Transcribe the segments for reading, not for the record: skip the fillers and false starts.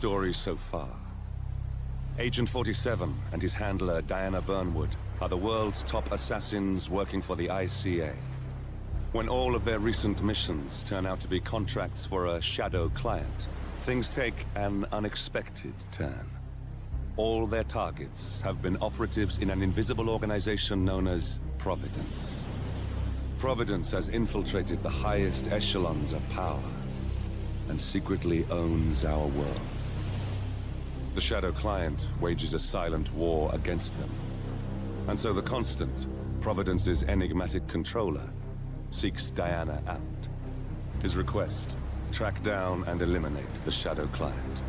story so far. Agent 47 and his handler, Diana Burnwood, are the world's top assassins working for the ICA. When all of their recent missions turn out to be contracts for a shadow client, things take an unexpected turn. All their targets have been operatives in an invisible organization known as Providence. Providence has infiltrated the highest echelons of power and secretly owns our world. The Shadow Client wages a silent war against them. And so the Constant, Providence's enigmatic controller, seeks Diana out. His request, track down and eliminate the Shadow Client.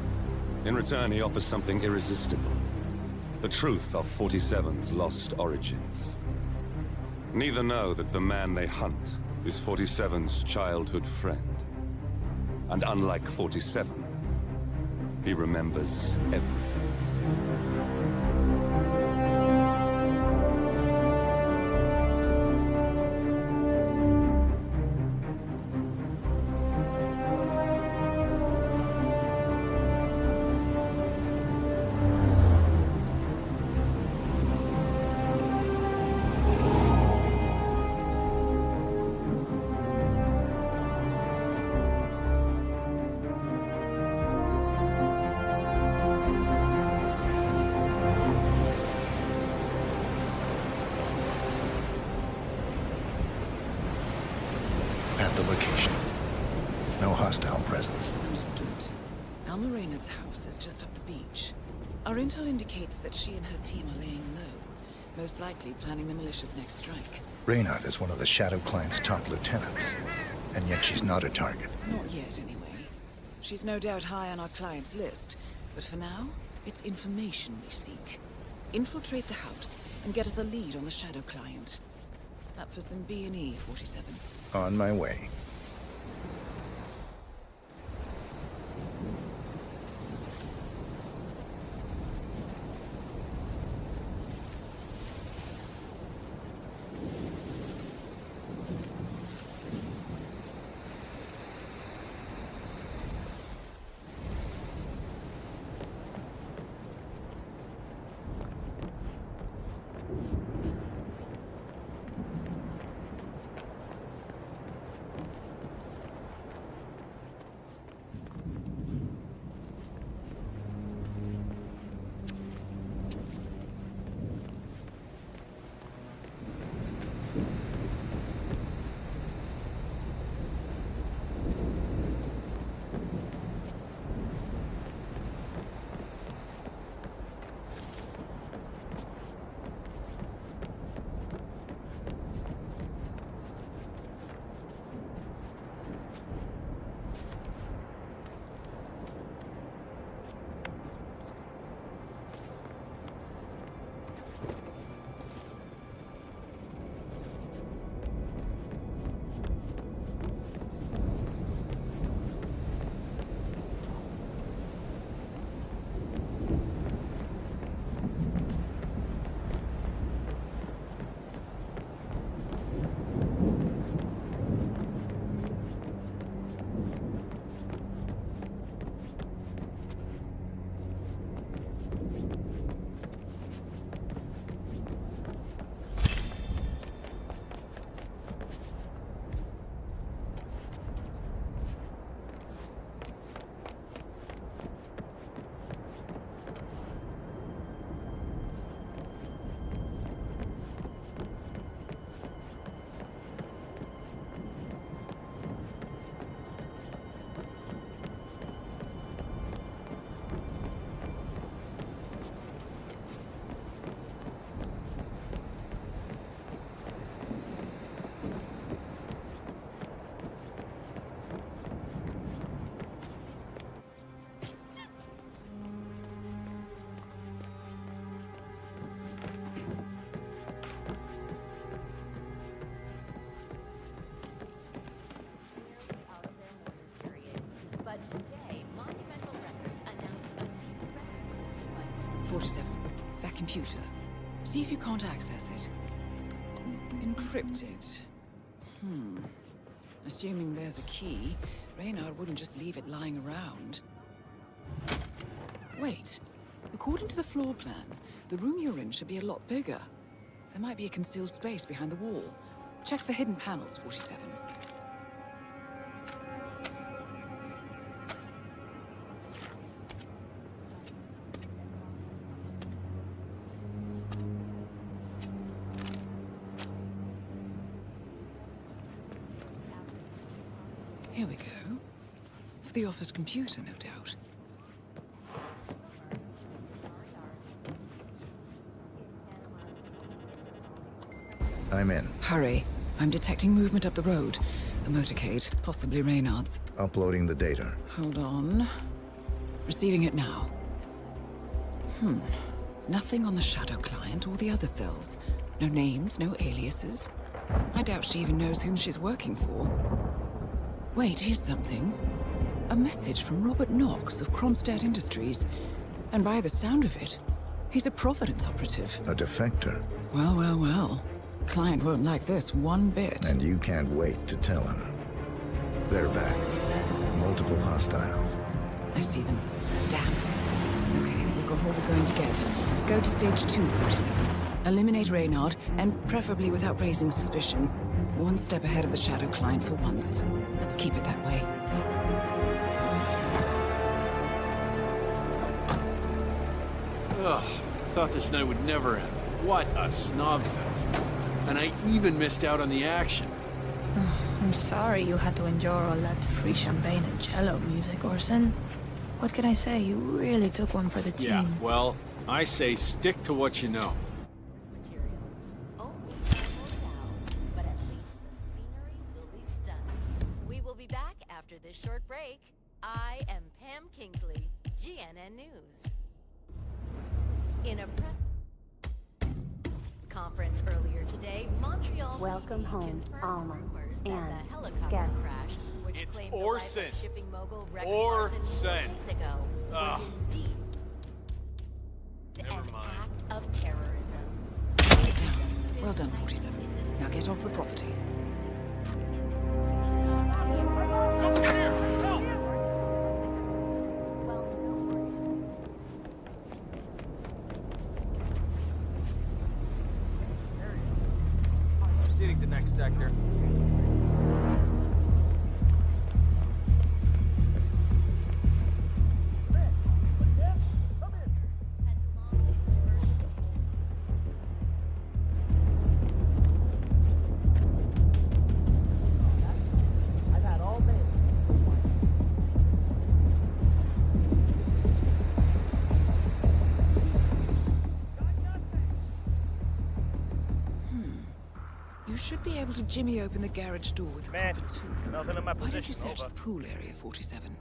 In return, he offers something irresistible. The truth of 47's lost origins. Neither know that the man they hunt is 47's childhood friend. And unlike 47, he remembers everything. At the location. No hostile presence. Understood. Alma Reynard's house is just up the beach. Our intel indicates that she and her team are laying low, most likely planning the militia's next strike. Reynard is one of the Shadow Client's top lieutenants, and yet she's not a target. Not yet, anyway. She's no doubt high on our client's list, but for now, it's information we seek. Infiltrate the house and get us a lead on the Shadow Client. Up for some B&E, 47. On my way. Today, Monumental Records announced a new record. 47. That computer. See if you can't access it. Encrypted. Assuming there's a key, Reynard wouldn't just leave it lying around. Wait. According to the floor plan, the room you're in should be a lot bigger. There might be a concealed space behind the wall. Check for hidden panels, 47. Here we go. For the office computer, no doubt. I'm in. Hurry. I'm detecting movement up the road. A motorcade, possibly Reynard's. Uploading the data. Hold on. Receiving it now. Nothing on the Shadow client or the other cells. No names, no aliases. I doubt she even knows whom she's working for. Wait, here's something. A message from Robert Knox of Kromstad Industries. And by the sound of it, he's a Providence operative. A defector. Well, well, well. Client won't like this one bit. And you can't wait to tell him. They're back. Multiple hostiles. I see them. Damn. Okay, we've got all we're going to get. Go to stage 247. Eliminate Reynard, and preferably without raising suspicion. One step ahead of the Shadow client for once. Let's keep it that way. Ugh, thought this night would never end. What a snobfest. And I even missed out on the action. I'm sorry you had to endure all that free champagne and cello music, Orson. What can I say? You really took one for the team. Yeah, well, I say stick to what you know. Material. Only time will tell, but at least the scenery will be stunning. We will be back after this short break. I am Pam Kingsley, GNN News. In a press conference earlier today, Montreal Welcome PD home, confirmed Alma, rumors that and the helicopter guests. crash, which It's claimed the Orson. life of shipping mogul Rex Larson Orson. weeks ago, was Ugh. indeed Never an mind. act of terrorism. Get down. Well done, 47. Now get off the property. Proceeding to next sector. I've had all day. You should be able to jimmy open the garage door with a Man, proper tool. nothing in my Why don't you position, search over. the pool area, 47?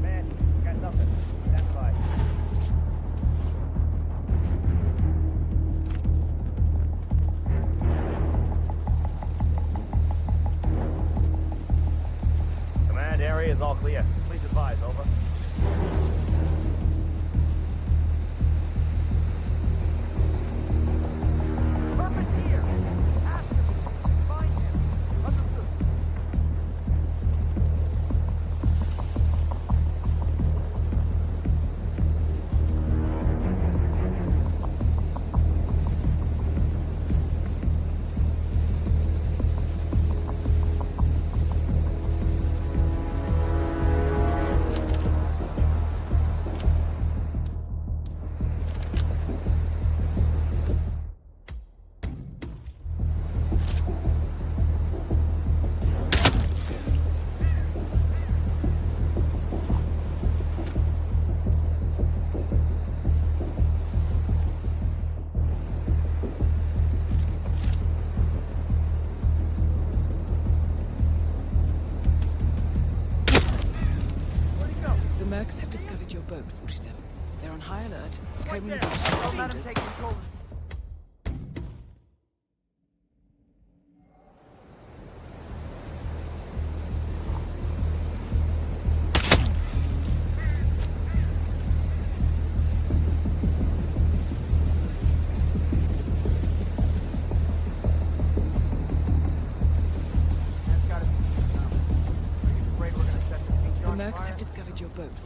Man, got nothing. That's fine. Command area is all clear. Please advise, over. Purpose here. After me. Find him. Understood. The Mercs have discovered your boat, 47. They're on high alert, combing the beach Don't for let him intruders. take control.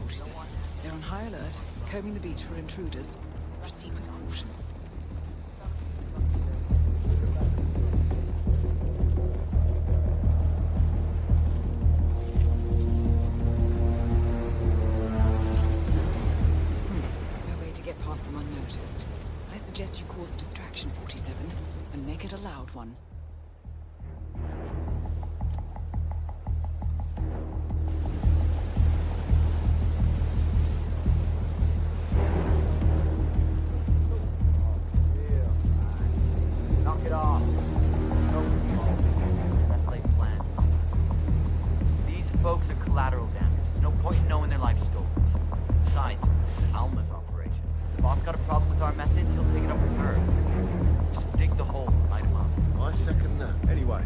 47. They're on high alert, combing the beach for intruders. Proceed with caution. No way to get past them unnoticed. I suggest you cause a distraction, 47, and make it a loud one. Knock it off. No control. That's like plan. These folks are collateral damage. There's no point in knowing their life story. Besides, this is Alma's operation. If Boss got a problem with our methods, he'll take it up with her. Just dig the hole and light him up. I second that. Anyway,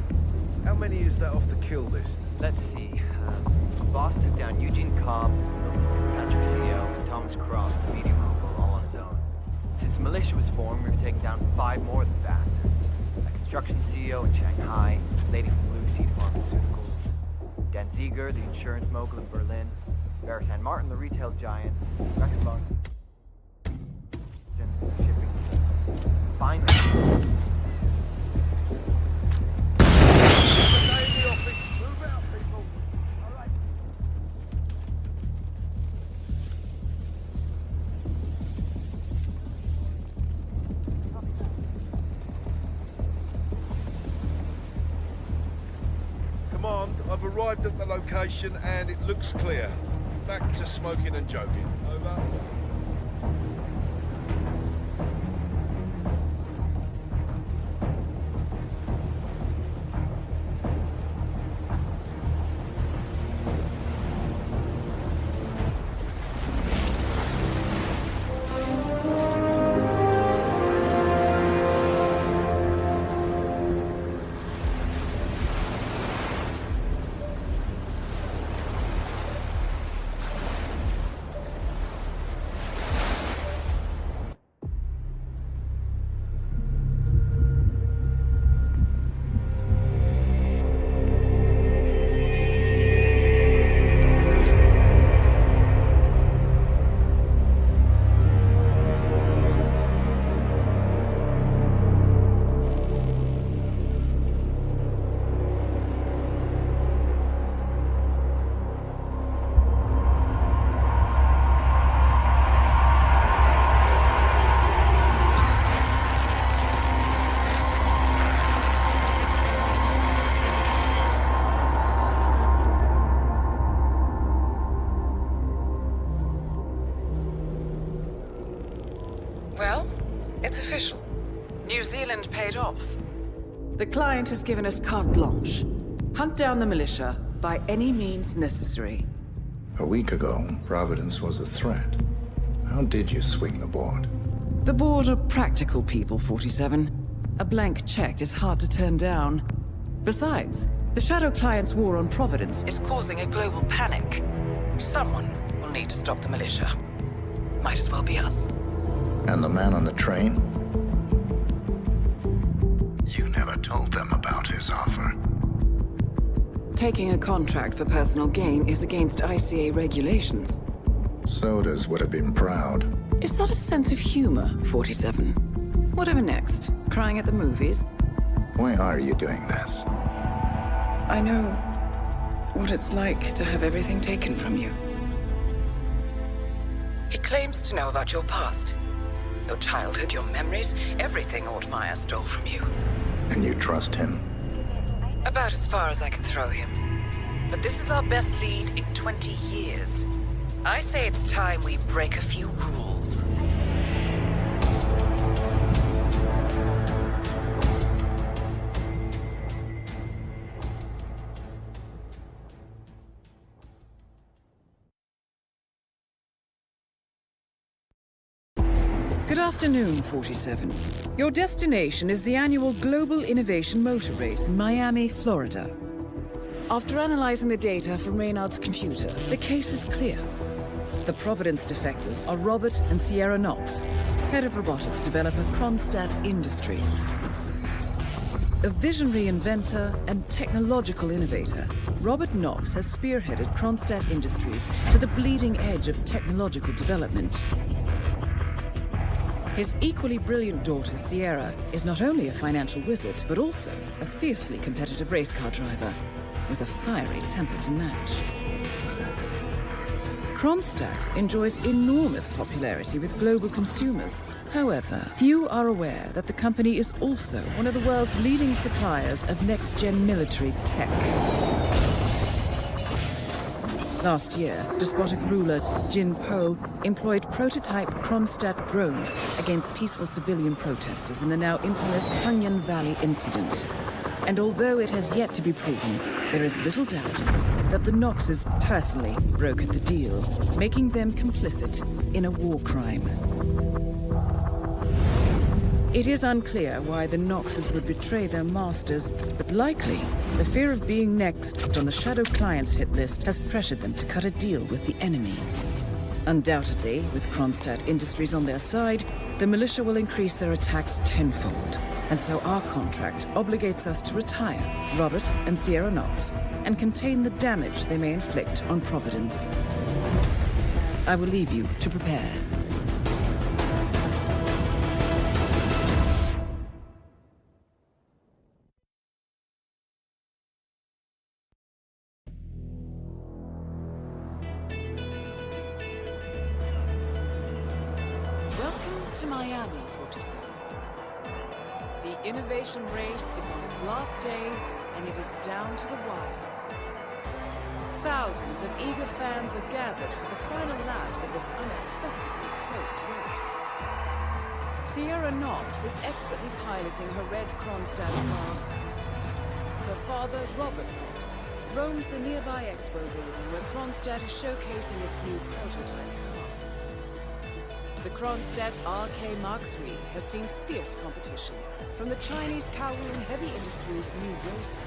how many is that off the kill list? Let's see. Boss took down Eugene Cobb, Patrick CEO, and Thomas Cross, the media mogul, all on his own. Since militia was formed, we've taken down 5 more of the bastards. A construction CEO in Shanghai, a lady from Blue Seed Pharmaceuticals, Dan Ziegler, the insurance mogul in Berlin, Barry San Martin, the retail giant, Rex Lund, shipping. Find them. Move out, people. All right. Command, I've arrived at the location and it looks clear. Back to smoking and joking. Over. Well, it's official. New Zealand paid off. The client has given us carte blanche. Hunt down the militia by any means necessary. A week ago, Providence was a threat. How did you swing the board? The board are practical people, 47. A blank check is hard to turn down. Besides, the Shadow Client's war on Providence is causing a global panic. Someone will need to stop the militia. Might as well be us. And the man on the train? You never told them about his offer. Taking a contract for personal gain is against ICA regulations. Sodas would have been proud. Is that a sense of humor, 47? Whatever next? Crying at the movies? Why are you doing this? I know what it's like to have everything taken from you. He claims to know about your past. Your childhood, your memories, everything Ortmeyer stole from you. And you trust him? About as far as I can throw him. But this is our best lead in 20 years. I say it's time we break a few rules. Good afternoon, 47. Your destination is the annual Global Innovation Motor Race in Miami, Florida. After analyzing the data from Reynard's computer, the case is clear. The Providence defectors are Robert and Sierra Knox, head of robotics developer Kronstadt Industries. A visionary inventor and technological innovator, Robert Knox has spearheaded Kronstadt Industries to the bleeding edge of technological development. His equally brilliant daughter, Sierra, is not only a financial wizard, but also a fiercely competitive race car driver, with a fiery temper to match. Kronstadt enjoys enormous popularity with global consumers. However, few are aware that the company is also one of the world's leading suppliers of next-gen military tech. Last year, despotic ruler Jin Po employed prototype Kronstadt drones against peaceful civilian protesters in the now infamous Tungan Valley incident. And although it has yet to be proven, there is little doubt that the Knoxes personally brokered the deal, making them complicit in a war crime. It is unclear why the Knoxes would betray their masters, but likely the fear of being next on the Shadow Clients hit list has pressured them to cut a deal with the enemy. Undoubtedly, with Kronstadt Industries on their side, the militia will increase their attacks tenfold, and so our contract obligates us to retire Robert and Sierra Knox and contain the damage they may inflict on Providence. I will leave you to prepare. To Miami, 47. The innovation race is on its last day, and it is down to the wire. Thousands of eager fans are gathered for the final laps of this unexpectedly close race. Sierra Knox is expertly piloting her red Kronstadt car. Her father, Robert Knox, roams the nearby expo building where Kronstadt is showcasing its new prototype car. The Kronstadt RK Mark III has seen fierce competition from the Chinese Kowloon Heavy Industries' new racer.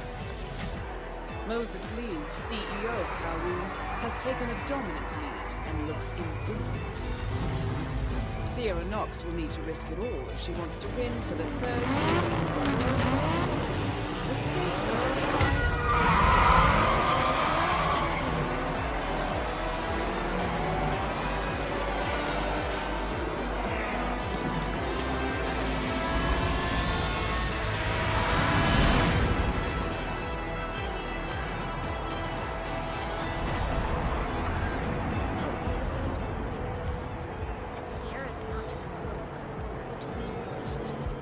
Moses Lee, CEO of Kowloon, has taken a dominant lead and looks invincible. Sierra Knox will need to risk it all if she wants to win for the third time. The stakes are high. Sierra's not just one of them. Between relationships.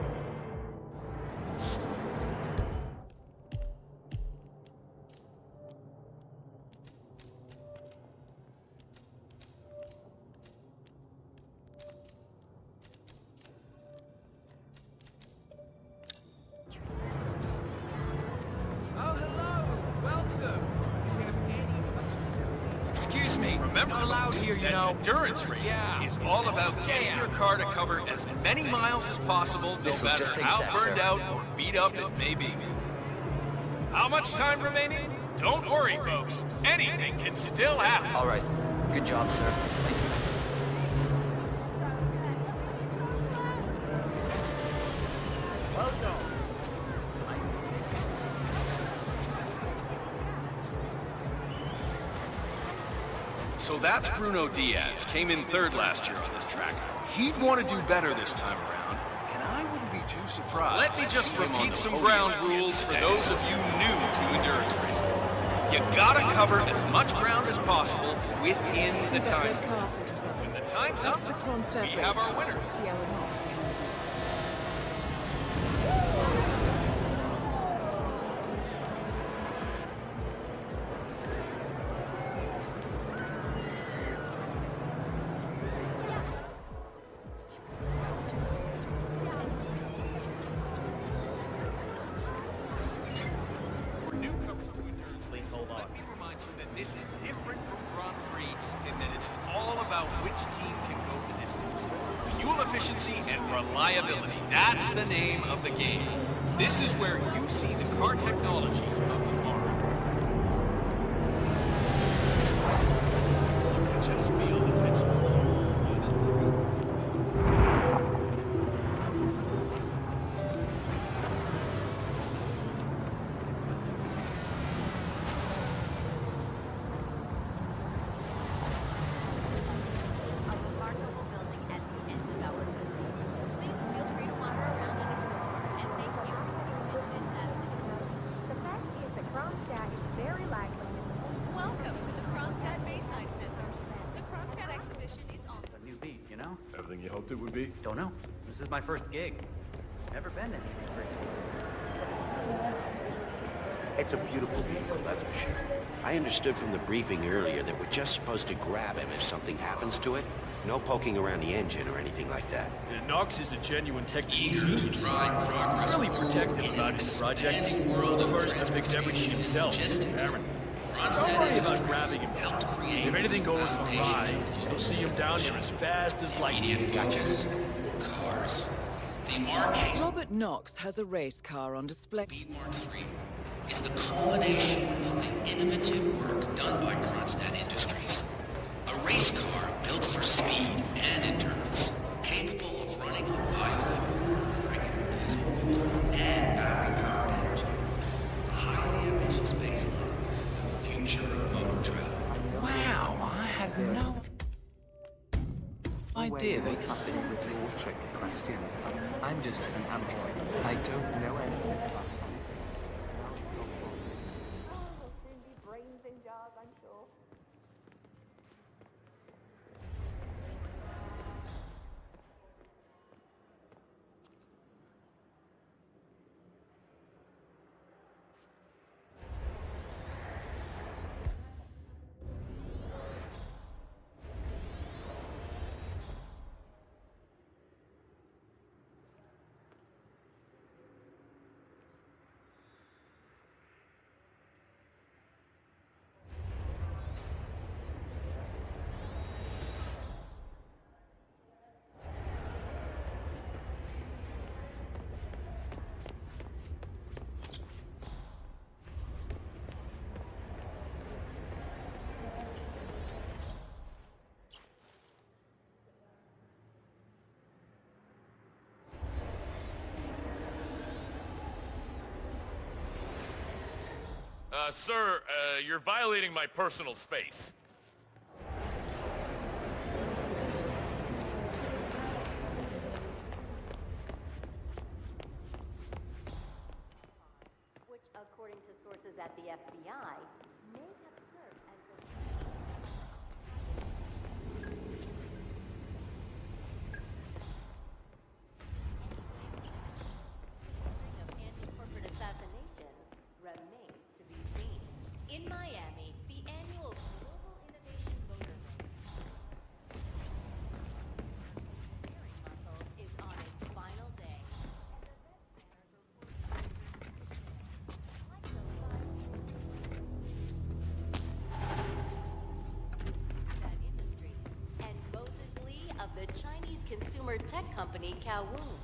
Oh, hello! Welcome! Excuse me, remember allowed here, you know. endurance race is all about getting your car to cover as many miles as possible, no This'll matter just take how sex, burned sir. out or beat up it may be. How much time remaining? Don't worry, folks. Anything can still happen. All right. Good job, sir. So that's Bruno Diaz. Came in third last year on this track. He'd want to do better this time around, and I wouldn't be too surprised. Let me just repeat some ground rules for those of you new to endurance races. You gotta cover as much ground as possible within the time. Car 47. When the time's up, That's the Kronstadt we race have our car winner. with Sierra Knox behind the wheel. For newcomers to endurance races, let me remind you that this is different from Grand Prix in that it's all about which team can go the distance. Fuel efficiency and reliability, that's the name of the game. This is where you see the car technology of tomorrow. You can just feel the tension. Kronstadt is very likely. Welcome to the Kronstadt Bayside Center. The Kronstadt exhibition is on. A new beat, you know? Everything you hoped it would be? Don't know. This is my first gig. Never been to anything crazy. It's a beautiful vehicle, that's for sure. I understood from the briefing earlier that we're just supposed to grab him if something happens to it. No poking around the engine or anything like that. Knox is a genuine technical Eager to drive progress really forward protective in about an his project. expanding world of First to fix everything transportation himself, logistics. apparently. Don't Kronstadt worry about Industries grabbing him. helped create If anything goes foundation awry, of global you'll see him down here as fast as lightning. immediate focus, cars. The arcade Robert Knox has a race car on display. Speed Mark III is the culmination of the innovative work done by Kronstadt Industries. A race car built for speed and endurance, capable of running on biofuel, regular diesel fuel, and battery-powered energy. A highly ambitious baseline, future of motor travel. Wow, I had no idea they Nothing with little trick questions. I'm just an android. I don't know anything about Brains and jaws, I'm sure. Sir, you're violating my personal space. Which, according to sources at the FBI, may have served as the of anti-corporate assassinations remains to be seen. In Miami, the annual Global Innovation Voter Hearing muscle is on its final day. Industries and Moses Lee of the Chinese consumer tech company Kowloon.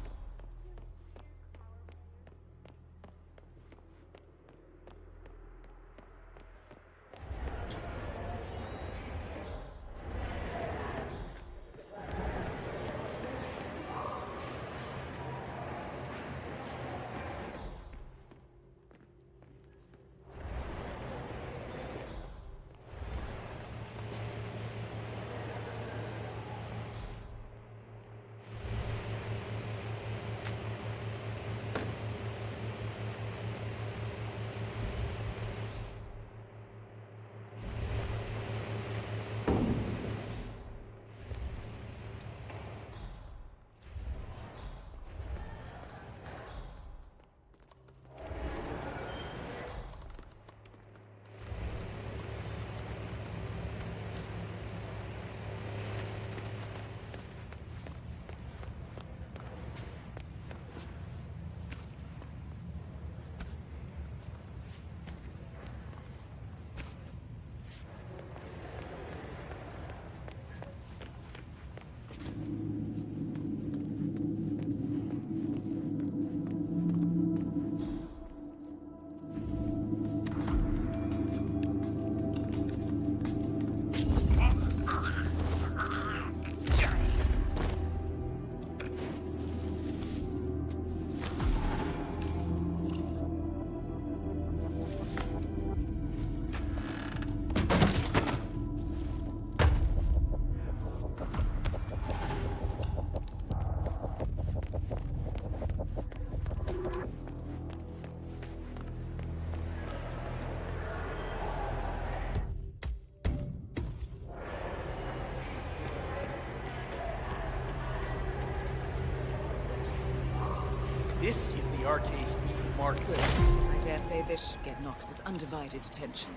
market. Good. I dare say this should get Knox's undivided attention.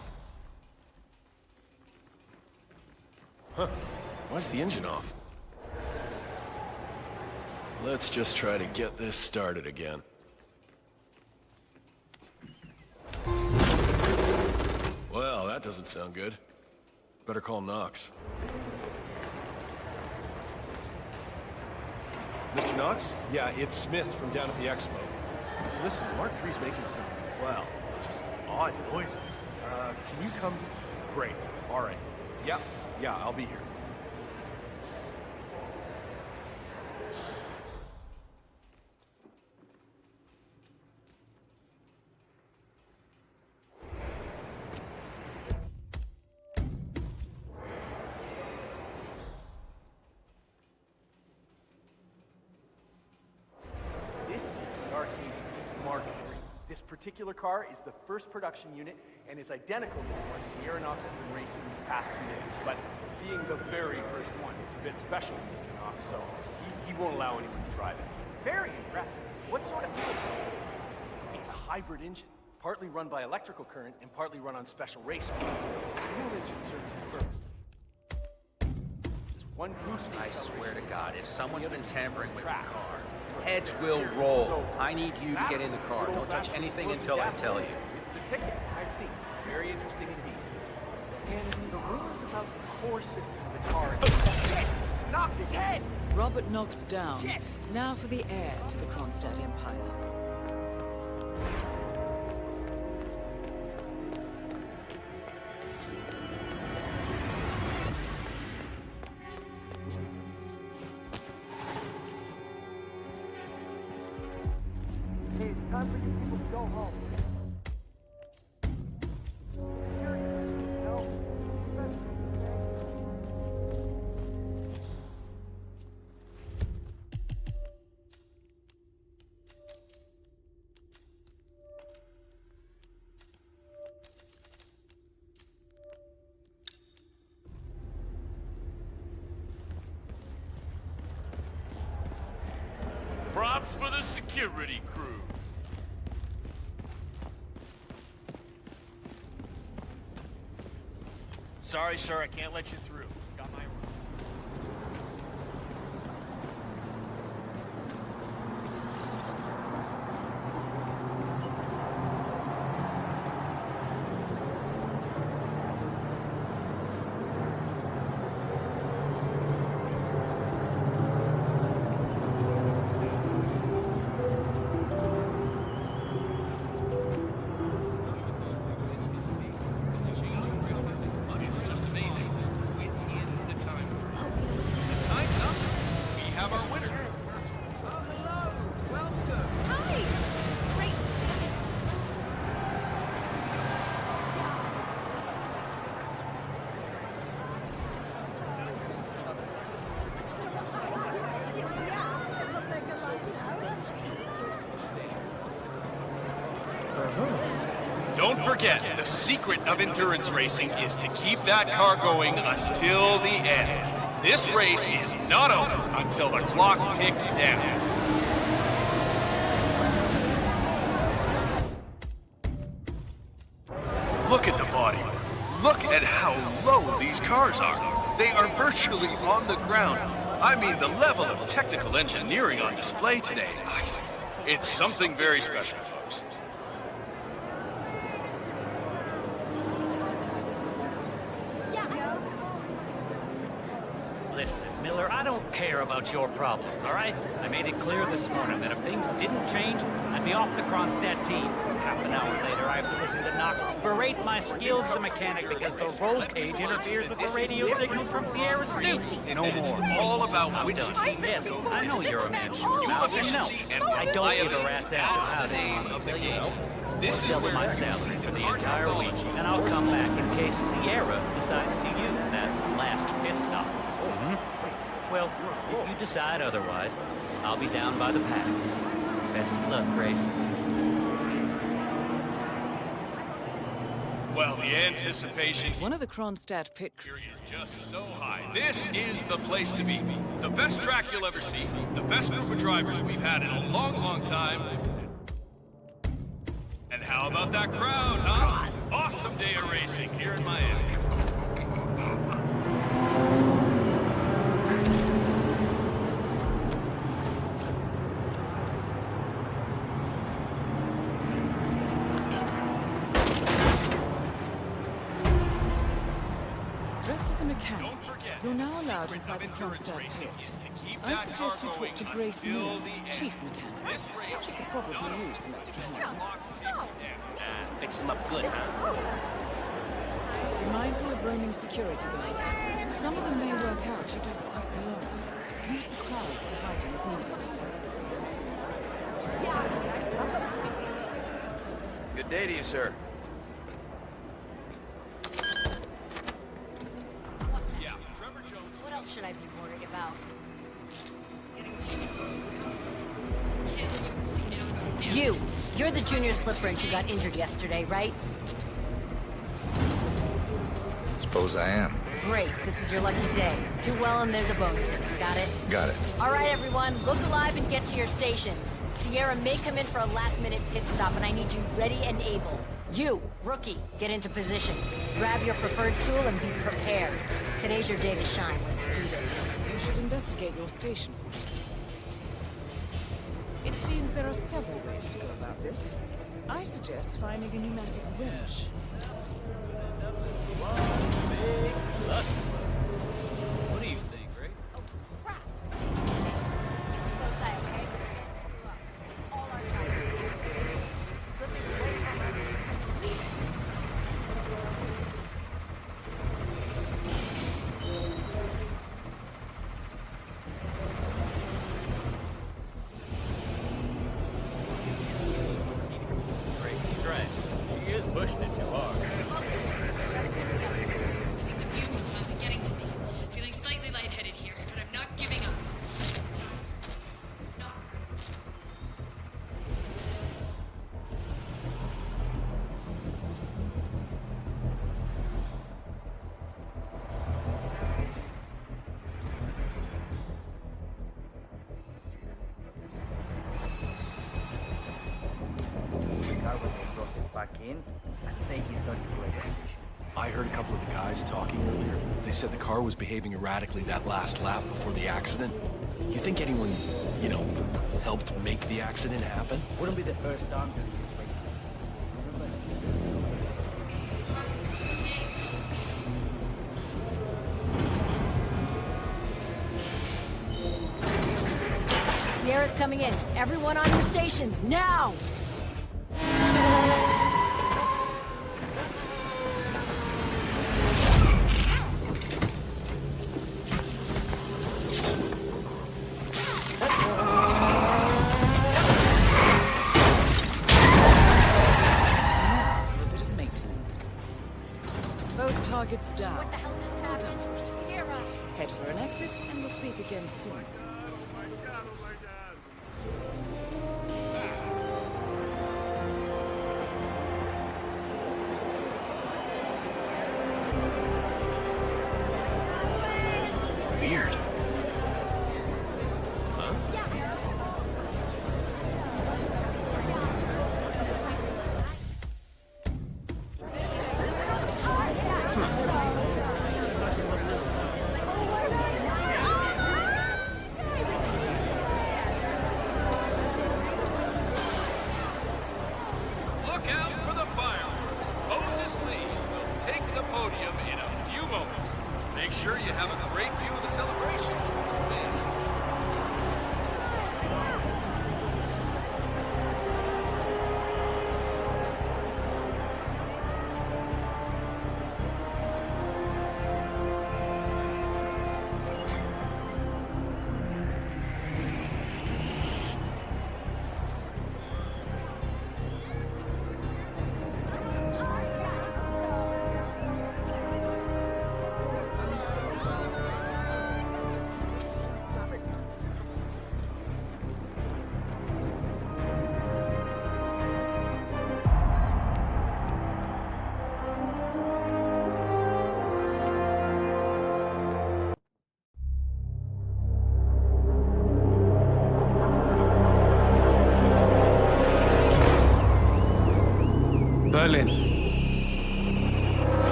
Huh. Why's the engine off? Let's just try to get this started again. Well, that doesn't sound good. Better call Knox. Mr. Knox? Yeah, it's Smith from down at the Expo. Listen, Mark III's making some, well, just odd noises. Can you come? Great. All right. Yeah, I'll be here. This particular car is the first production unit and is identical to the one the Aeronauts have been racing these past 2 days. But being the very first one, it's a bit special, Mr. Knox, so he won't allow anyone to drive it. Very impressive. What sort of vehicle? It's a hybrid engine, partly run by electrical current and partly run on special race fuel. The fuel engine serves first. Just one boost. I swear to God, if someone's been tampering with the car, heads will roll. I need you to get in the car. Don't touch anything until I tell you. It's the ticket. I see. Very interesting indeed. And the rumors about the core system of the car... Oh, shit! Knocked his head! Robert Knox down. Shit. Now for the heir to the Kronstadt Empire. Time for you people to go home. No. Props for the security crew. Sorry, sir, I can't let you through. Got my... Don't forget, the secret of endurance racing is to keep that car going until the end. This race is not over until the clock ticks down. Look at the body. Look at how low these cars are. They are virtually on the ground. I mean, the level of technical engineering on display today. It's something very special, folks. Listen, Miller, I don't care about your problems, all right? I made it clear this morning that if things didn't change, I'd be off the Kronstadt team. Half an hour later, I have to listen to Knox berate my skills as a mechanic because the roll cage interferes with the radio signals from Sierra's suit. No more. It's all about which team. Yes, I know you're a man short mouth, and no, I don't give a rat's ass how they tell you. This is double my salary for the entire week, and I'll come back in case Sierra decides to use that last pit stop. Well, if you decide otherwise, I'll be down by the paddock. Best of luck, Grace. Well, the anticipation... One of the Kronstadt pit crew is just so high. This is the place to be. The best track you'll ever see. The best group of drivers we've had in a long, long time. And how about that crowd, huh? Awesome day of racing here in Miami. Dressed as a mechanic, you're now allowed inside the Kronstadt pit. I suggest you talk to Grace Miller, chief mechanic. She could probably use some extra hands. Fix him up good, huh? Be mindful of roaming security guards. Some of them may work out you don't quite belong. Use the clouds to hide in if needed. Good day to you, sir. What else should I be worried about? You're the junior slip wrench who got injured yesterday, right? Suppose I am. Great, this is your lucky day. Do well and there's a bonus in it. Got it? Got it. All right, everyone, look alive and get to your stations. Sierra may come in for a last-minute pit stop, and I need you ready and able. You, rookie, get into position. Grab your preferred tool and be prepared. Today's your day to shine. Let's do this. You should investigate your station for us. It seems there are several ways to go about this. I suggest finding a pneumatic wrench. What do you think, Ray? He's right. She is pushing it too hard. The fumes are finally getting to me. Feeling slightly lightheaded here, but I'm not giving up. Back in, I think he's going to play position. I heard a couple of the guys talking earlier. They said the car was behaving erratically that last lap before the accident. You think anyone, helped make the accident happen? Wouldn't be the first time to use Sierra's coming in. Everyone on your stations, now! Both targets down. What the hell just happened? Head for an exit, and we'll speak again soon. Weird. Look out for the fireworks. Moses Lee will take the podium in a few moments. Make sure you have a great view of the celebrations from the stage.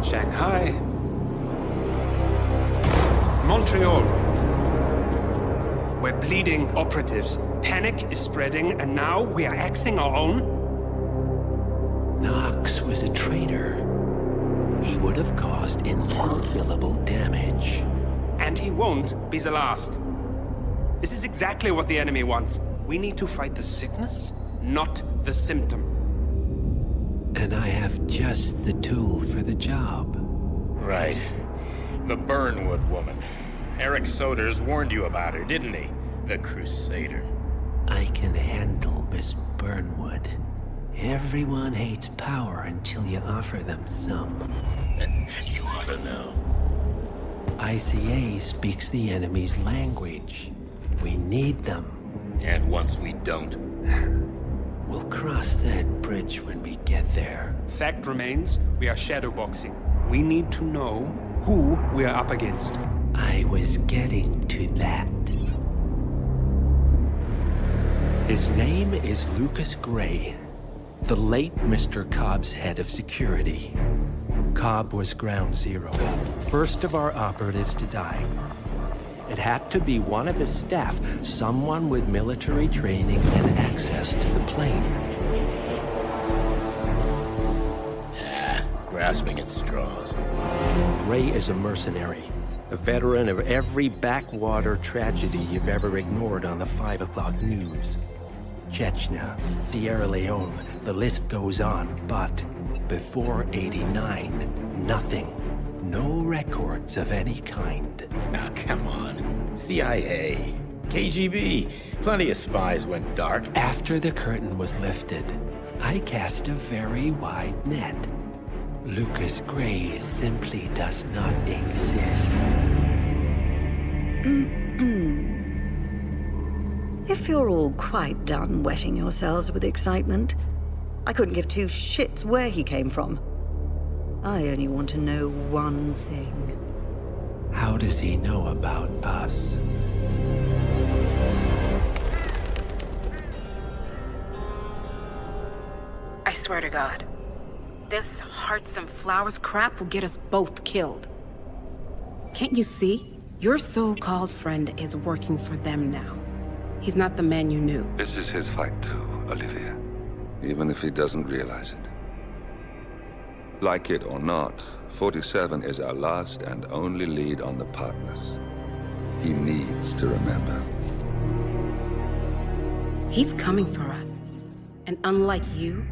Shanghai. Montreal. We're bleeding operatives. Panic is spreading, and now we are axing our own? Knox was a traitor. He would have caused incalculable damage. And he won't be the last. This is exactly what the enemy wants. We need to fight the sickness, not the symptom. And I have just the tool for the job. Right. The Burnwood woman. Eric Soders warned you about her, didn't he? The Crusader. I can handle Miss Burnwood. Everyone hates power until you offer them some. You ought to know. ICA speaks the enemy's language. We need them. And once we don't? We'll cross that bridge when we get there. Fact remains, we are shadowboxing. We need to know who we are up against. I was getting to that. His name is Lucas Gray, the late Mr. Cobb's head of security. Cobb was ground zero, first of our operatives to die. It had to be one of his staff, someone with military training and access to the plane. Grasping at straws. Gray is a mercenary, a veteran of every backwater tragedy you've ever ignored on the 5 o'clock news. Chechnya, Sierra Leone, the list goes on, but before '89, nothing. No records of any kind. Ah, come on. CIA, KGB, plenty of spies went dark. After the curtain was lifted, I cast a very wide net. Lucas Gray simply does not exist. If you're all quite done wetting yourselves with excitement, I couldn't give two shits where he came from. I only want to know one thing. How does he know about us? I swear to God, this hearts and flowers crap will get us both killed. Can't you see? Your so-called friend is working for them now. He's not the man you knew. This is his fight too, Olivia. Even if he doesn't realize it. Like it or not, 47 is our last and only lead on the partners. He needs to remember. He's coming for us. And unlike you,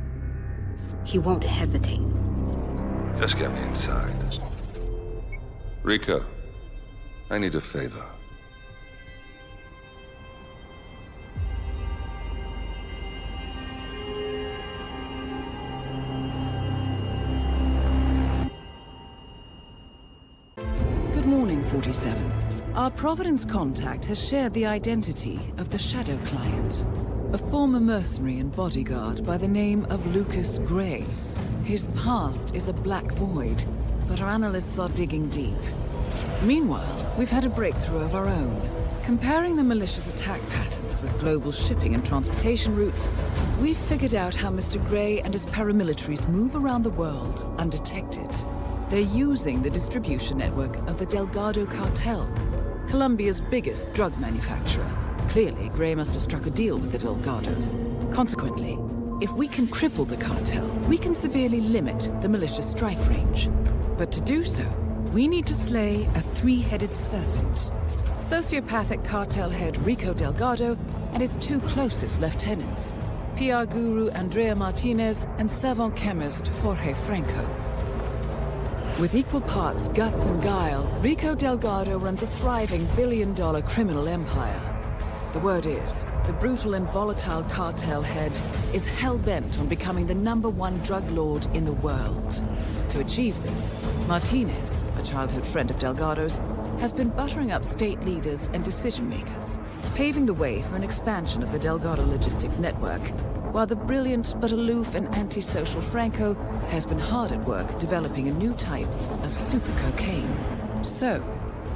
he won't hesitate. Just get me inside. Rico, I need a favor. Good morning, 47. Our Providence contact has shared the identity of the Shadow Client, a former mercenary and bodyguard by the name of Lucas Gray. His past is a black void, but our analysts are digging deep. Meanwhile, we've had a breakthrough of our own. Comparing the malicious attack patterns with global shipping and transportation routes, we've figured out how Mr. Gray and his paramilitaries move around the world undetected. They're using the distribution network of the Delgado cartel, Colombia's biggest drug manufacturer. Clearly, Gray must have struck a deal with the Delgados. Consequently, if we can cripple the cartel, we can severely limit the militia's strike range. But to do so, we need to slay a three-headed serpent. Sociopathic cartel head Rico Delgado and his two closest lieutenants, PR guru Andrea Martinez and savant chemist Jorge Franco. With equal parts guts and guile, Rico Delgado runs a thriving billion-dollar criminal empire. The word is, the brutal and volatile cartel head is hell-bent on becoming the #1 drug lord in the world. To achieve this, Martinez, a childhood friend of Delgado's, has been buttering up state leaders and decision-makers, paving the way for an expansion of the Delgado logistics network, while the brilliant but aloof and antisocial Franco has been hard at work developing a new type of super cocaine. So,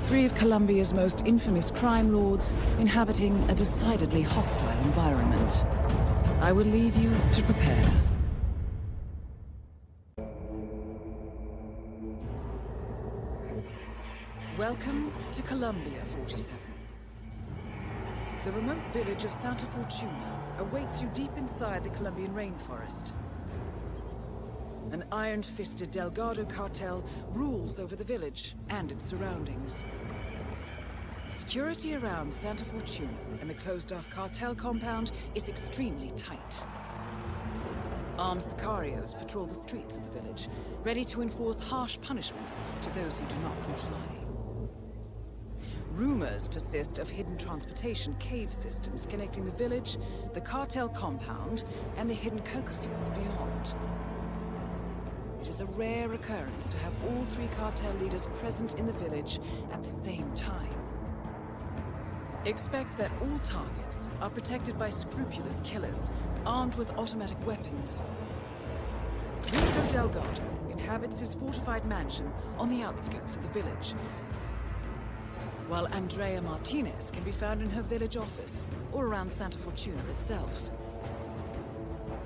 3 of Colombia's most infamous crime lords inhabiting a decidedly hostile environment. I will leave you to prepare. Welcome to Columbia, 47. The remote village of Santa Fortuna awaits you deep inside the Colombian rainforest. An iron-fisted Delgado cartel rules over the village and its surroundings. Security around Santa Fortuna and the closed-off cartel compound is extremely tight. Armed sicarios patrol the streets of the village, ready to enforce harsh punishments to those who do not comply. Rumors persist of hidden transportation cave systems connecting the village, the cartel compound, and the hidden coca fields beyond. It is a rare occurrence to have all three cartel leaders present in the village at the same time. Expect that all targets are protected by scrupulous killers, armed with automatic weapons. Rico Delgado inhabits his fortified mansion on the outskirts of the village, while Andrea Martinez can be found in her village office or around Santa Fortuna itself.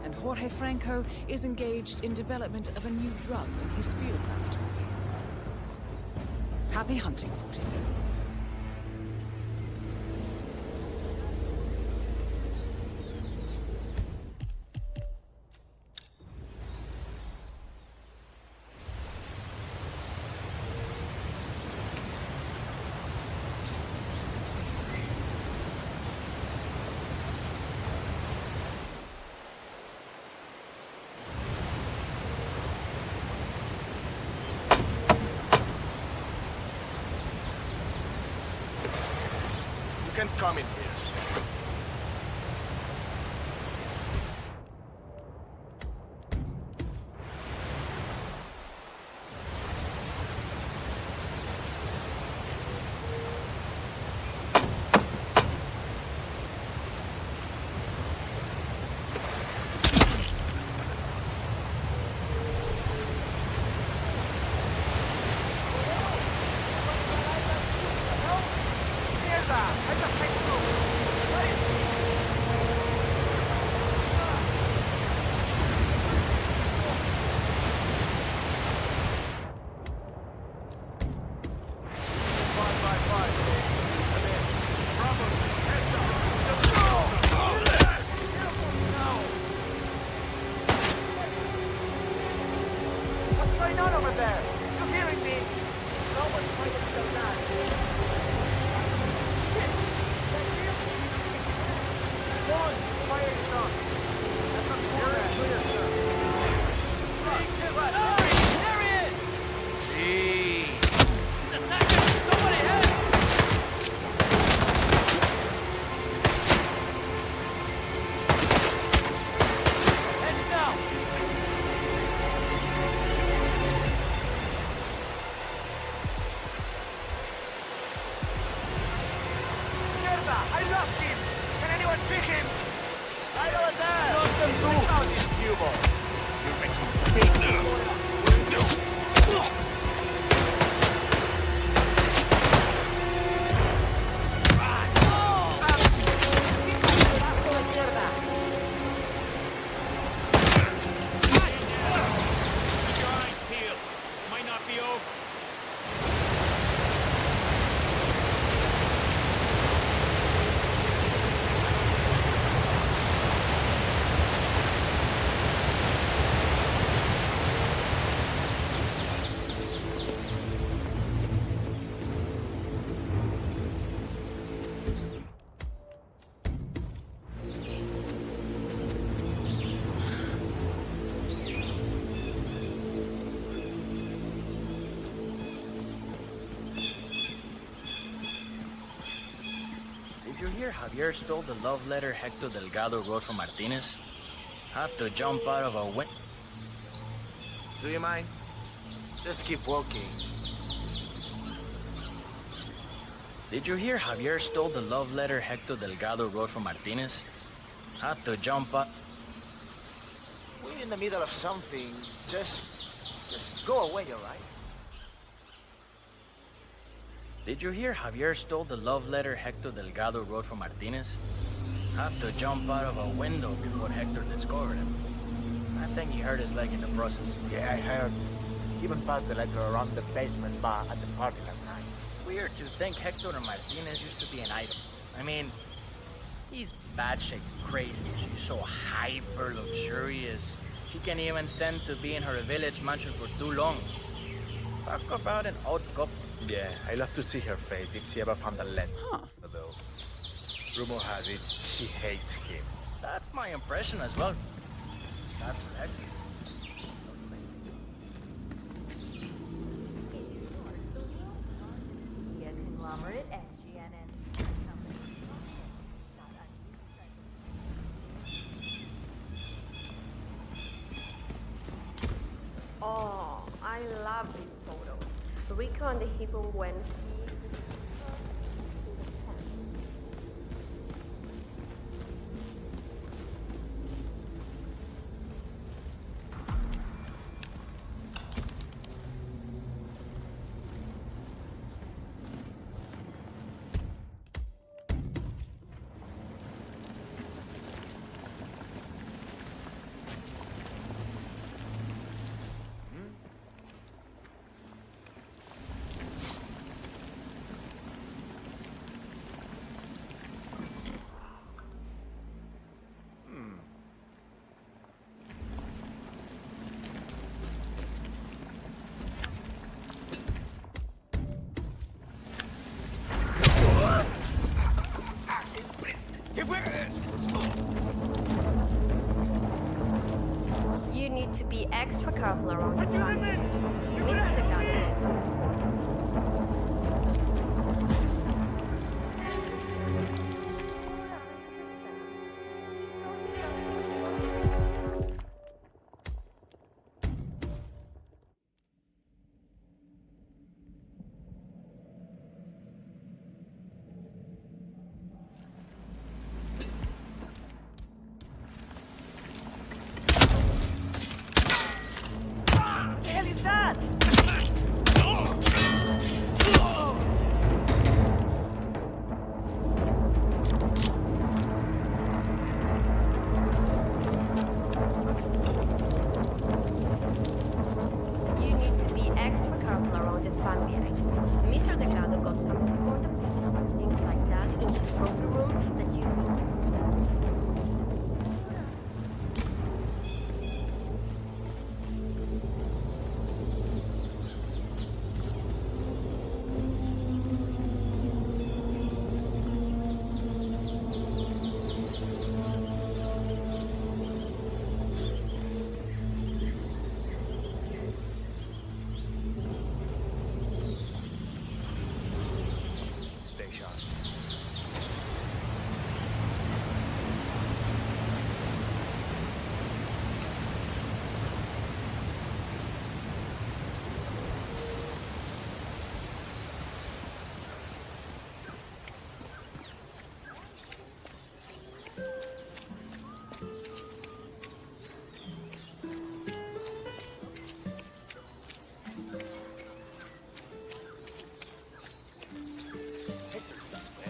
And Jorge Franco is engaged in development of a new drug in his field laboratory. Happy hunting, 47. You can come in here. Did you hear Javier stole the love letter Hector Delgado wrote from Martinez? Had to jump out of a window. Do you mind? Just keep walking. Did you hear Javier stole the love letter Hector Delgado wrote from Martinez? Had to jump up. We're in the middle of something. Just go away, all right? Did you hear Javier stole the love letter Hector Delgado wrote from Martinez? Had to jump out of a window before Hector discovered him. I think he hurt his leg in the process. Yeah, I heard. Even passed the letter around the basement bar at the party last night. weird to think Hector Martinez used to be an item. I mean, he's batshit crazy. She's so hyper luxurious. She can't even stand to be in her village mansion for too long. Talk about an odd couple. Yeah, I love to see her face if she ever found a letter. Though, rumor has it she hates him. That's my impression as well. That's Hector. Conglomerate SGNN. Oh, I love this photo. Rico and the Hitman when he... You need to be extra careful around the front. Mr. the gun. The hell is that? You need to be extra careful around the family items. Mr. Delgado got some important things like that in his trophy room that you... Stay sharp.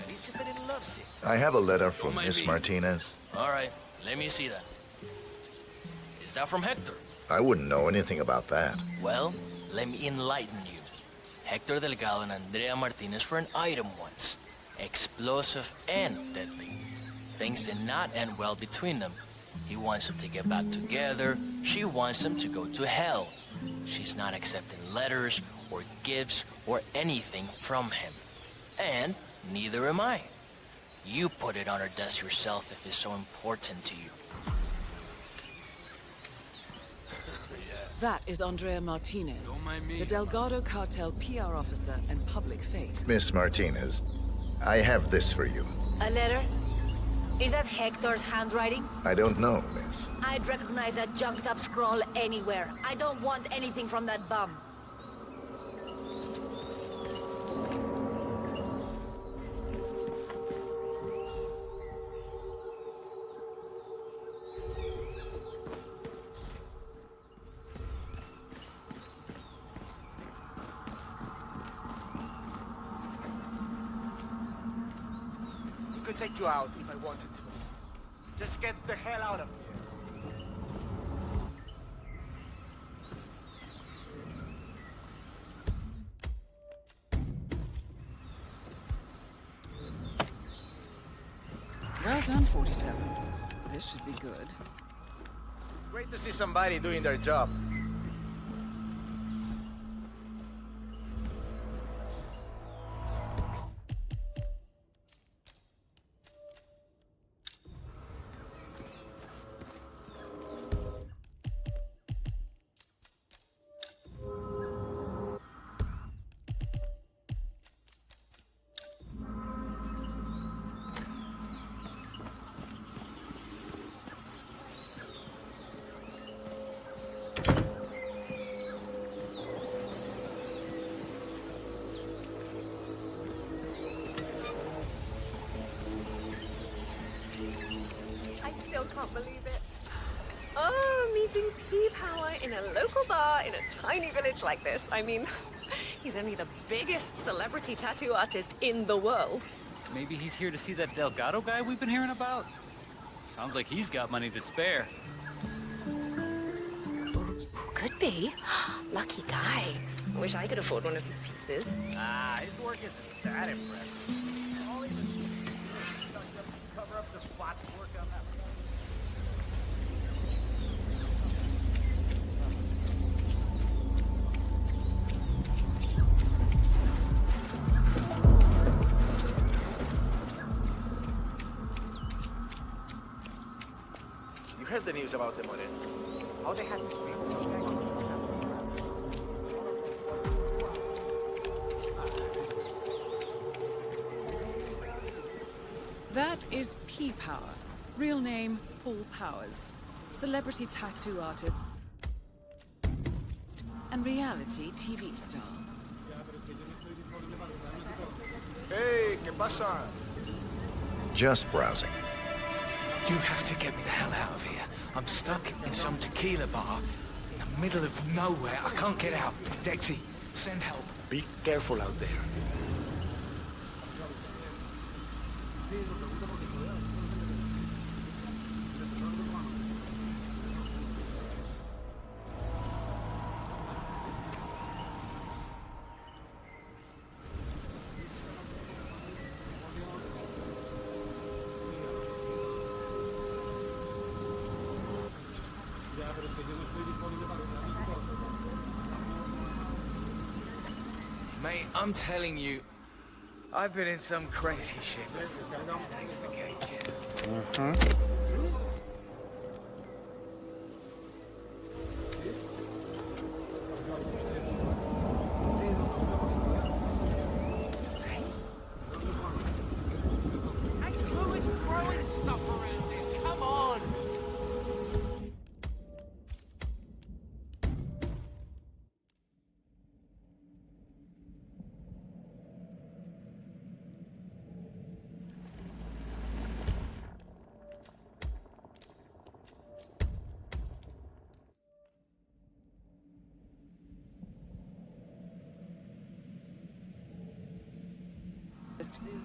He's just a little lovesick. I have a letter from Miss Martinez. All right, let me see that. Is that from Hector? I wouldn't know anything about that. Well, let me enlighten you. Hector Delgado and Andrea Martinez were an item once. Explosive and deadly. Things did not end well between them. He wants them to get back together. She wants them to go to hell. She's not accepting letters or gifts or anything from him. And neither am I. You put it on her desk yourself if it's so important to you. That is Andrea Martinez, the Delgado cartel PR officer and public face. Miss Martinez, I have this for you. A letter? Is that Hector's handwriting? I don't know, miss. I'd recognize that junked up scroll anywhere. I don't want anything from that bum. I could take you out if I wanted to. Just get the hell out of here. done, 47. This should be good. Great to see somebody doing their job. I still can't believe it. Oh, meeting P-Power in a local bar in a tiny village like this. I mean, he's only the biggest celebrity tattoo artist in the world. Maybe he's here to see that Delgado guy we've been hearing about? Sounds like he's got money to spare. Could be. Lucky guy. I wish I could afford one of his pieces. Ah, his work isn't that impressive. All he does is cover up the spot to work on that. You heard the news about the Moreno. How they had to speak. That is P-Power. Real name, Paul Powers. Celebrity tattoo artist and reality TV star. Hey, ¿qué pasa? Just browsing. You have to get me the hell out of here. I'm stuck in some tequila bar in the middle of nowhere. I can't get out. Dexy, send help. Be careful out there. Mate, I'm telling you, I've been in some crazy shit. This takes the cake. Who is throwing stuff around here? Come on!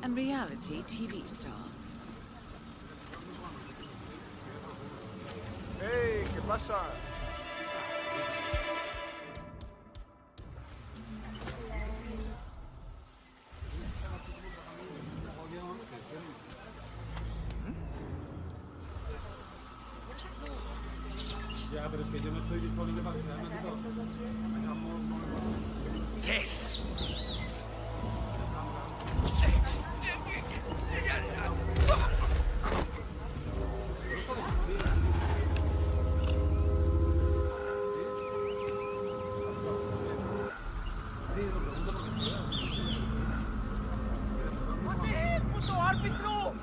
And reality TV star. Hey, ¿qué pasa? Yes! What the heck, puto árbitro?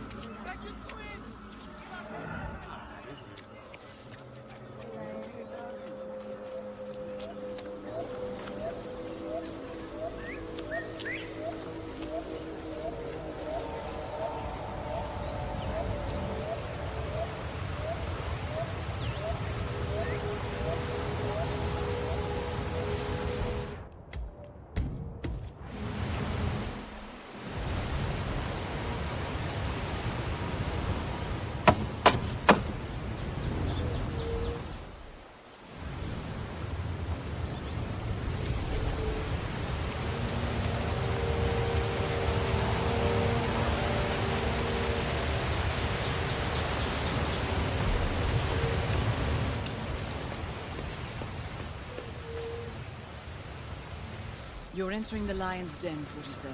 You're entering the Lion's Den, 47.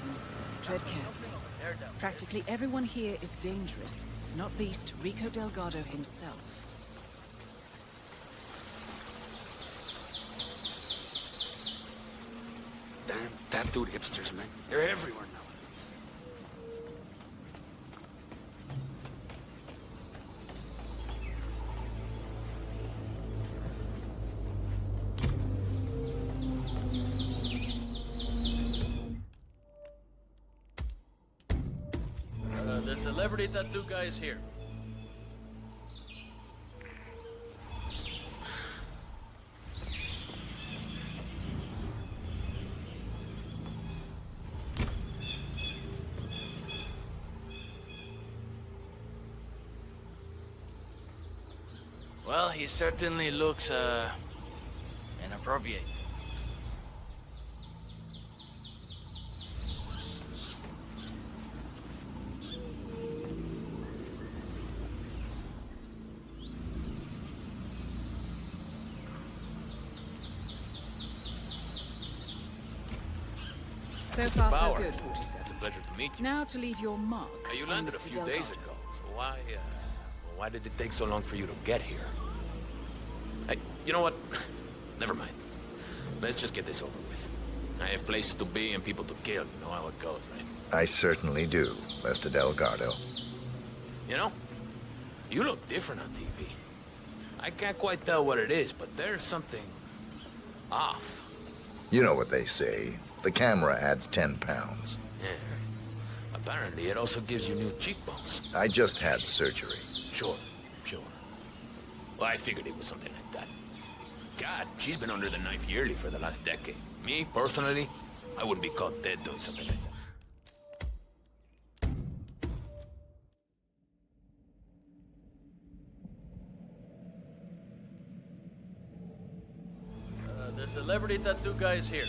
Tread carefully. Practically everyone here is dangerous, not least Rico Delgado himself. Damn tattooed hipsters, man. They're everywhere now. The celebrity tattoo guy is here. Well, he certainly looks, inappropriate. So far, so good, 47. It's a pleasure to meet you. Now to leave your mark. You on landed a Mr. few Delgado. days ago, so why did it take so long for you to get here? Hey, you know what? Never mind. Let's just get this over with. I have places to be and people to kill. You know how it goes, right? I certainly do, Mr. Delgado. You know, you look different on TV. I can't quite tell what it is, but there's something off. You know what they say. The camera adds 10 pounds. Yeah. Apparently, it also gives you new cheekbones. I just had surgery. Sure. Well, I figured it was something like that. God, she's been under the knife yearly for the last decade. Me, personally, I wouldn't be caught dead doing something like that. The celebrity tattoo guy is here.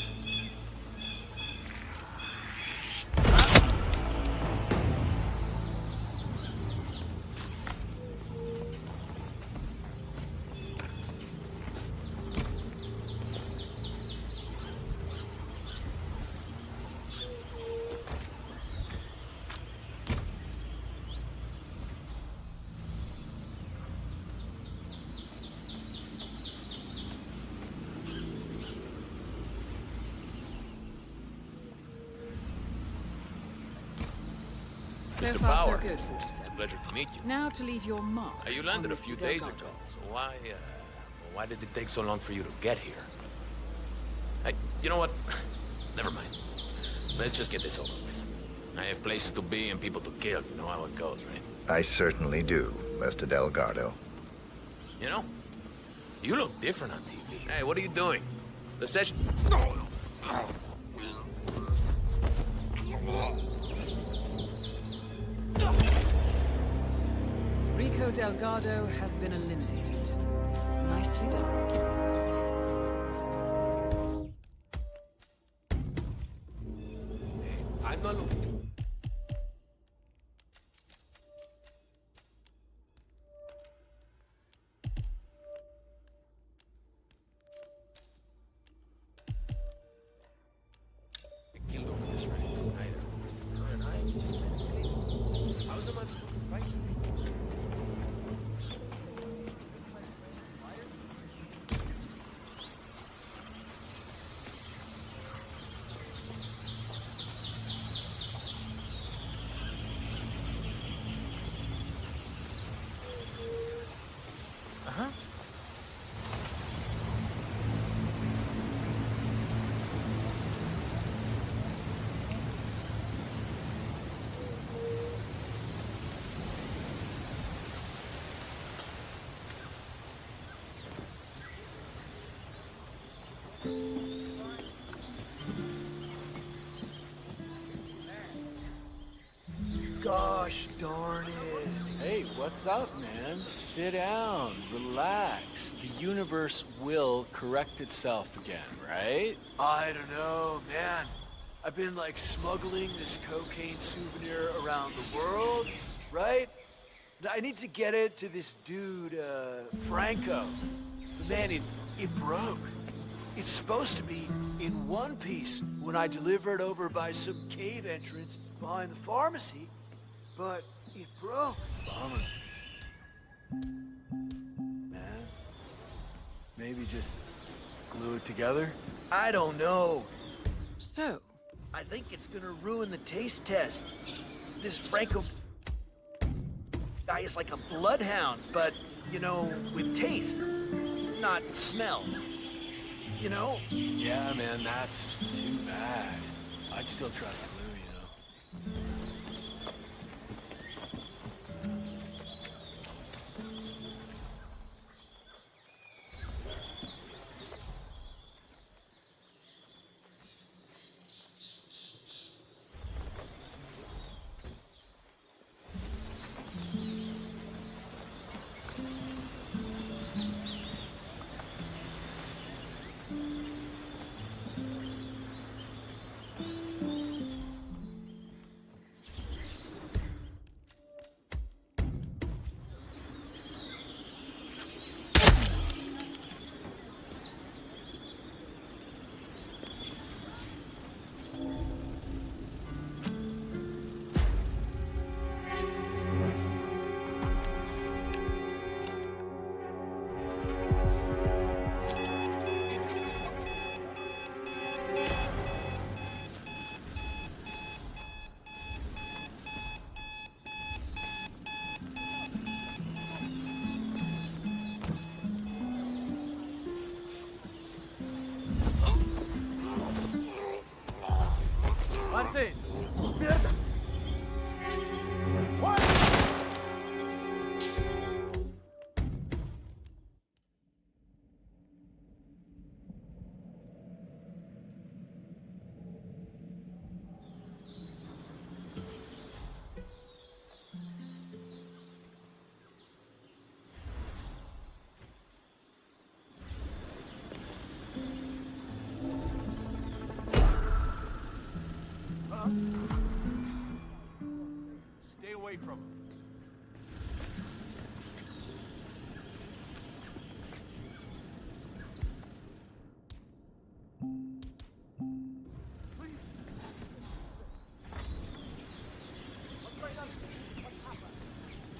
So Mr. far, Bauer. so good, 47. Pleasure to meet you. Now to leave your mark. You landed on a Mr. few days Delgado. ago, so why did it take so long for you to get here? Hey, you know what? Never mind. Let's just get this over with. I have places to be and people to kill. You know how it goes, right? I certainly do, Mr. Delgado. You know, you look different on TV. Hey, what are you doing? The session... Rico Delgado has been eliminated. Nicely done. I'm not looking... I killed over this, right? I just... How's the monster right? Uh-huh. Gosh darn it. Hey, what's up, man? Sit down, relax. The universe will correct itself again, right? I don't know, man. I've been like smuggling this cocaine souvenir around the world, right? I need to get it to this dude, Franco. The man, it broke. It's supposed to be in one piece when I deliver it over by some cave entrance behind the pharmacy, but it broke. Bummer. Man, maybe just glue it together? I don't know. So? I think it's gonna ruin the taste test. This Franco guy is like a bloodhound, but, you know, with taste, not smell. You know? Yeah, man, that's too bad. I'd still trust glue, you know? Martin! Mierda! What? Stay away from him.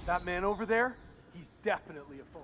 That man over there, he's definitely a foe.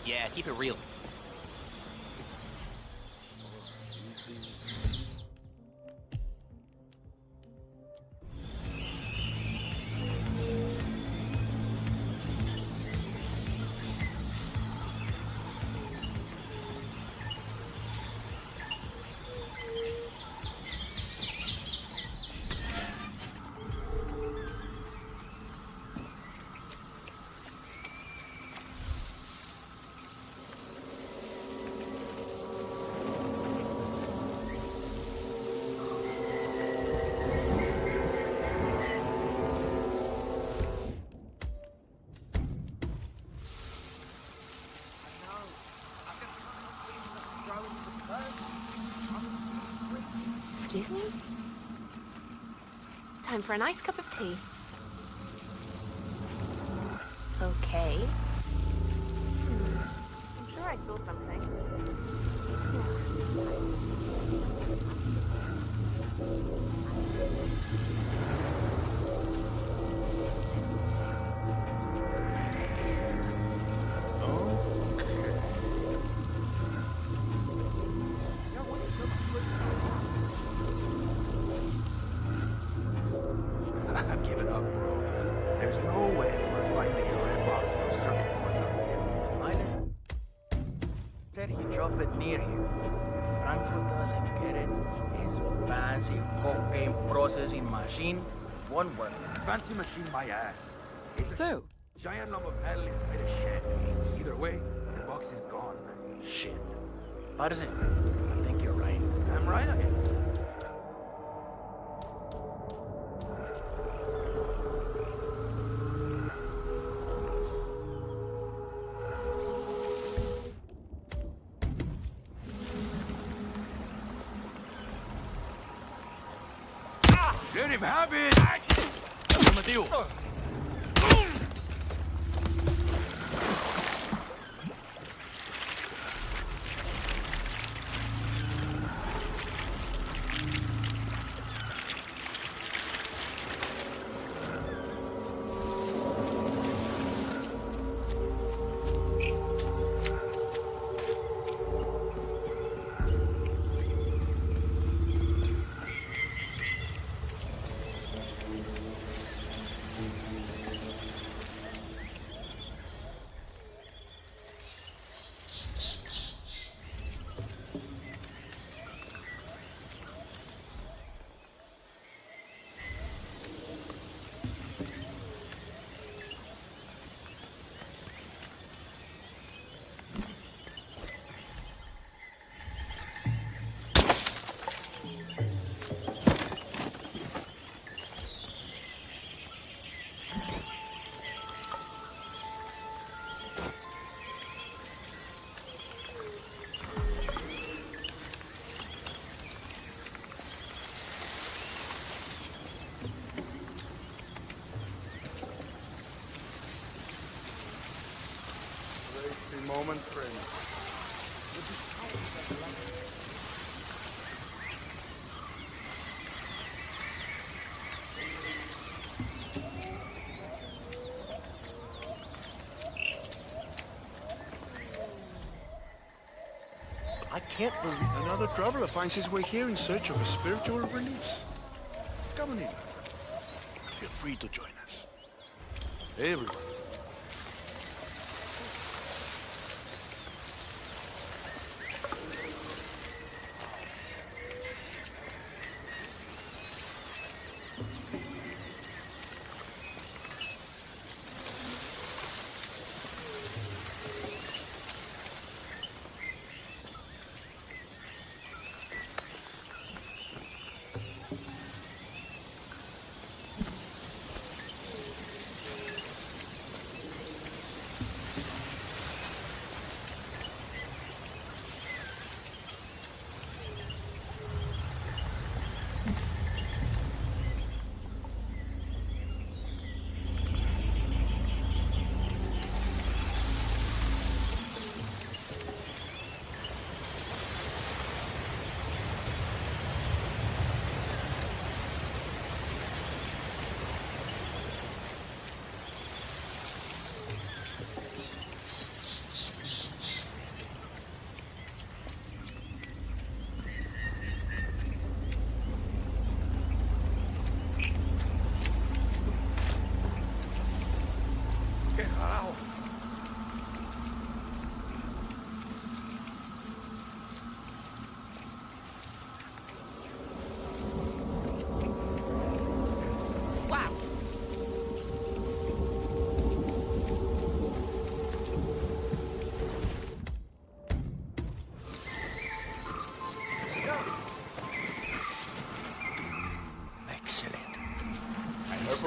Yeah, keep it real. Excuse me? Time for a nice cup of tea. Okay. I'm sure I saw something. I've given up, bro. There's no way we're finding your inbox for circuit boards over here. Miner said he'd drop it near you. If Franco doesn't get it, his fancy cocaine processing machine won't work. Fancy machine my ass. It's So, a giant lump of metal inside a shed. Either way, the box is gone. Shit. Partisan, I think you're right. I'm right, I guess. Let him have it! Afirmativo. Moment, friend. I can't believe another traveler finds his way here in search of a spiritual release. Come on in. Feel free to join us. Everyone.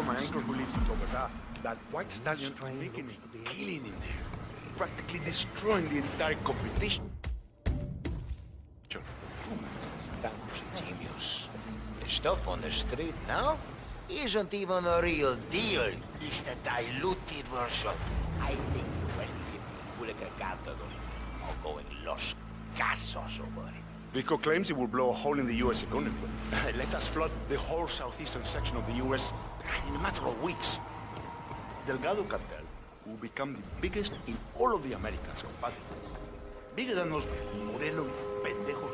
My anchor who lives in Bogota. That white stallion is making a killing in there. Practically destroying the entire competition. That was a genius. stuff on the street now isn't even a real deal. It's the diluted version. I think will going los casos over it. Vico claims it will blow a hole in the U.S. economy. Let us flood the whole southeastern section of the U.S. in a matter of weeks. Delgado cartel will become the biggest in all of the Americas, compadre. Bigger than those Morelos pendejos.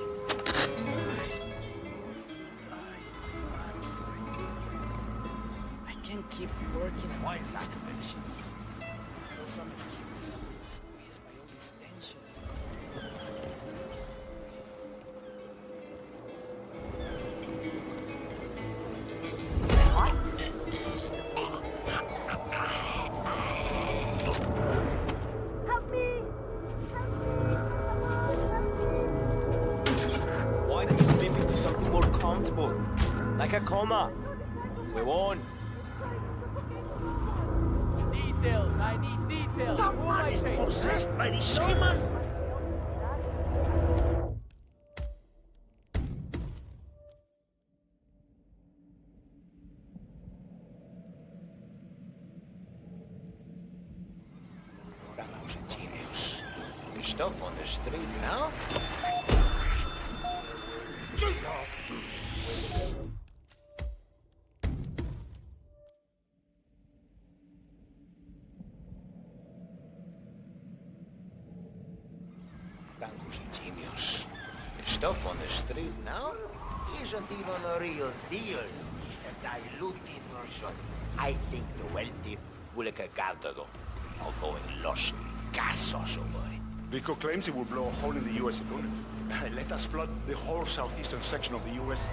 I can't keep working on lack of patience. I feel so acute, squeezed by all these tensions. Why don't you slip into something more comfortable? Like a coma. We won. Details, I need details. That one is possessed by the shaman! Genius. The stuff on the street now? Genius. The stuff on the street now isn't even a real deal. It's a diluted version. I think the wealthy will going los casos over it. Vico claims it will blow a hole in the U.S. economy. Let us flood the whole southeastern section of the U.S. in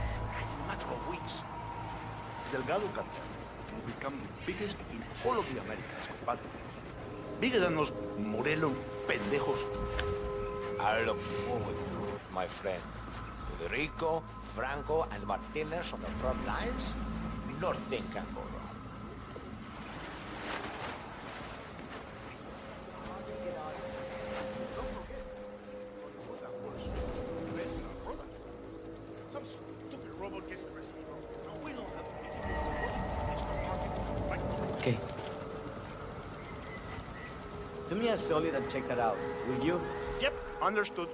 a matter of weeks. Delgado cartel will become the biggest in all of the Americas, compadre. Bigger than those Morelos pendejos. I look forward to it, my friend. With Rico, Franco, and Martinez on the front lines, nothing can go wrong. Some stupid robot gets the recipe wrong, so we don't have to. Okay. Do me a solid and check that out, will you? Yep, understood.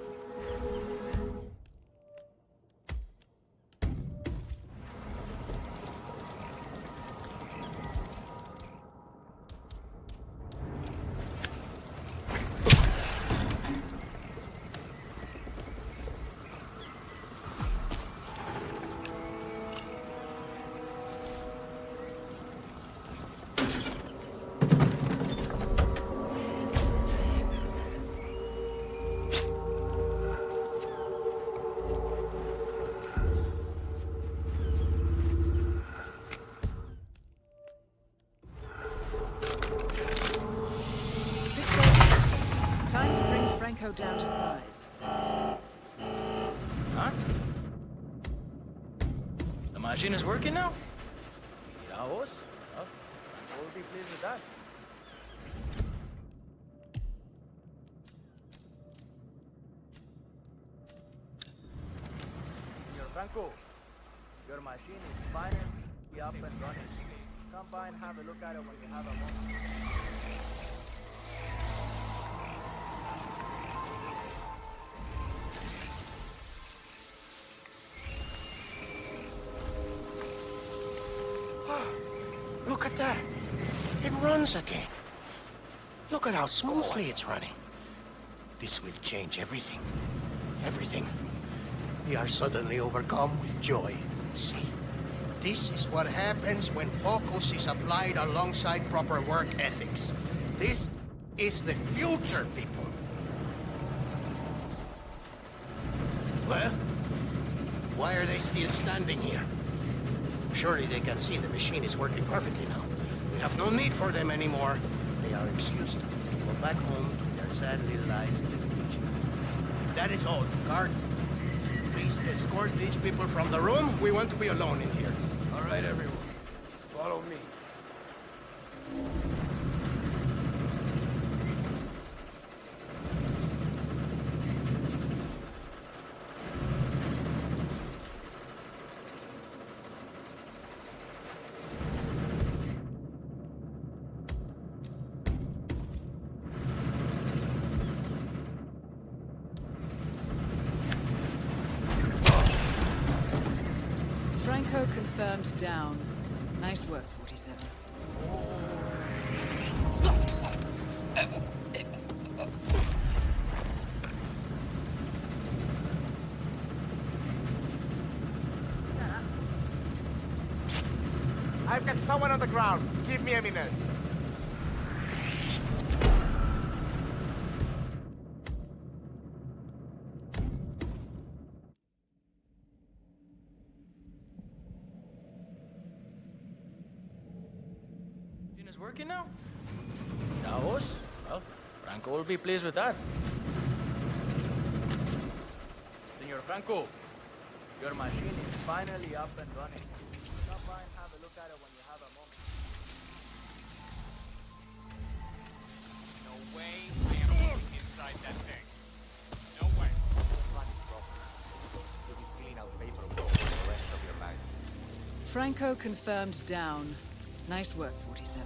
Time to bring Franco down to size. Huh? The machine is working now? Yeah, boss. Oh, we'll be pleased with that. Senor Franco, your machine is finally up and running. Come by and have a look at it when you have a moment. Look at that. It runs again. Look at how smoothly it's running. This will change everything. Everything. We are suddenly overcome with joy. See? This is what happens when focus is applied alongside proper work ethics. This is the future, people. Well, why are they still standing here? Surely they can see the machine is working perfectly now. We have no need for them anymore. They are excused to go back home to their sad little lives in the future. That is all. Guard, please escort these people from the room. We want to be alone in here. All right, everyone. Follow me. Franco confirmed down. Nice work, 47. I've got someone on the ground. Give me a minute. Is working now? Davos? Well, Franco will be pleased with that. Senor Franco, your machine is finally up and running. Stop by and have a look at it when you have a moment. No way we're moving inside that thing. No way. You'll be filling out paperwork for the rest of your life. Franco confirmed down. Nice work, 47.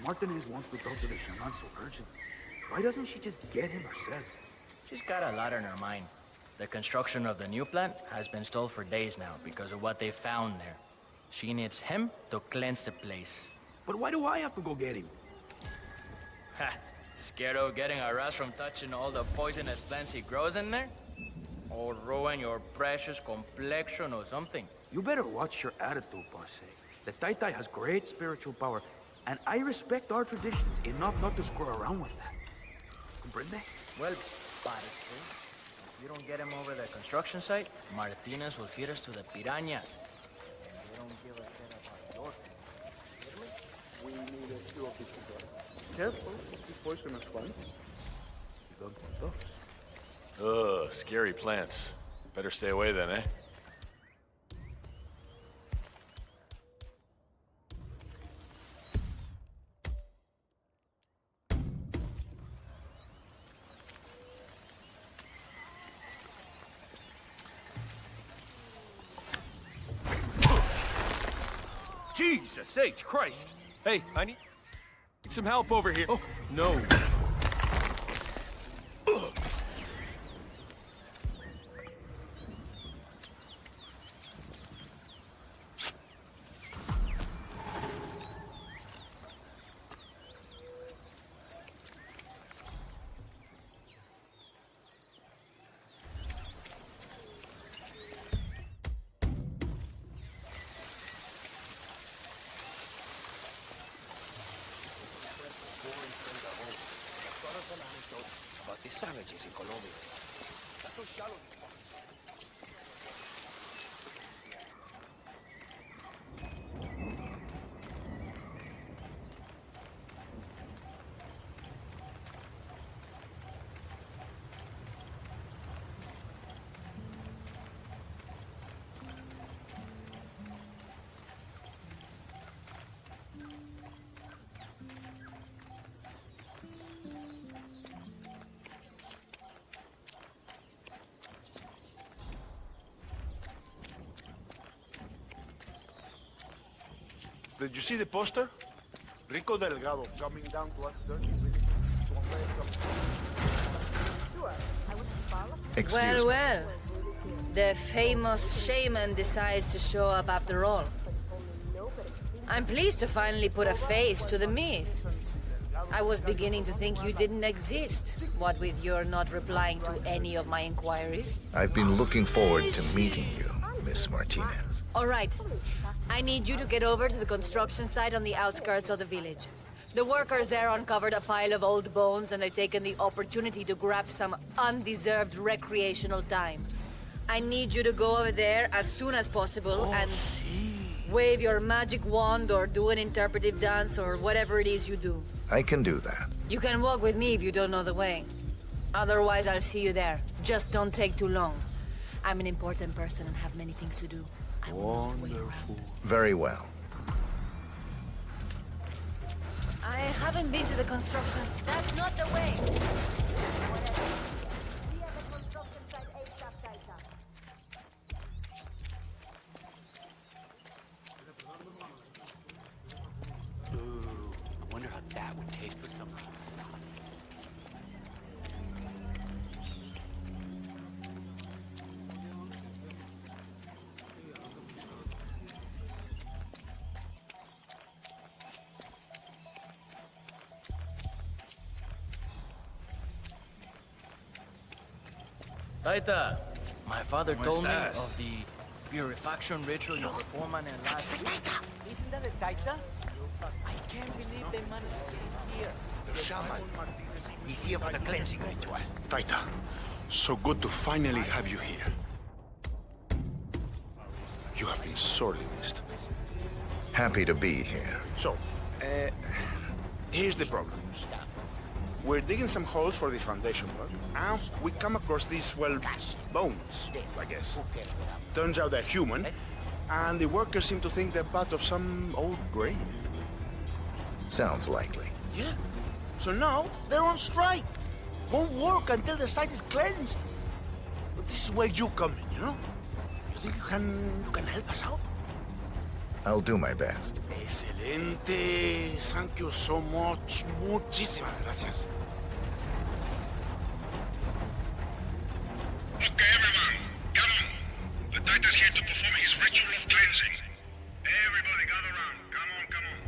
Martinez wants to talk to the shaman so urgently. Why doesn't she just get him herself? She's got a lot on her mind. The construction of the new plant has been stalled for days now because of what they found there. She needs him to cleanse the place. But why do I have to go get him? Ha! Scared of getting harassed from touching all the poisonous plants he grows in there? Or ruin your precious complexion or something? You better watch your attitude, Parce. The Taitai has great spiritual power, and I respect our traditions enough not to screw around with that. Comprende? Well, Parce, if you don't get him over the construction site, Martinez will feed us to the piranhas. And they don't give a shit about your family. We need a few of these together. Careful, these poisonous ones. Ugh, scary plants. Better stay away then, eh? Jesus H. Christ! Hey, I need some help over here. Oh, no. About the savages in Colombia. That's so shallow. Did you see the poster? Rico Delgado coming down to us dirty Excuse me. Well. The famous shaman decides to show up after all. I'm pleased to finally put a face to the myth. I was beginning to think you didn't exist, what with your not replying to any of my inquiries. I've been looking forward to meeting you, Miss Martinez. All right. I need you to get over to the construction site on the outskirts of the village. The workers there uncovered a pile of old bones and they've taken the opportunity to grab some undeserved recreational time. I need you to go over there as soon as possible and wave your magic wand or do an interpretive dance or whatever it is you do. I can do that. You can walk with me if you don't know the way. Otherwise, I'll see you there. Just don't take too long. I'm an important person and have many things to do. I won't wait around. Very well. I haven't been to the construction. That's not the way. Ooh, I wonder how that would taste with some sauce. Taita, my father ¿Cómo told me estás? of the purification ritual you perform on el last. Isn't that a Taita? I can't believe they managed to get here. The shaman. He's here for the cleansing ritual. Taita, so good to finally have you here. You have been sorely missed. Happy to be here. So, here's the problem. We're digging some holes for the foundation work, and we come across these, well, bones, I guess. Turns out they're human, and the workers seem to think they're part of some old grave. Sounds likely. Yeah. So now they're on strike. Won't work until the site is cleansed. But this is where you come in, you know? You think you can help us out? I'll do my best. Excelente. Thank you so much. Muchísimas gracias. Okay, everyone, come on. The Titan's here to perform his ritual of cleansing. Everybody gather around. Come on, come on.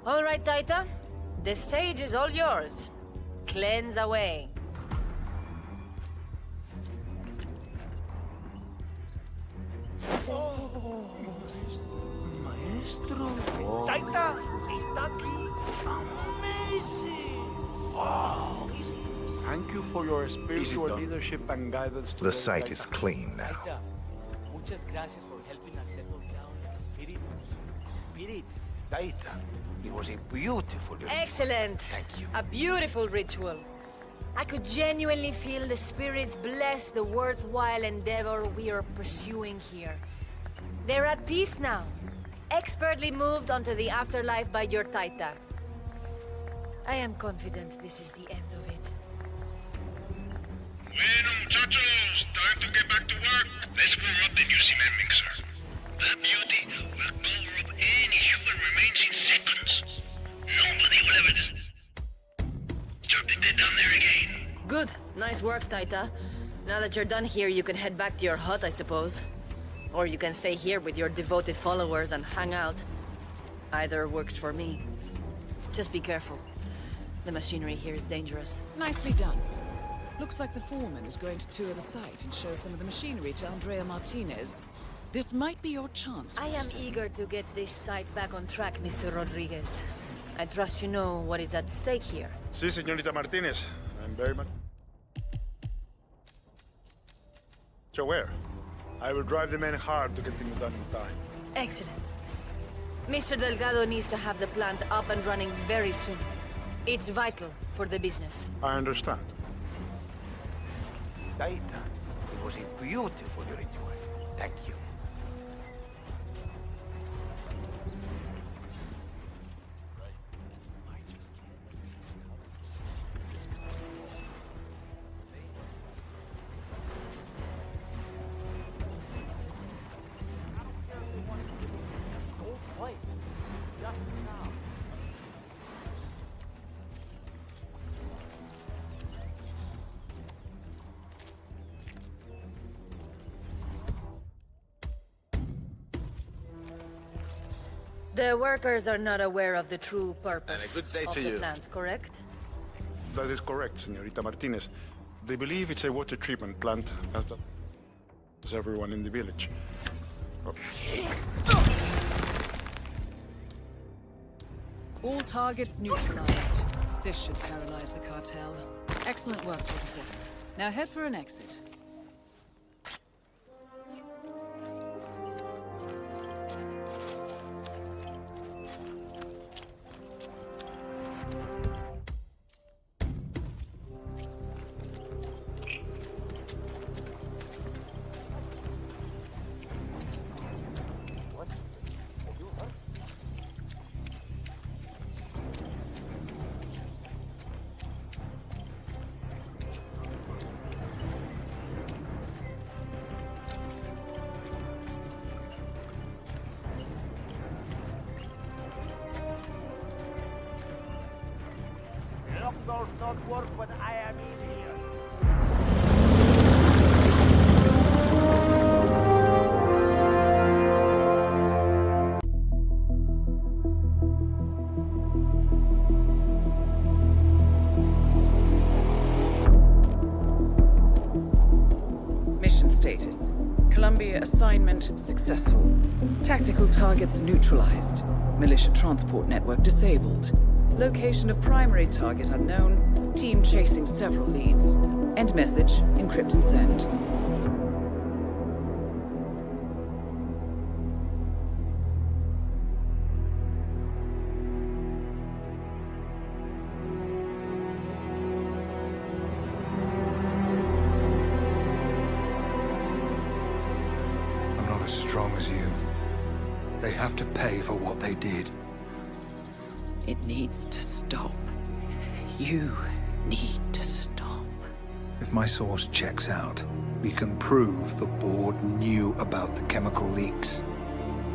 All right, Taita. The stage is all yours. Cleanse away. Maestro. Taita, está aquí. Amazing. Wow. Thank you for your spiritual leadership and guidance. The site is clean now. Taita, muchas gracias for helping us settle down the spirit. Spirit. Taita, it was a beautiful. Excellent. Thank you. A beautiful ritual. I could genuinely feel the spirits bless the worthwhile endeavor we are pursuing here. They're at peace now, expertly moved onto the afterlife by your Taita. I am confident this is the end of it. Bueno, muchachos, time to get back to work. Let's warm up the new cement mixer. That beauty will power up any human remains in seconds. Nobody will ever disturb the dead down there again. Good. Nice work, Taita. Now that you're done here, you can head back to your hut, I suppose. Or you can stay here with your devoted followers and hang out. Either works for me. Just be careful. The machinery here is dangerous. Nicely done. Looks like the foreman is going to tour the site and show some of the machinery to Andrea Martinez. This might be your chance. I am eager to get this site back on track, Mr. Rodriguez. I trust you know what is at stake here. Sí, señorita Martinez. I'm very much. So where? I will drive the men hard to get things done in time. Excellent. Mr. Delgado needs to have the plant up and running very soon. It's vital for the business. I understand. Taita, it was a beautiful ritual. Thank you. The workers are not aware of the true purpose And a good day of to the you. plant, correct? That is correct, Señorita Martinez. They believe it's a water treatment plant, as everyone in the village. All targets neutralized. This should paralyze the cartel. Excellent work, 47. Now head for an exit. Doctors not work when I am in here. Mission status. Columbia assignment successful. Tactical targets neutralized. Militia transport network disabled. Location of primary target unknown. Team chasing several leads. End message. Encrypt and send. I'm not as strong as you. They have to pay for what they did. It needs to stop. You need to stop. If my source checks out, we can prove the board knew about the chemical leaks.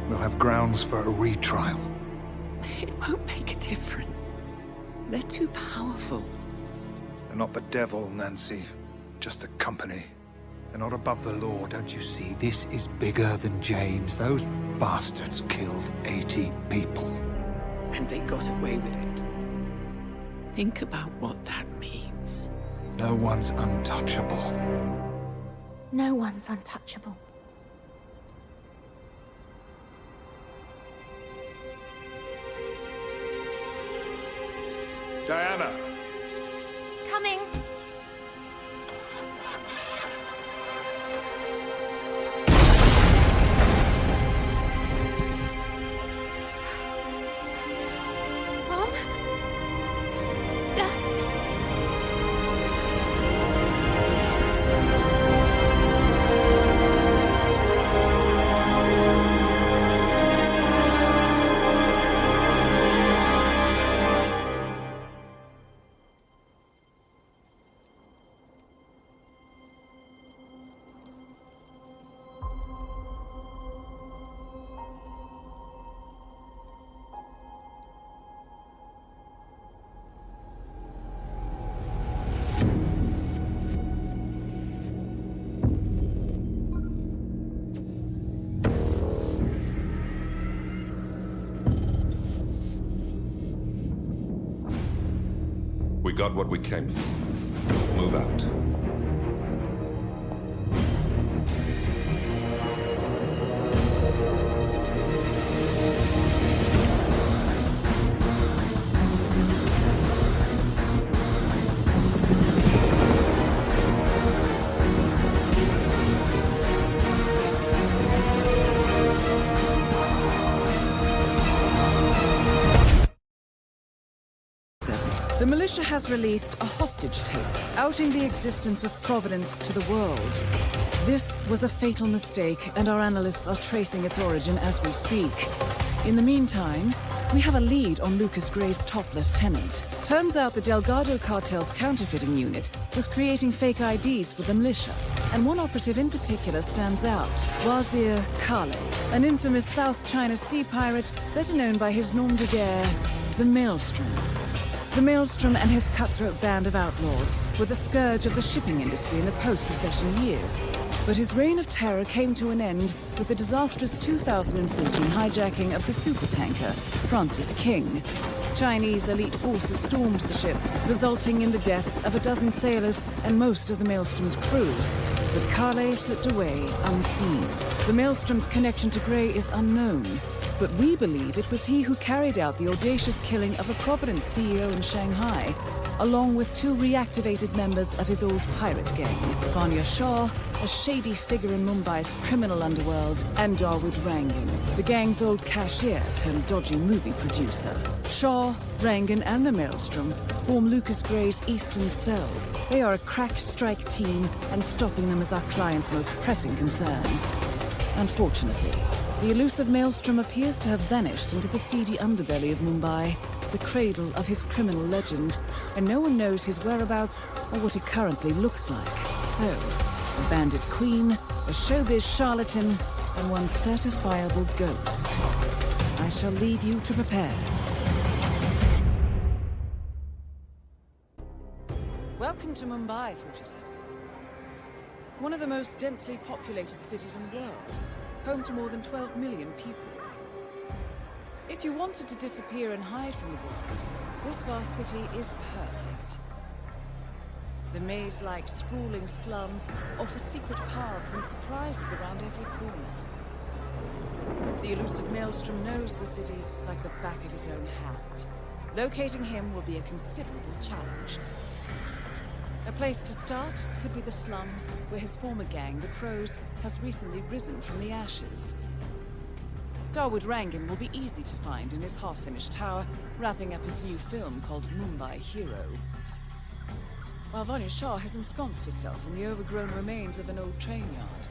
We'll have grounds for a retrial. It won't make a difference. They're too powerful. They're not the devil, Nancy. Just a company. They're not above the law, don't you see? This is bigger than James. Those bastards killed 80 people. And they got away with it. Think about what that means. No one's untouchable. No one's untouchable. Diana! Coming! Mom? Dad? We got what we came for. Move out. The militia has released a hostage tape, outing the existence of Providence to the world. This was a fatal mistake, and our analysts are tracing its origin as we speak. In the meantime, we have a lead on Lucas Gray's top lieutenant. Turns out the Delgado cartel's counterfeiting unit was creating fake IDs for the militia, and one operative in particular stands out, Wazir Kale, an infamous South China Sea pirate better known by his nom de guerre, the Maelstrom. The Maelstrom and his cutthroat band of outlaws were the scourge of the shipping industry in the post-recession years. But his reign of terror came to an end with the disastrous 2014 hijacking of the supertanker Francis King. Chinese elite forces stormed the ship, resulting in the deaths of a dozen sailors and most of the Maelstrom's crew. But Kale slipped away unseen. The Maelstrom's connection to Grey is unknown, but we believe it was he who carried out the audacious killing of a Providence CEO in Shanghai, along with 2 reactivated members of his old pirate gang, Vanya Shah, a shady figure in Mumbai's criminal underworld, and Dawood Rangan, the gang's old cashier turned dodgy movie producer. Shah, Rangan, and the Maelstrom form Lucas Gray's Eastern Cell. They are a crack strike team, and stopping them is our client's most pressing concern. Unfortunately, the elusive Maelstrom appears to have vanished into the seedy underbelly of Mumbai, the cradle of his criminal legend, and no one knows his whereabouts or what he currently looks like. So, a bandit queen, a showbiz charlatan, and one certifiable ghost. I shall leave you to prepare. Welcome to Mumbai, 47. One of the most densely populated cities in the world, home to more than 12 million people. If you wanted to disappear and hide from the world, this vast city is perfect. The maze-like sprawling slums offer secret paths and surprises around every corner. The elusive Maelstrom knows the city like the back of his own hand. Locating him will be a considerable challenge. A place to start could be the slums, where his former gang, the Crows, has recently risen from the ashes. Dawood Rangan will be easy to find in his half-finished tower, wrapping up his new film called Mumbai Hero. While Vanya Shah has ensconced herself in the overgrown remains of an old train yard.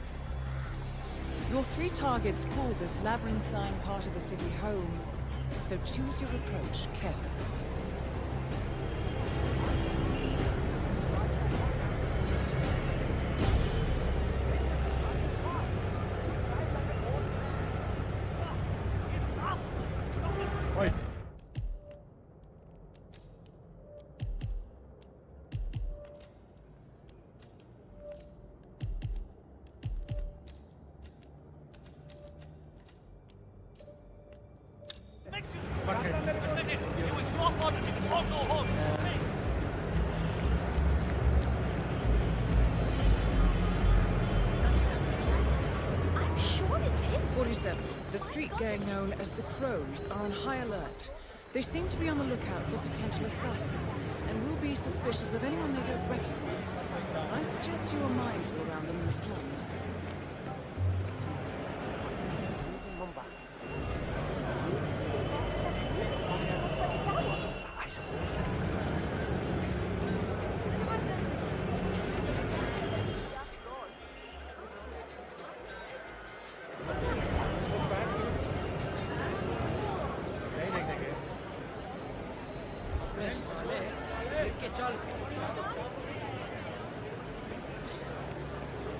Your 3 targets call this labyrinthine part of the city home, so choose your approach carefully. I'm sure it's him. 47. The street gang known as the Crows are on high alert. They seem to be on the lookout for potential assassins, and will be suspicious of anyone they don't recognize. I suggest you are mindful around them in the slums.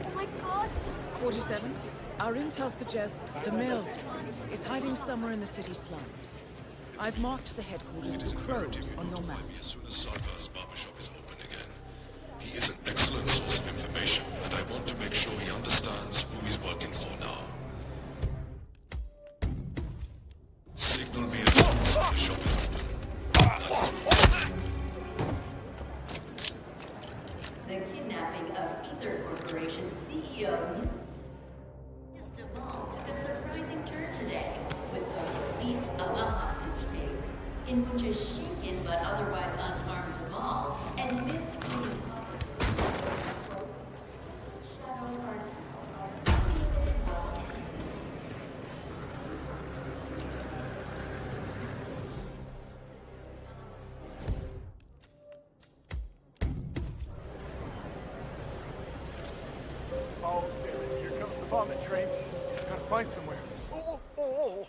Oh my god! 47. Our intel suggests the Maelstrom is hiding somewhere in the city slums. I've marked the headquarters of the Crows on your map. As soon as Sarkar's barbershop is open again. He is an excellent source of information, and I want to make sure he understands who he's working for now. Signal me at once when the shop is open. That is all. The kidnapping of Ether Corporation CEO Mr. Ball took a surprising turn today with the release of a hostage tape in which a shaken but otherwise unharmed Ball admits being Oh, here comes the vomit train. Gotta find somewhere. Oh.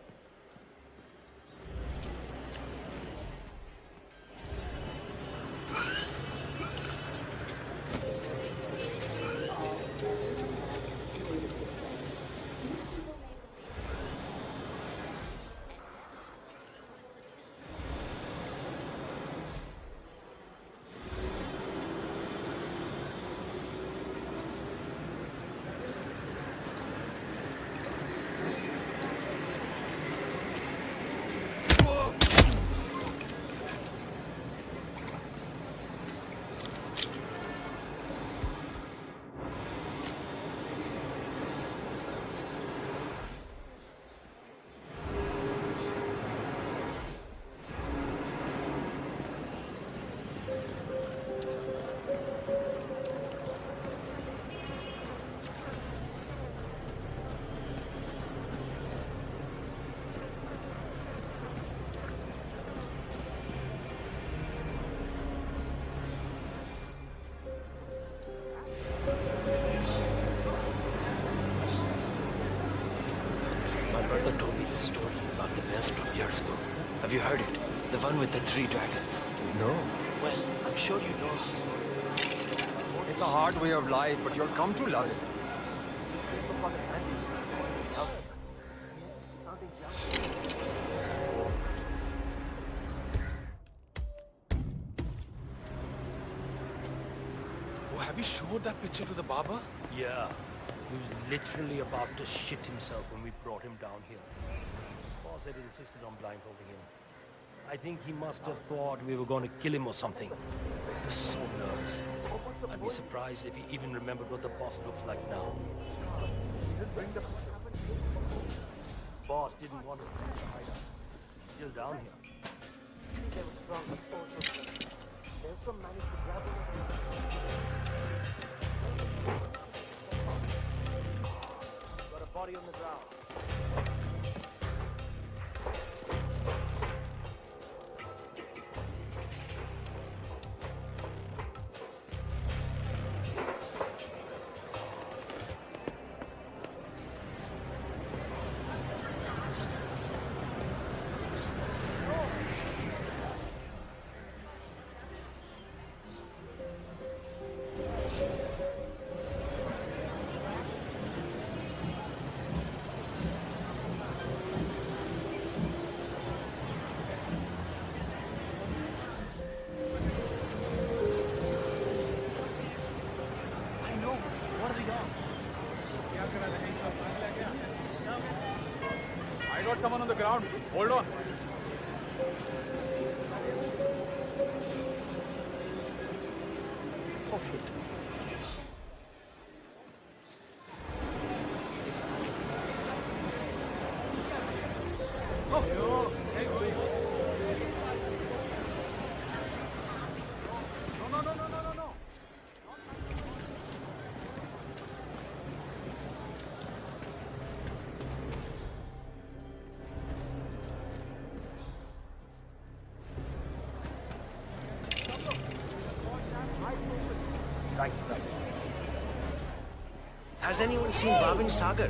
done with the three dragons? No. Well, I'm sure you know the story. It's a hard way of life, but you'll come to love it. Oh, have you showed that picture to the barber? Yeah. He was literally about to shit himself when we brought him down here. Boss had insisted on blindfolding him. I think he must have thought we were going to kill him or something. He was so nervous. I'd be surprised if he even remembered what the boss looks like now. Boss didn't want to hide us. Still down here. Got a body on the ground. I got someone on the ground. Hold on. Oh shit. Has anyone seen Bhavin Sagar?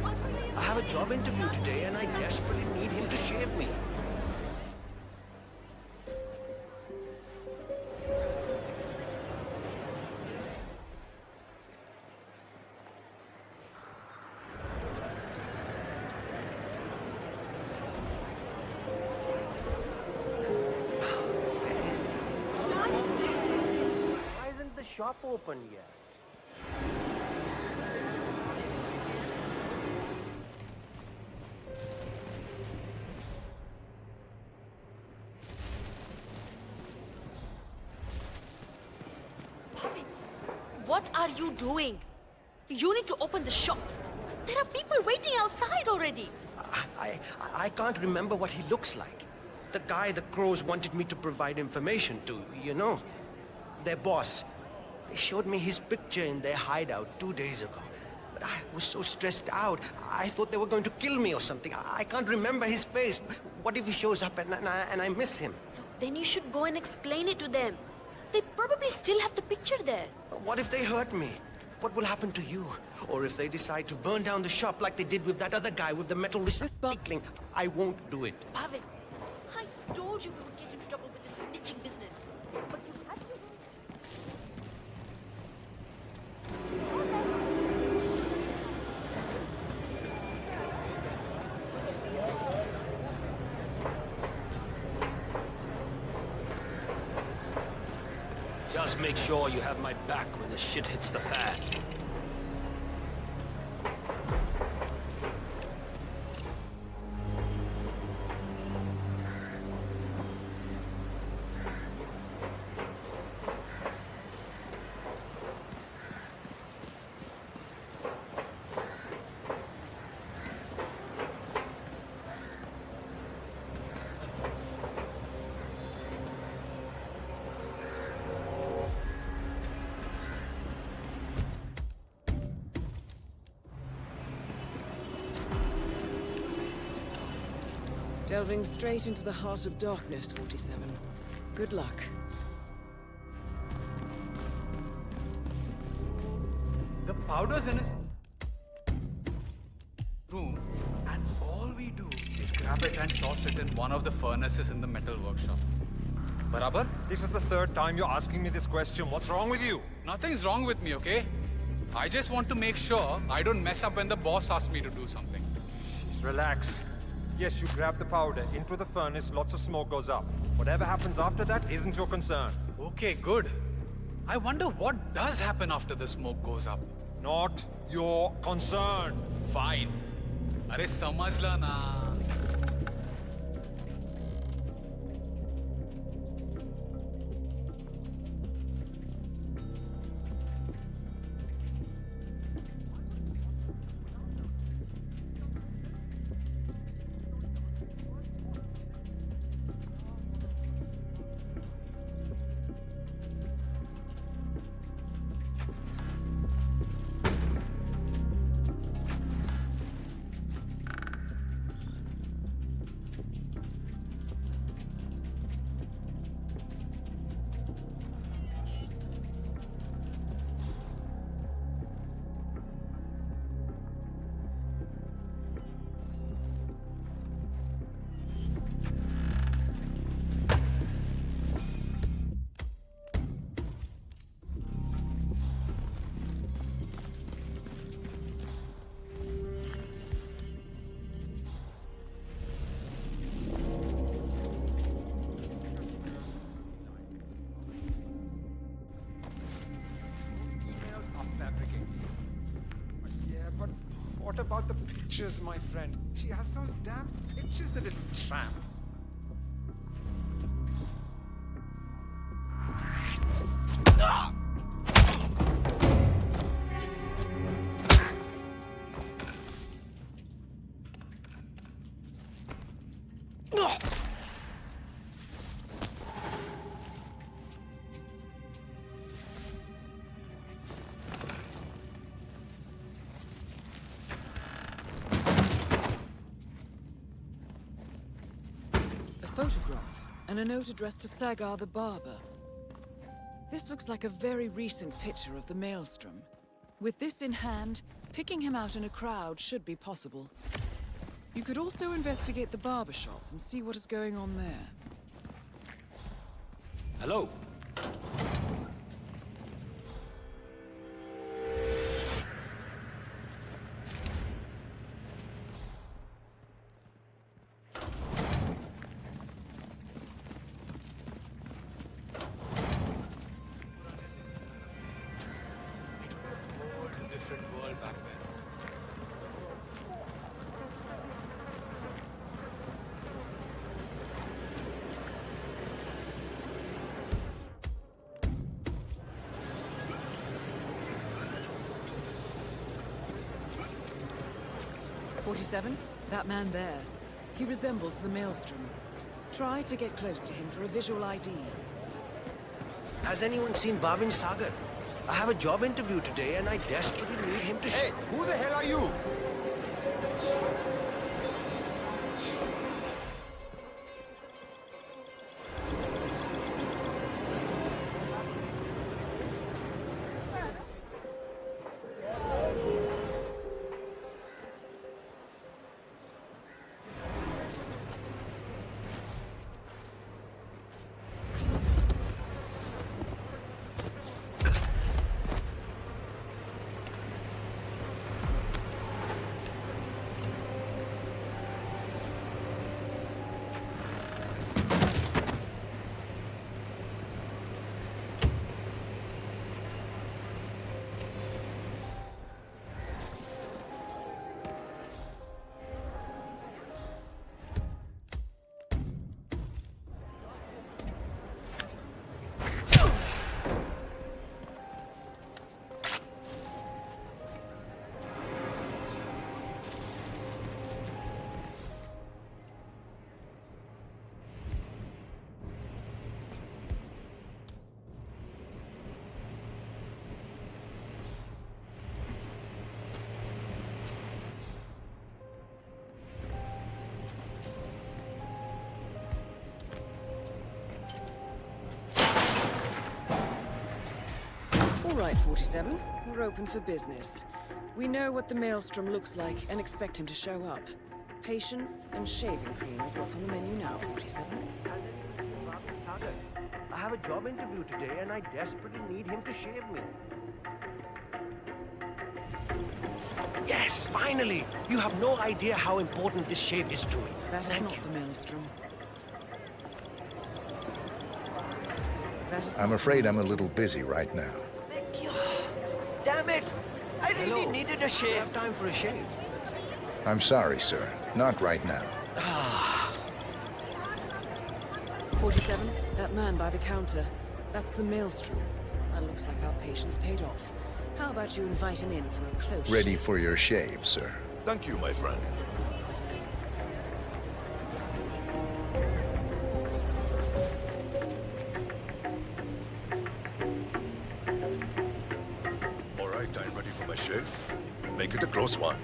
I have a job interview today and I desperately need him to shave me. Why isn't the shop open yet? What are you doing? You need to open the shop. There are people waiting outside already. I can't remember what he looks like. The guy the crows wanted me to provide information to, you know. Their boss. They showed me his picture in their hideout 2 days ago. But I was so stressed out. I thought they were going to kill me or something. I can't remember his face. What if he shows up and I miss him? Then you should go and explain it to them. They probably still have the picture there. What if they hurt me? What will happen to you? Or if they decide to burn down the shop like they did with that other guy with the metal recycling? I won't do it. Bhavin, I told you we would get into trouble with this snitching business. But you had to. Just make sure you have my back when the shit hits the fan. Delving straight into the heart of darkness, 47. Good luck. The powder's in his room, and all we do is grab it and toss it in one of the furnaces in the metal workshop. Barabar? This is the third time you're asking me this question. What's wrong with you? Nothing's wrong with me, okay? I just want to make sure I don't mess up when the boss asks me to do something. Relax. Yes, you grab the powder into the furnace, lots of smoke goes up. Whatever happens after that isn't your concern. Okay, good. I wonder what does happen after the smoke goes up. Not your concern. Fine. Arey samajh la na. What about the pictures, my friend? She has those damn pictures, the little tramp. Photograph and a note addressed to Sagar the barber. This looks like a very recent picture of the Maelstrom. With this in hand, picking him out in a crowd should be possible. You could also investigate the barber shop and see what is going on there. Hello. That man there. He resembles the Maelstrom. Try to get close to him for a visual ID. Has anyone seen Bhavin Sagar? I have a job interview today and I desperately need him to Hey, who the hell are you? All right, 47. We're open for business. We know what the Maelstrom looks like and expect him to show up. Patience and shaving cream is what's on the menu now, 47. have a job interview today and I desperately need him to shave me. Yes, finally! You have no idea how important this shave is to me. That is Thank not you. the maelstrom. That is I'm not afraid the I'm a maelstrom. little busy right now. Thank you. Damn it! I really needed a shave. I have time for a shave. I'm sorry, sir. Not right now. 47, that man by the counter. That's the maelstrom. That looks like our patient's paid off. How about you invite him in for a close Ready shave? for your shave, sir. Thank you, my friend. All right, I'm ready for my shave. Make it a close one.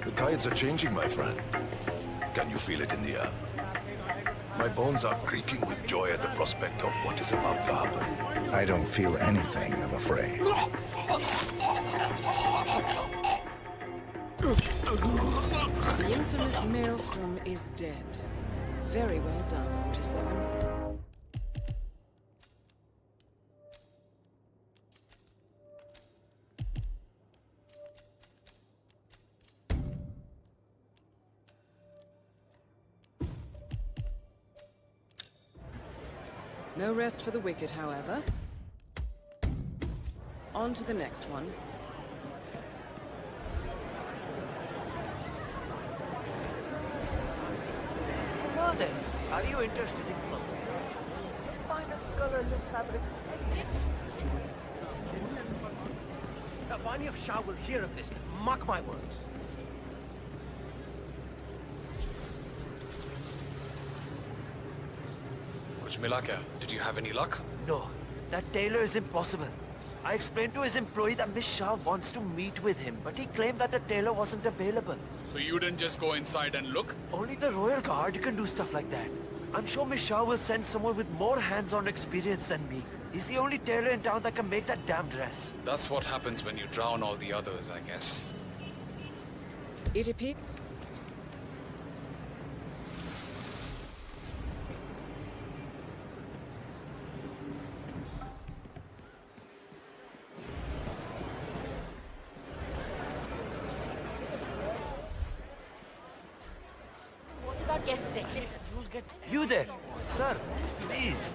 The tides are changing, my friend. Can you feel it in the air? My bones are creaking with joy at the prospect of what is about to happen. I don't feel anything, I'm afraid. The infamous maelstrom is dead. Very well done, 47. No rest for the wicked, however. On to the next one. Hello there. Are you interested in clothing? What kind of color and fabric? Vanya Shah will hear of this. Mark my words. Kuch mila kya? Did you have any luck? No, that tailor is impossible. I explained to his employee that Miss Shah wants to meet with him, but he claimed that the tailor wasn't available. So you didn't just go inside and look? Only the Royal Guard can do stuff like that. I'm sure Miss Shah will send someone with more hands-on experience than me. He's the only tailor in town that can make that damn dress. That's what happens when you drown all the others, I guess. It appears... What about yesterday? Listen, you'll get... You there! Sir, please.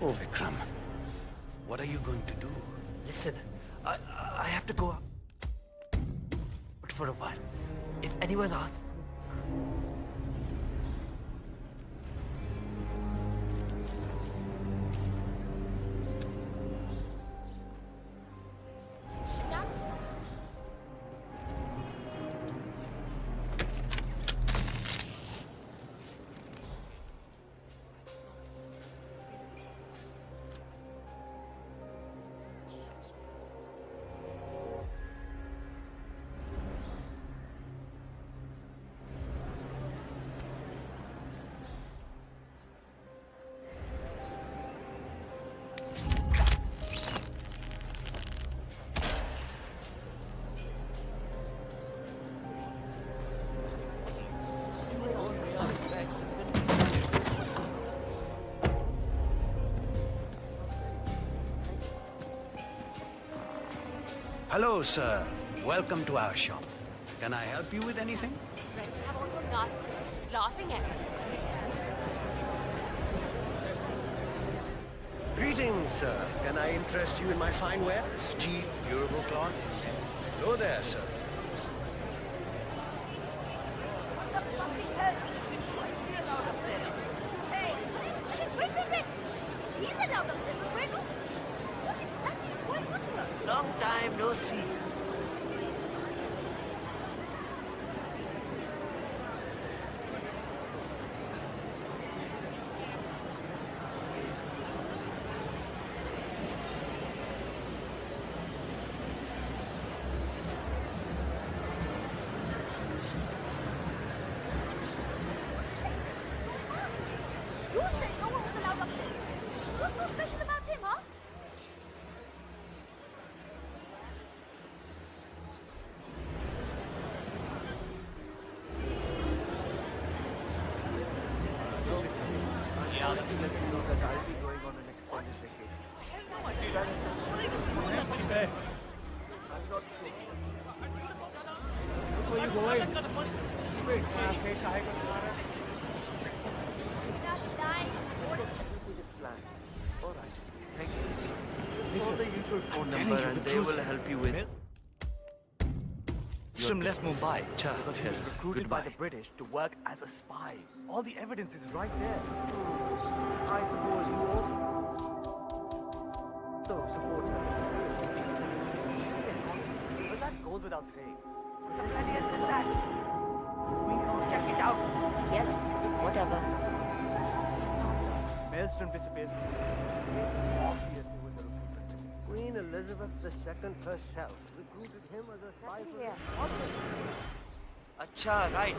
Oh, Vikram. What are you going to do? Listen, I have to go out. But for a while. If anyone asks... Hello, sir. Welcome to our shop. Can I help you with anything? Rest have all your nasty sisters laughing at you. Greetings, sir. Can I interest you in my fine wares? Cheap, durable cloth? Hello there, sir. Long time no see. Where are you going? Alright, thank you. Call the usual phone number and they will help you with... Strom left Mumbai. Because he was recruited by the British to work as a spy. All the evidence is right there. I suppose you also support her. But that goes without saying. At the end of that, we can't check it out. Yes, whatever. Maelstrom disappeared. It's obvious it was a recruitment. Queen Elizabeth II herself recruited him as a spy for the Scotland. Acha, right.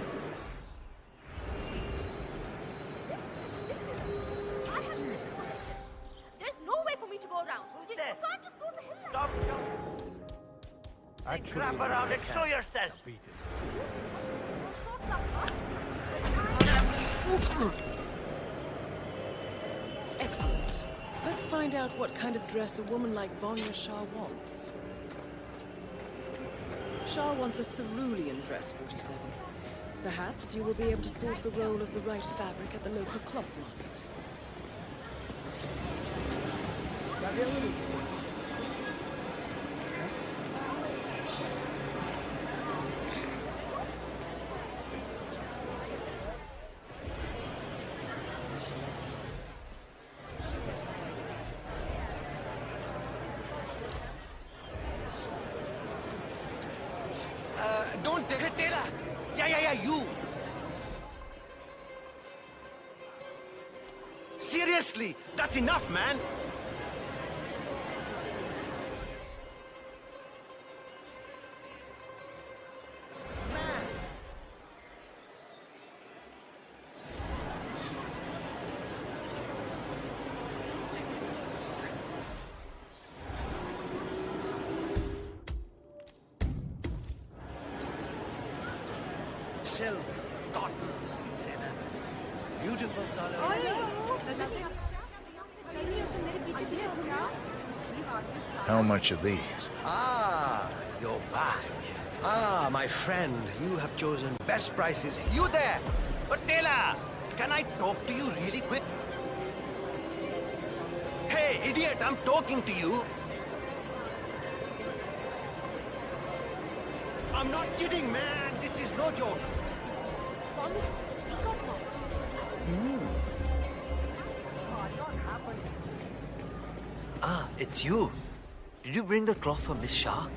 There's no way for me to go around. You can't just go the hill. Stop. Say crap around and show yourself. Excellent. Let's find out what kind of dress a woman like Vanya Shah wants. Shah wants a cerulean dress, 47. Perhaps you will be able to source a roll of the right fabric at the local cloth market. Don't take it, Taylor. Yeah, you. Seriously, that's enough, man. Silver, cotton, linen, beautiful color. How much are these? Ah, you're back. Ah, my friend, you have chosen best prices. You there! But Taylor, can I talk to you really quick? Hey, idiot, I'm talking to you. I'm not kidding, man. This is no joke. Ah, it's you. Did you bring the cloth for Miss Shah?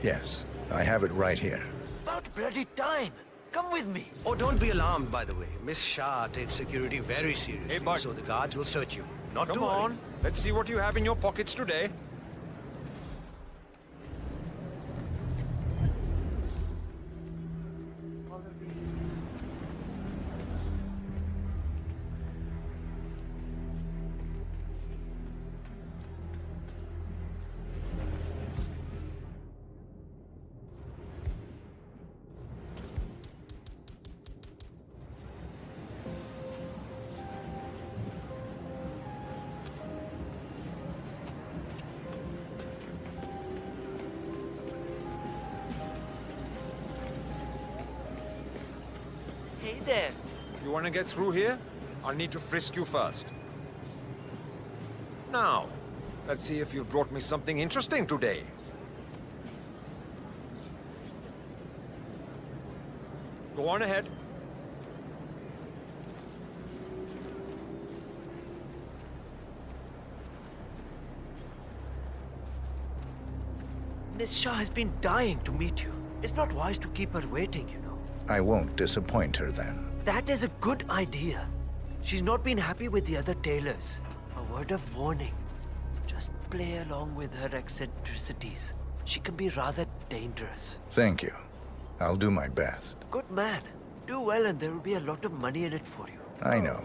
Yes, I have it right here. About bloody time. Come with me. Oh, don't be alarmed, by the way. Miss Shah takes security very seriously, Hey, bud. so the guards will search you. Not to Come worry. on. Let's see what you have in your pockets today. Hey there. You want to get through here? I'll need to frisk you first. Now, let's see if you've brought me something interesting today. Go on ahead. Miss Shah has been dying to meet you. It's not wise to keep her waiting, you know. I won't disappoint her then. That is a good idea. She's not been happy with the other tailors. A word of warning. Just play along with her eccentricities. She can be rather dangerous. Thank you. I'll do my best. Good man. Do well and there will be a lot of money in it for you. I know.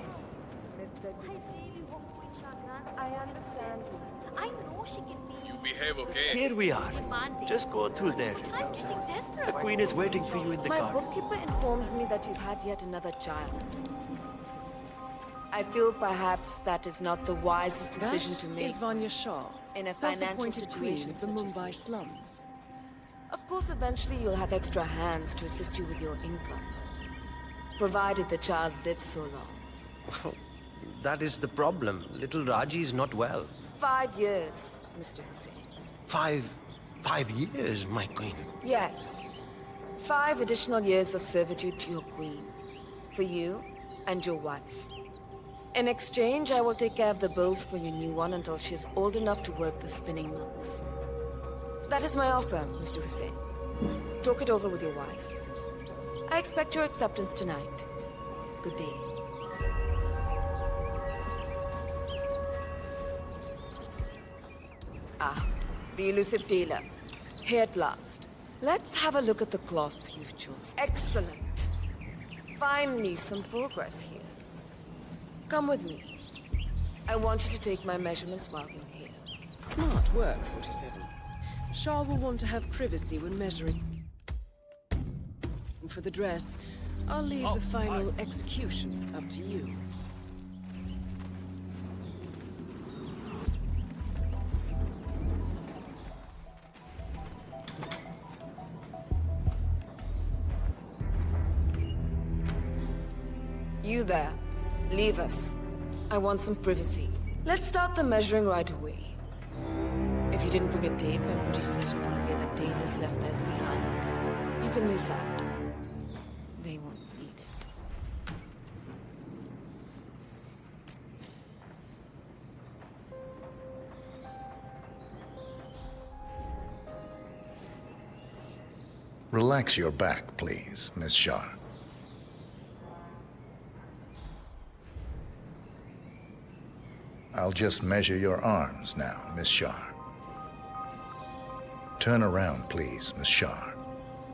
I understand. I know she can be. You behave, okay? Here we are. Just go through there. I'm getting desperate. The Queen is waiting for you in the My garden. bookkeeper informs me that you've had yet another child. I feel perhaps that is not the wisest decision to make. Is Vanya Shah, in a financial self-appointed queen situation of the such as Mumbai yours. slums. Of course, eventually you'll have extra hands to assist you with your income. Provided the child lives so long. That is the problem. Little Raji is not well. 5 years, Mr. Hussain. 5 years, my queen. Yes. 5 additional years of servitude to your queen. For you and your wife. In exchange, I will take care of the bills for your new one until she is old enough to work the spinning mills. That is my offer, Mr. Hussain. Talk it over with your wife. I expect your acceptance tonight. Good day. Ah, the elusive dealer. Here at last. Let's have a look at the cloth you've chosen. Excellent. Finally, some progress here. Come with me. I want you to take my measurements while you're here. Smart work, 47. Shah will want to have privacy when measuring. For the dress, I'll leave the final execution up to you. You there. Leave us. I want some privacy. Let's start the measuring right away. If you didn't bring a tape, I'm pretty certain none of the other tables left theirs behind. You can use that. They won't need it. Relax your back, please, Miss Shah. I'll just measure your arms now, Miss Shah. Turn around, please, Miss Shah.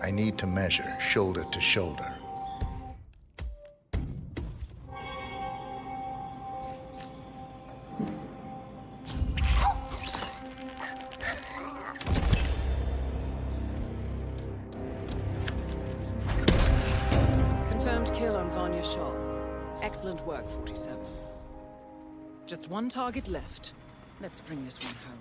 I need to measure shoulder to shoulder. Confirmed kill on Vanya Shah. Excellent work, 47. Just one target left. Let's bring this one home.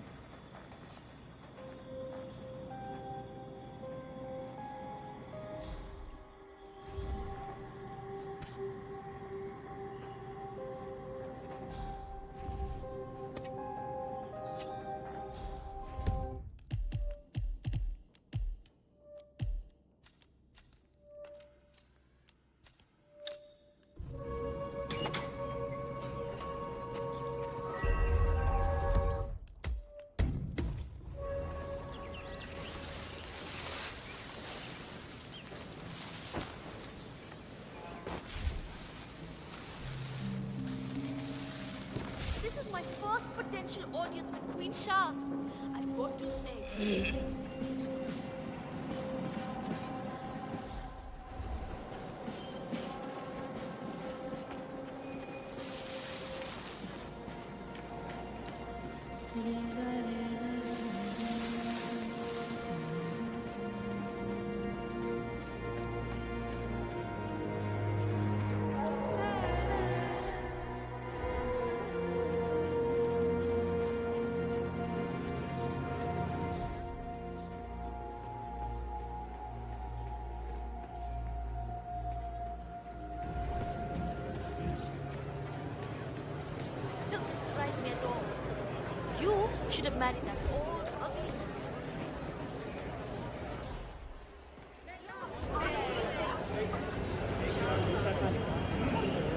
This is my first potential audience with Queen Shah. I've got to say. Don't surprise me at all. You should have married that old ugly.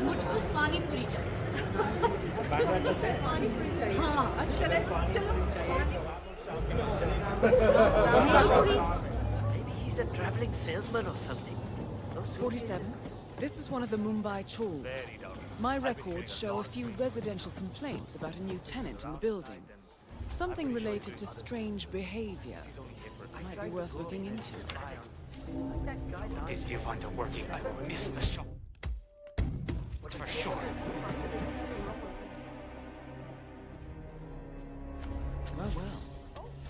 मुझको पानी पूरी चाहिए पानी पूरी चाहिए हाँ चले चलो Maybe he's a traveling salesman or something. 47. This is one of the Mumbai chawls. My records show a few residential complaints about a new tenant in the building. Something related to strange behavior. Might be worth looking into. This viewfinder working, I will miss the shot. For sure. Well.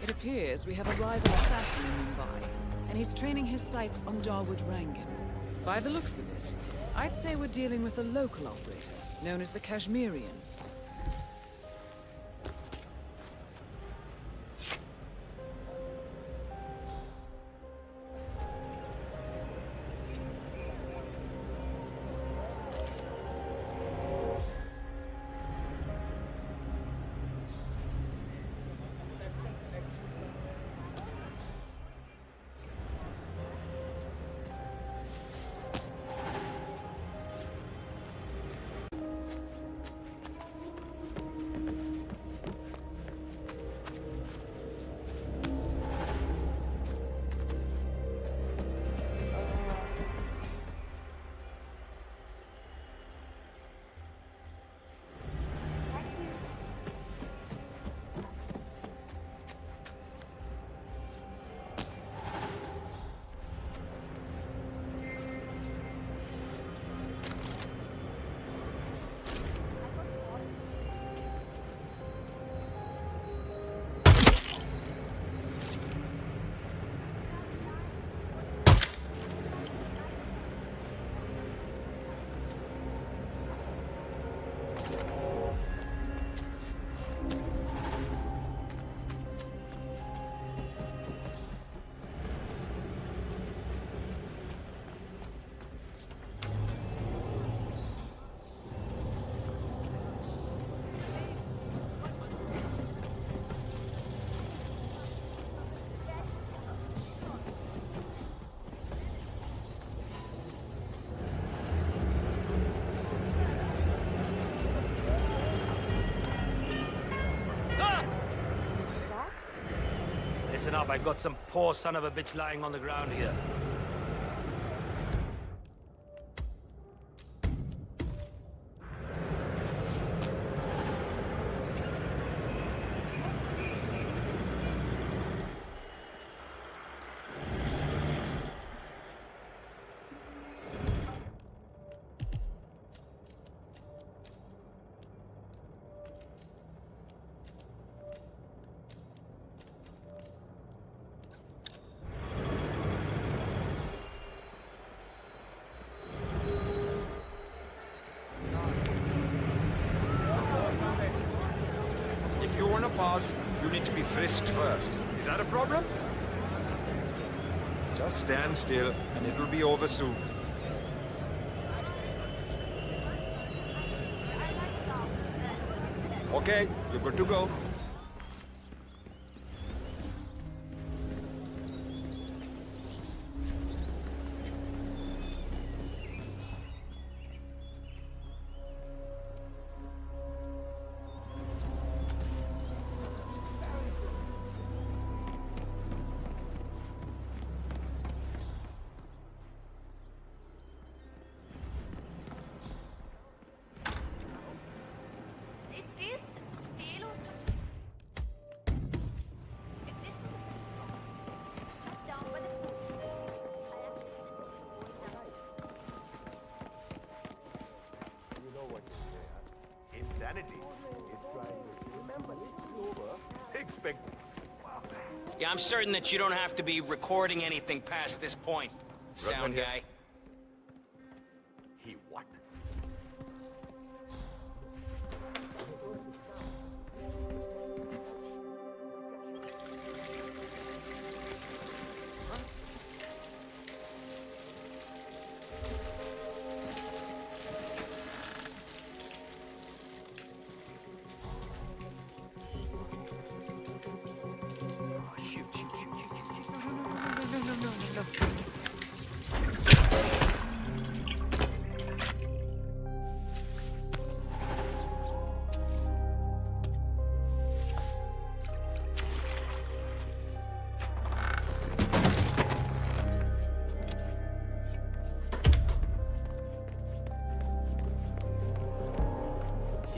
It appears we have a rival assassin in Mumbai, and he's training his sights on Dawood Rangan. By the looks of it, I'd say we're dealing with a local operator, known as the Kashmirian. Listen up, I've got some poor son of a bitch lying on the ground here. If you want to pass, you need to be frisked first. Is that a problem? Just stand still, and it'll be over soon. Okay, you're good to go. Yeah, I'm certain that you don't have to be recording anything past this point, sound guy. He what?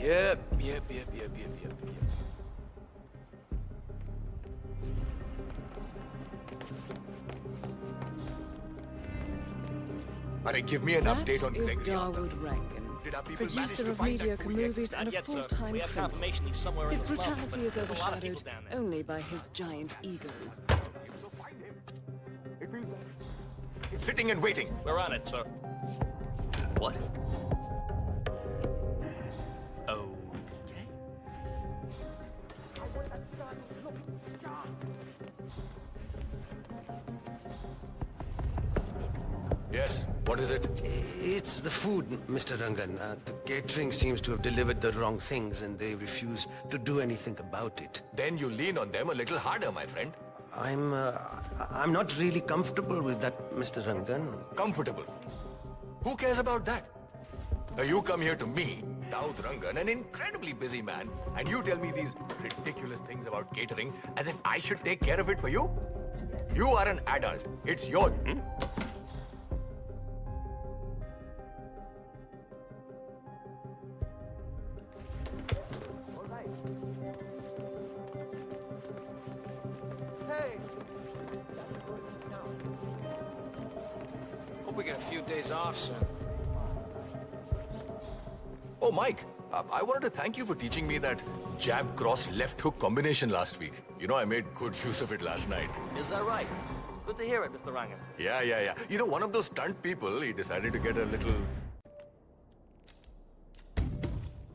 Yep. Alright, give me an update on That is Gregory. Darwood Rankin, Did our people manage producer to of find that mediocre fool yet? movies and a Yet, sir. full-time We have criminal. confirmation he's somewhere in His the slums, brutality but is there's a lot of overshadowed people down there. only by his giant ego. Sitting and waiting. We're on it, sir. What? Okay. Yes, what is it? It's the food, Mr. Rangan. The catering seems to have delivered the wrong things and they refuse to do anything about it. Then you lean on them a little harder, my friend. I'm not really comfortable with that, Mr. Rangan. Comfortable? Who cares about that? You come here to me, Daud Rangan, an incredibly busy man, and you tell me these ridiculous things about catering as if I should take care of it for you? You are an adult. It's yours. Hope we get a few days off soon. Oh, Mike, I wanted to thank you for teaching me that jab cross left hook combination last week. You know, I made good use of it last night. Is that right? Good to hear it, Mr. Rangan. Yeah. You know, one of those stunt people, he decided to get a little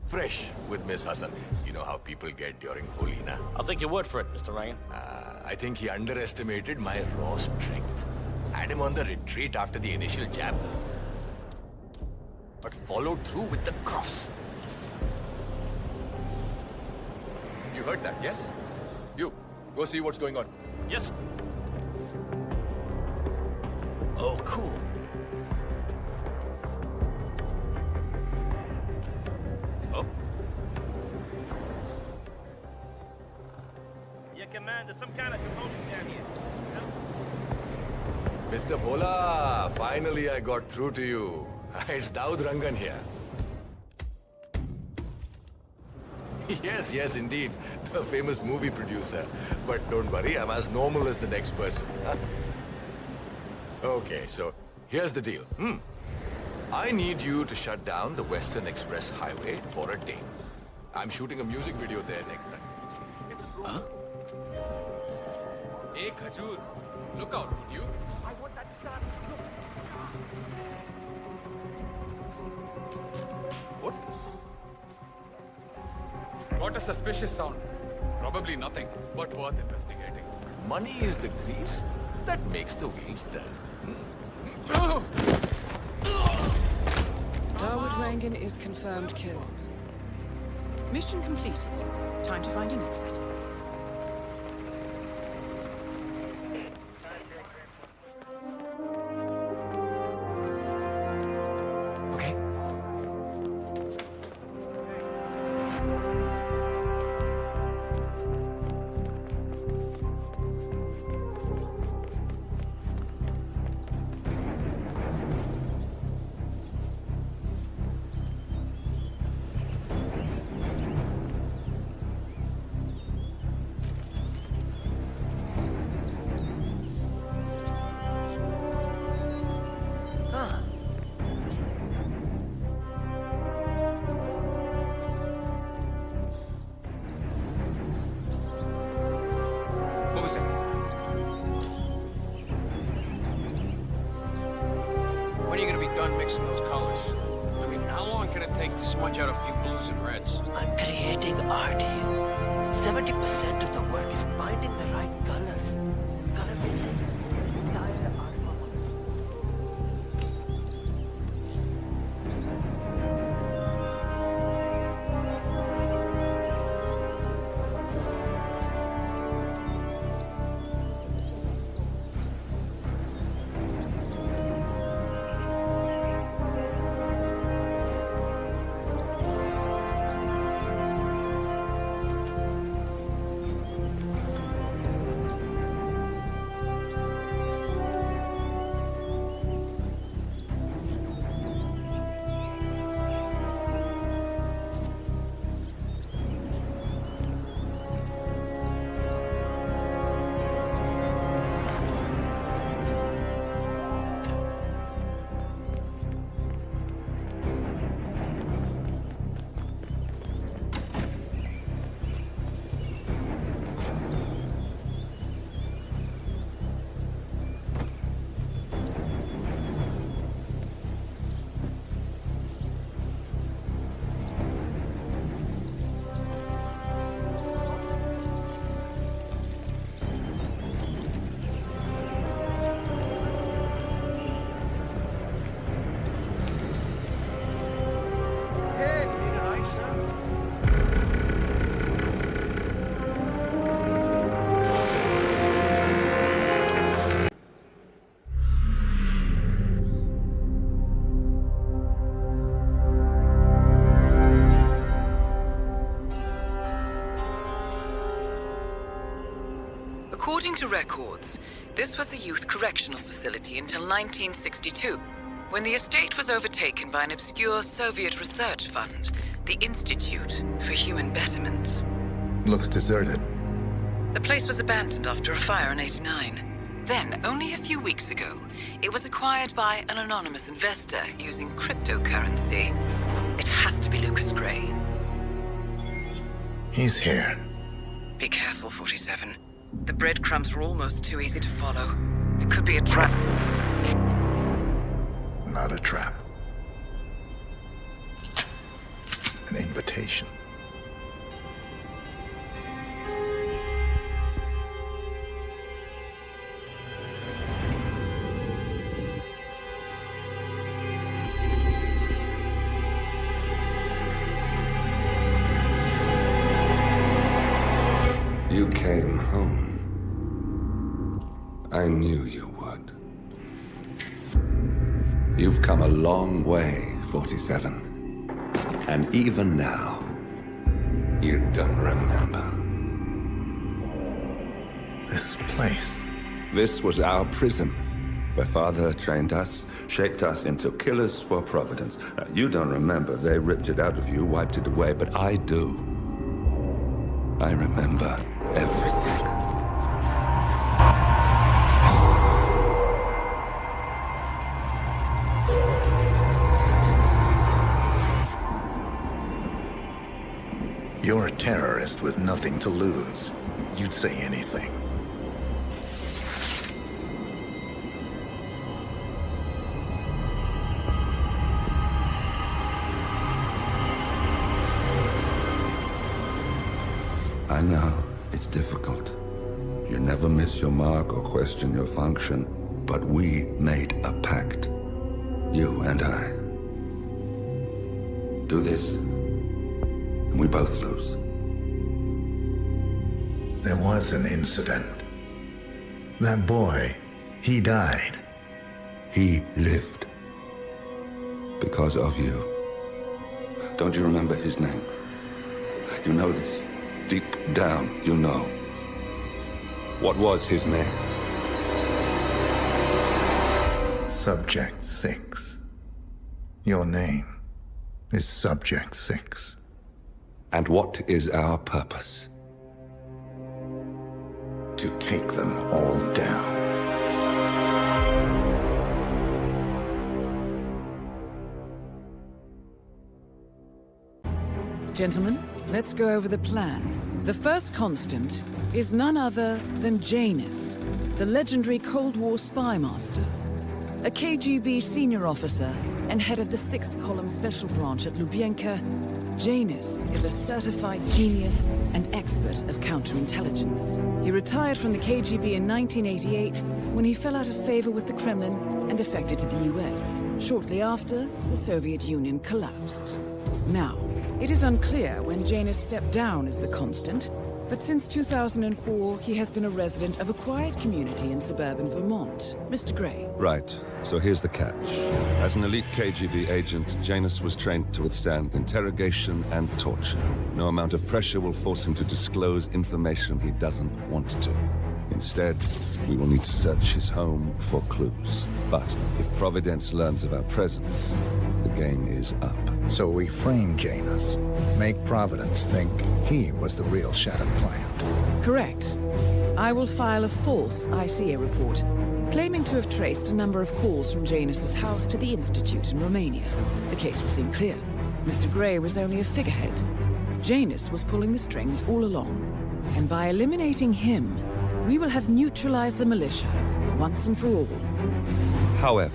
fresh with Miss Hassan. You know how people get during Holi, na? I'll take your word for it, Mr. Rangan. I think he underestimated my raw strength. Had him on the retreat after the initial jab, but followed through with the cross. You heard that, yes? You, go see what's going on. Yes. Oh, cool. Oh. Yeah, Commander, some kind of commotion down here. Mr. Bhola, finally I got through to you. It's Daud Rangan here. Yes, indeed. The famous movie producer. But don't worry, I'm as normal as the next person. Okay, so here's the deal. I need you to shut down the Western Express Highway for a day. I'm shooting a music video there next time. Huh? Hey, Khajur, look out, would you? I want that start. What? What a suspicious sound. Probably nothing, but worth investigating. Money is the grease that makes the wheels turn. Dawood Rangan is confirmed killed. Mission completed. Time to find an exit. When are you gonna be done mixing those colors? I mean, how long can it take to smudge out a few blues and reds? I'm creating art here. 70% of the work is finding the right colors. Color mixing. Entire art form. According to records, this was a youth correctional facility until 1962, when the estate was overtaken by an obscure Soviet research fund, the Institute for Human Betterment. Looks deserted. The place was abandoned after a fire in '89. Then, only a few weeks ago, it was acquired by an anonymous investor using cryptocurrency. It has to be Lucas Gray. He's here. Be careful, 47. The breadcrumbs were almost too easy to follow. It could be a trap. Not a trap. An invitation. You came home. I knew you would. You've come a long way, 47. And even now, you don't remember. This place. This was our prison, where Father trained us, shaped us into killers for Providence. Now, you don't remember. They ripped it out of you, wiped it away, but I do. I remember everything. You're a terrorist with nothing to lose. You'd say anything. I know, it's difficult. You never miss your mark or question your function, but we made a pact. You and I. Do this, and we both lose. There was an incident. That boy, he died. He lived. Because of you. Don't you remember his name? You know this. Deep down, you know. What was his name? Subject 6. Your name is Subject 6. And what is our purpose? To take them all down. Gentlemen, let's go over the plan. The first constant is none other than Janus, the legendary Cold War spy master. A KGB senior officer and head of the 6th Column Special Branch at Lubyanka, Janus is a certified genius and expert of counterintelligence. He retired from the KGB in 1988 when he fell out of favor with the Kremlin and defected to the US. Shortly after, the Soviet Union collapsed. Now, it is unclear when Janus stepped down as the constant, but since 2004, he has been a resident of a quiet community in suburban Vermont. Mr. Gray. Right. So here's the catch. As an elite KGB agent, Janus was trained to withstand interrogation and torture. No amount of pressure will force him to disclose information he doesn't want to. Instead, we will need to search his home for clues. But if Providence learns of our presence, the game is up. So we frame Janus, make Providence think he was the real shattered plant. Correct. I will file a false ICA report, claiming to have traced a number of calls from Janus's house to the Institute in Romania. The case will seem clear. Mr. Gray was only a figurehead. Janus was pulling the strings all along. And by eliminating him, we will have neutralized the militia, once and for all. However,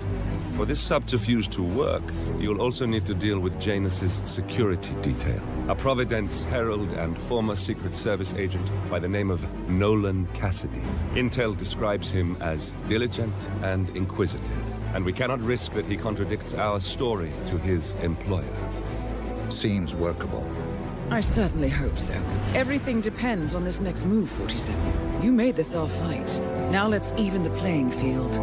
for this subterfuge to work, you'll also need to deal with Janus's security detail. A Providence herald and former Secret Service agent by the name of Nolan Cassidy. Intel describes him as diligent and inquisitive, and we cannot risk that he contradicts our story to his employer. Seems workable. I certainly hope so. Everything depends on this next move, 47. You made this our fight. Now let's even the playing field.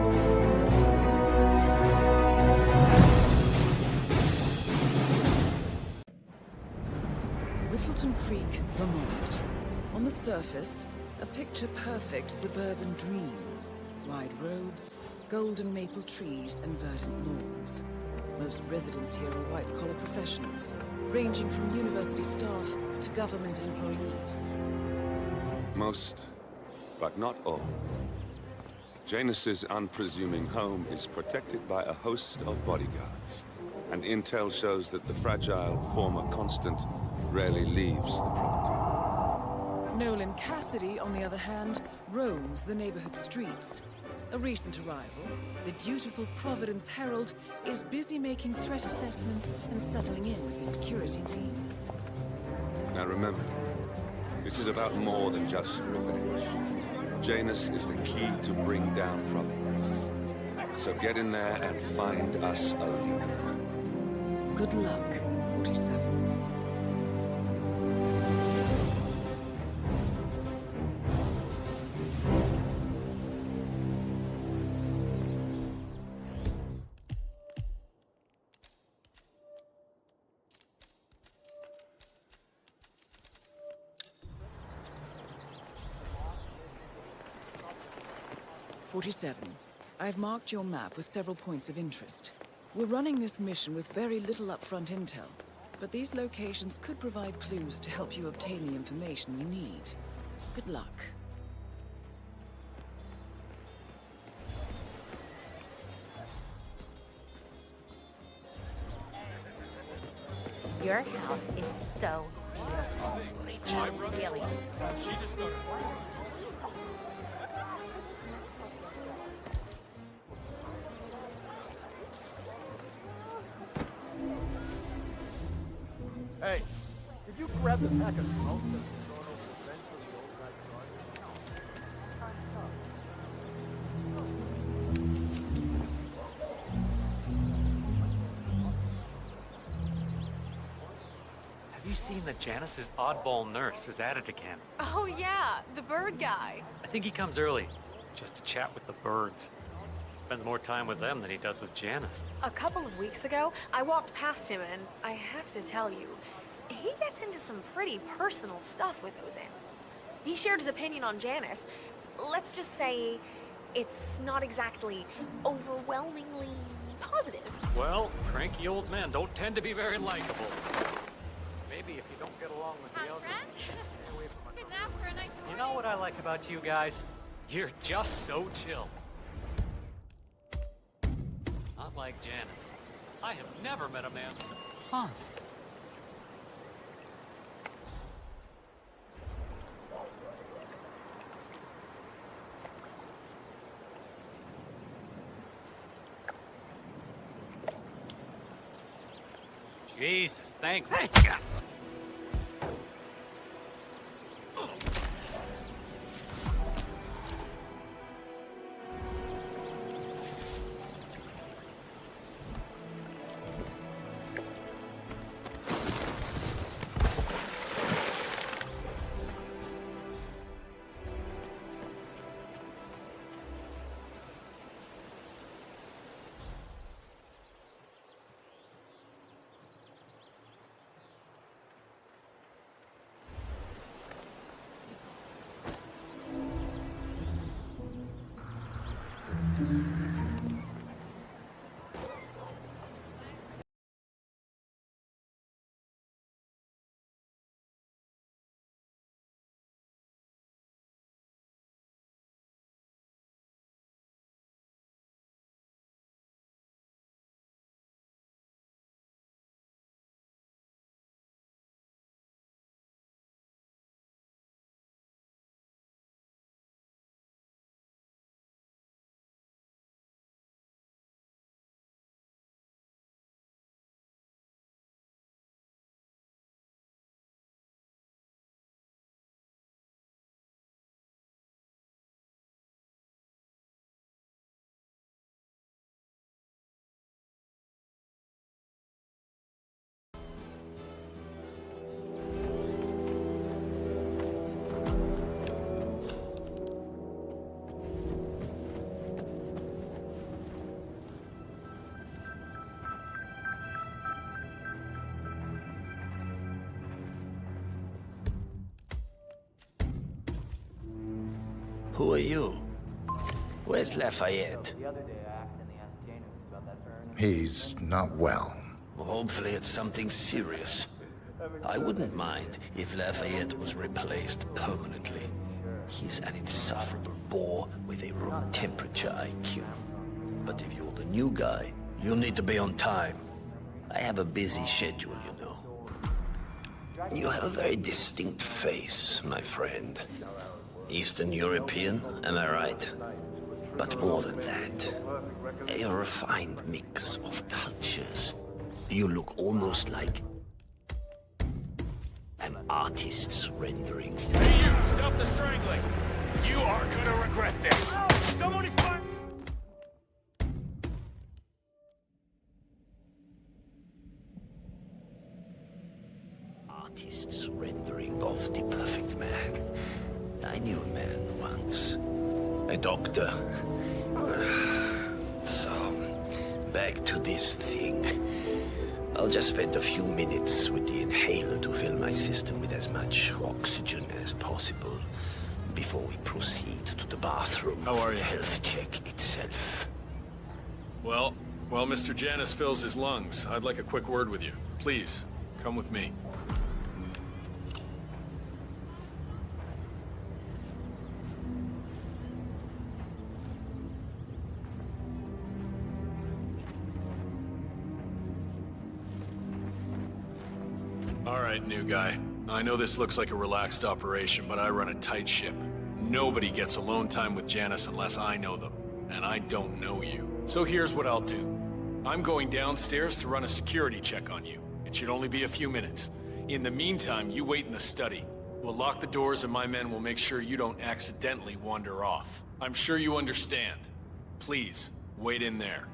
Whittleton Creek, Vermont. On the surface, A picture-perfect suburban dream. Wide roads, golden maple trees, and verdant lawns. Most residents here are white-collar professionals, ranging from university staff to government employees. Most, but not all. Janus's unpresuming home is protected by a host of bodyguards, and intel shows that the fragile former Constant rarely leaves the property. Nolan Cassidy, on the other hand, roams the neighborhood streets. A recent arrival, the dutiful Providence Herald is busy making threat assessments and settling in with his security team. Now remember, this is about more than just revenge. Janus is the key to bring down Providence. So get in there and find us a lead. Good luck, 47. I've marked your map with several points of interest. We're running this mission with very little upfront intel, but these locations could provide clues to help you obtain the information we need. Good luck. Your house is so beautiful. Really. Hey, did you grab the pack of smoke that was thrown over the fence for the old guy's Have you seen that Janus's oddball nurse is at it again? Oh yeah, the bird guy. I think he comes early, just to chat with the birds. Spends more time with them than he does with Janus. A couple of weeks ago, I walked past him and I have to tell you, he gets into some pretty personal stuff with those animals. He shared his opinion on Janus. Let's just say it's not exactly overwhelmingly positive. Well, cranky old men don't tend to be very likable. Maybe if you don't get along with the elders. Didn't ask for a nice You know what I like about you guys? You're just so chill. Not like Janus. I have never met a man. Huh. Jesus, thank you. Who are you? Where's Lafayette? He's not well. Well, hopefully it's something serious. I wouldn't mind if Lafayette was replaced permanently. He's an insufferable bore with a room temperature IQ. But if you're the new guy, you'll need to be on time. I have a busy schedule, you know. You have a very distinct face, my friend. Eastern European, am I right? But more than that, a refined mix of cultures. You look almost like an artist's rendering. Hey, you! Stop the strangling! You are gonna regret this! Someone is firing! Artist's rendering of the perfect man. I knew a man once. A doctor. So, back to this thing. I'll just spend a few minutes with the inhaler to fill my system with as much oxygen as possible before we proceed to the bathroom. How are for the you? health check itself. Well, while Mr. Janus fills his lungs, I'd like a quick word with you. Please, come with me. All right, new guy. I know this looks like a relaxed operation, but I run a tight ship. Nobody gets alone time with Janus unless I know them, and I don't know you. So here's what I'll do. I'm going downstairs to run a security check on you. It should only be a few minutes. In the meantime, you wait in the study. We'll lock the doors and my men will make sure you don't accidentally wander off. I'm sure you understand. Please, wait in there.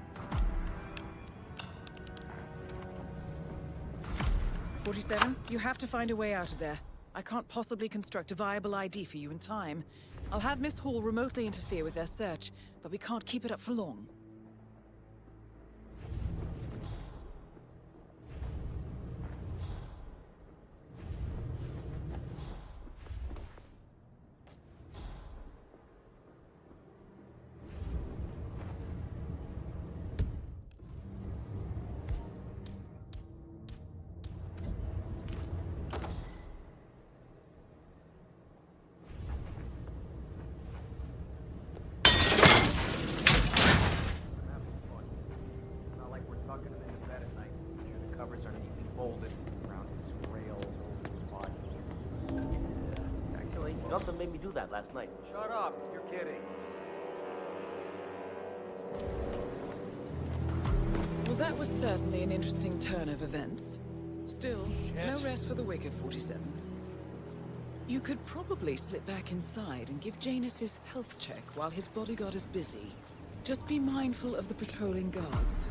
47, you have to find a way out of there. I can't possibly construct a viable ID for you in time. I'll have Miss Hall remotely interfere with their search, but we can't keep it up for long. Something made me do that last night. Shut up. You're kidding. Well, that was certainly an interesting turn of events. Still, no rest for the wicked, 47. You could probably slip back inside and give Janus his health check while his bodyguard is busy. Just be mindful of the patrolling guards.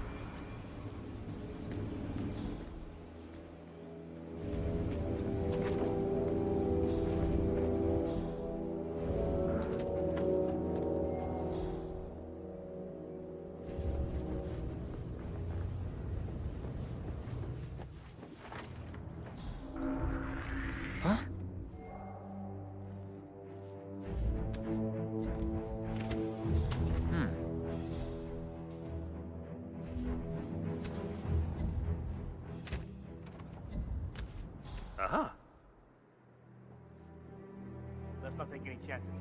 Uh-huh. Let's not take any chances.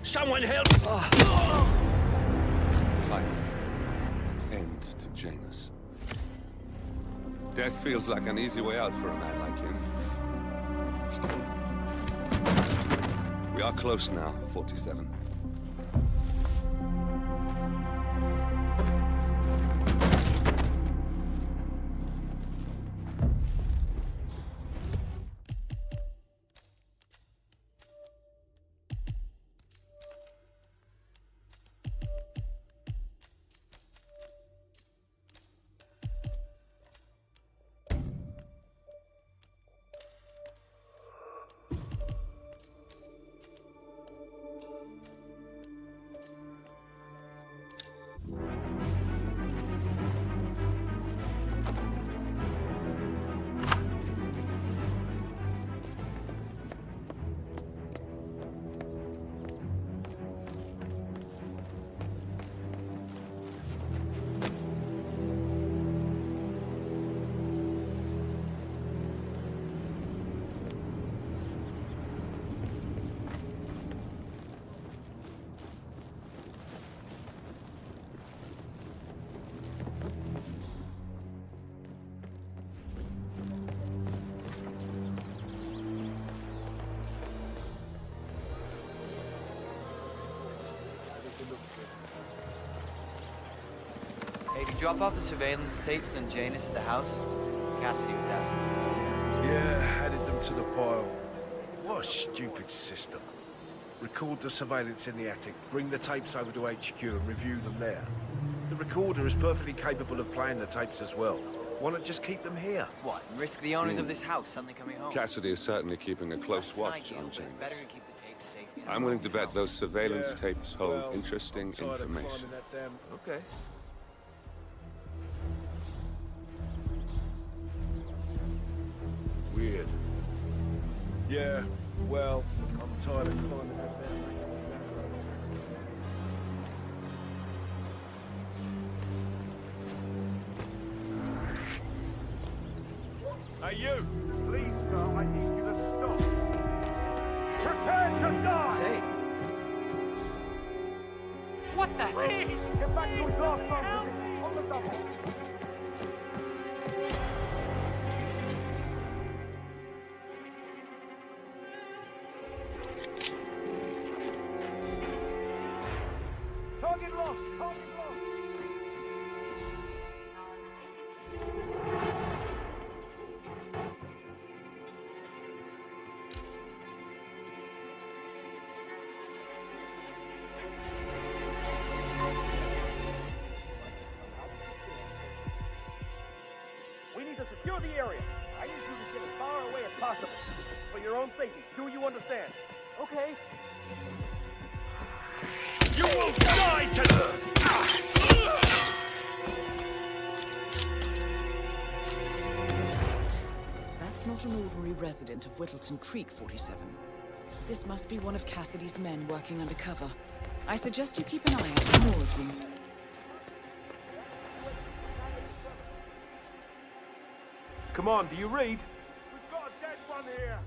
Someone help! Finally, an end to Janus. Death feels like an easy way out for a man like him. Still, we are close now, 47. drop off the surveillance tapes and Janus at the house? Cassidy was asking. Yeah, added them to the pile. What a stupid system. Record the surveillance in the attic, bring the tapes over to HQ and review them there. The recorder is perfectly capable of playing the tapes as well. Why not just keep them here? What, and risk the owners of this house suddenly coming home? Cassidy is certainly keeping a close That's watch an on idea, but James. it's better to keep the tapes safe in I'm a willing to home. bet those surveillance Yeah, tapes hold well, interesting I'm tired of information. climbing that damn... Okay. Weird. Yeah, well, I'm tired of climbing that damn... Hey, you! Please, sir, I need you to stop. Prepare to die! Say. What the hell? Please, get back to your last phone. On the double. Target lost! Target lost! We need to secure the area. I need you to get as far away as possible. For your own safety. Do you understand? Okay. You will die today! That's not an ordinary resident of Whittleton Creek, 47. This must be one of Cassidy's men working undercover. I suggest you keep an eye out for more of them. Come on, do you read? We've got a dead one here.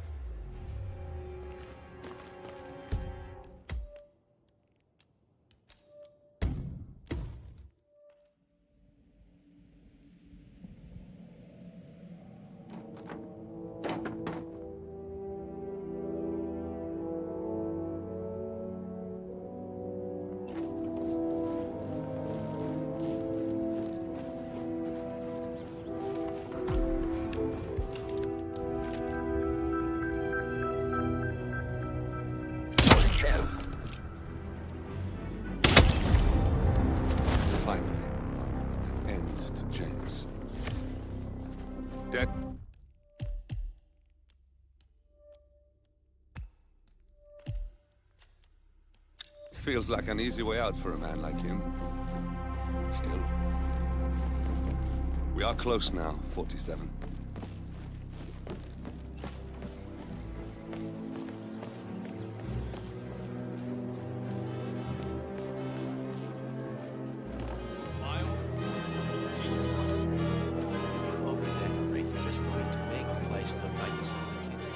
Finally, an end to Janus. Dead. Feels like an easy way out for a man like him. Still. We are close now, 47. Over there, right? They're just going to make the place look like the kids.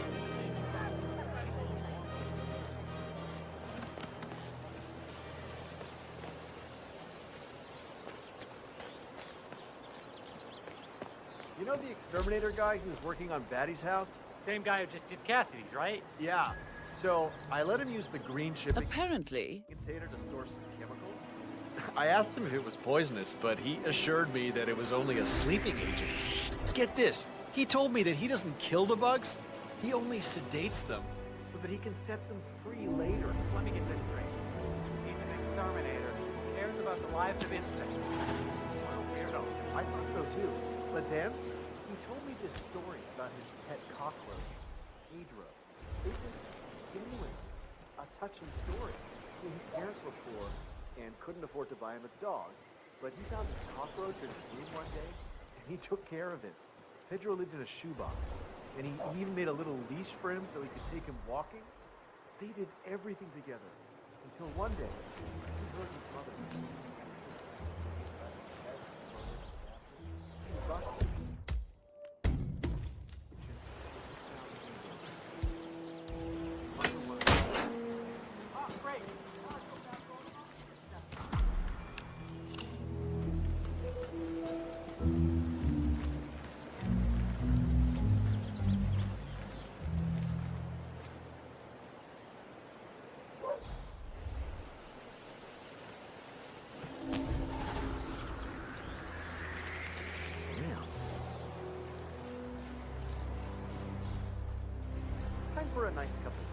You know the exterminator guy who was working on Batty's house? Same guy who just did Cassidy's, right? Yeah. So I let him use the green shipping Apparently, container to store some chemicals. I asked him if it was poisonous, but he assured me that it was only a sleeping agent. Get this, he told me that he doesn't kill the bugs, he only sedates them so that he can set them free later. Let me get this straight. He's an exterminator who cares about the lives of insects. Well, weirdo. I thought so too. But then, he told me this story about his pet cockroach, Pedro. It was genuine, a touching story. His parents were poor and couldn't afford to buy him a dog, but he found this cockroach in his room one day, and he took care of it. Pedro lived in a shoebox, and he even made a little leash for him so he could take him walking. They did everything together, until one day, he heard his mother. for a nice cup of tea.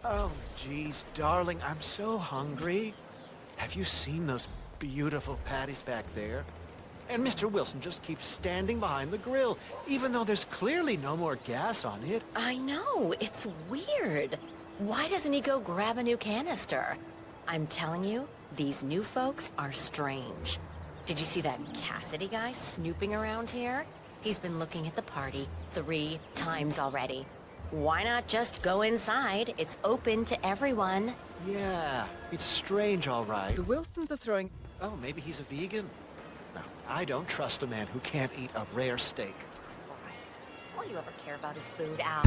Oh, geez, darling, I'm so hungry. Have you seen those beautiful patties back there? And Mr. Wilson just keeps standing behind the grill, even though there's clearly no more gas on it. I know, it's weird. Why doesn't he go grab a new canister? I'm telling you, these new folks are strange. Did you see that Cassidy guy snooping around here? He's been looking at the party 3 times already. Why not just go inside? It's open to everyone. Yeah, it's strange, all right. The Wilsons are throwing... Oh, maybe he's a vegan? No, I don't trust a man who can't eat a rare steak. All you ever care about is food, Al.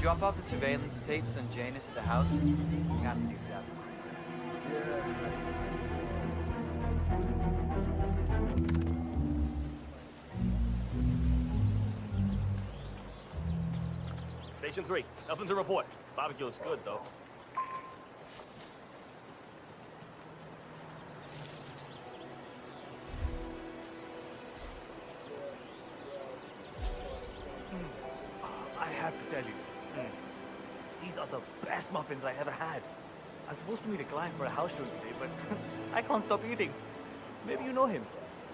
Drop off the surveillance tapes and Janus at the house? You have to do that. Station 3, nothing to report. Barbecue is good, though. I have to tell you, these are the best muffins I ever had. I'm supposed to meet a client for a house show today, but I can't stop eating. Maybe you know him,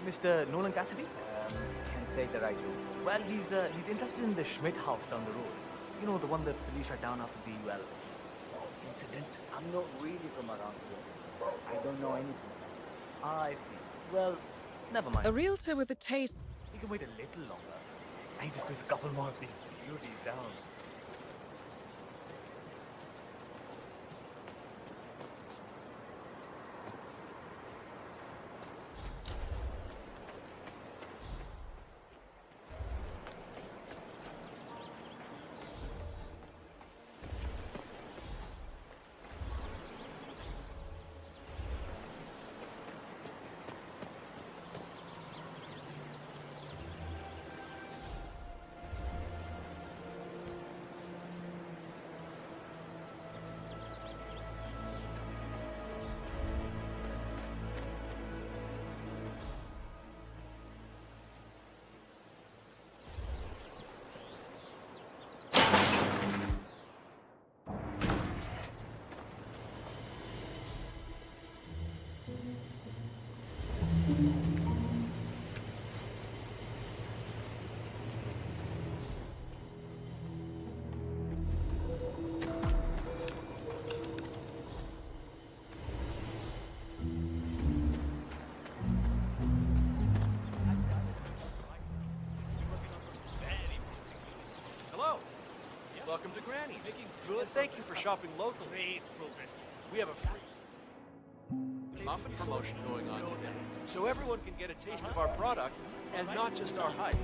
Mr. Nolan Cassidy? Can't say that I do. Well, he's interested in the Schmidt house down the road. You know, the one that police shut down after the, well, incident. I'm not really from around here. I don't know anything. I see. Well, never mind. A realtor with a taste. We can wait a little longer. I need to squeeze a couple more of these beauties down. Welcome to Granny's. Making good. And thank you for shopping locally. Great progress. We have a free muffin promotion going on today, so everyone can get a taste of our product and not just our hype.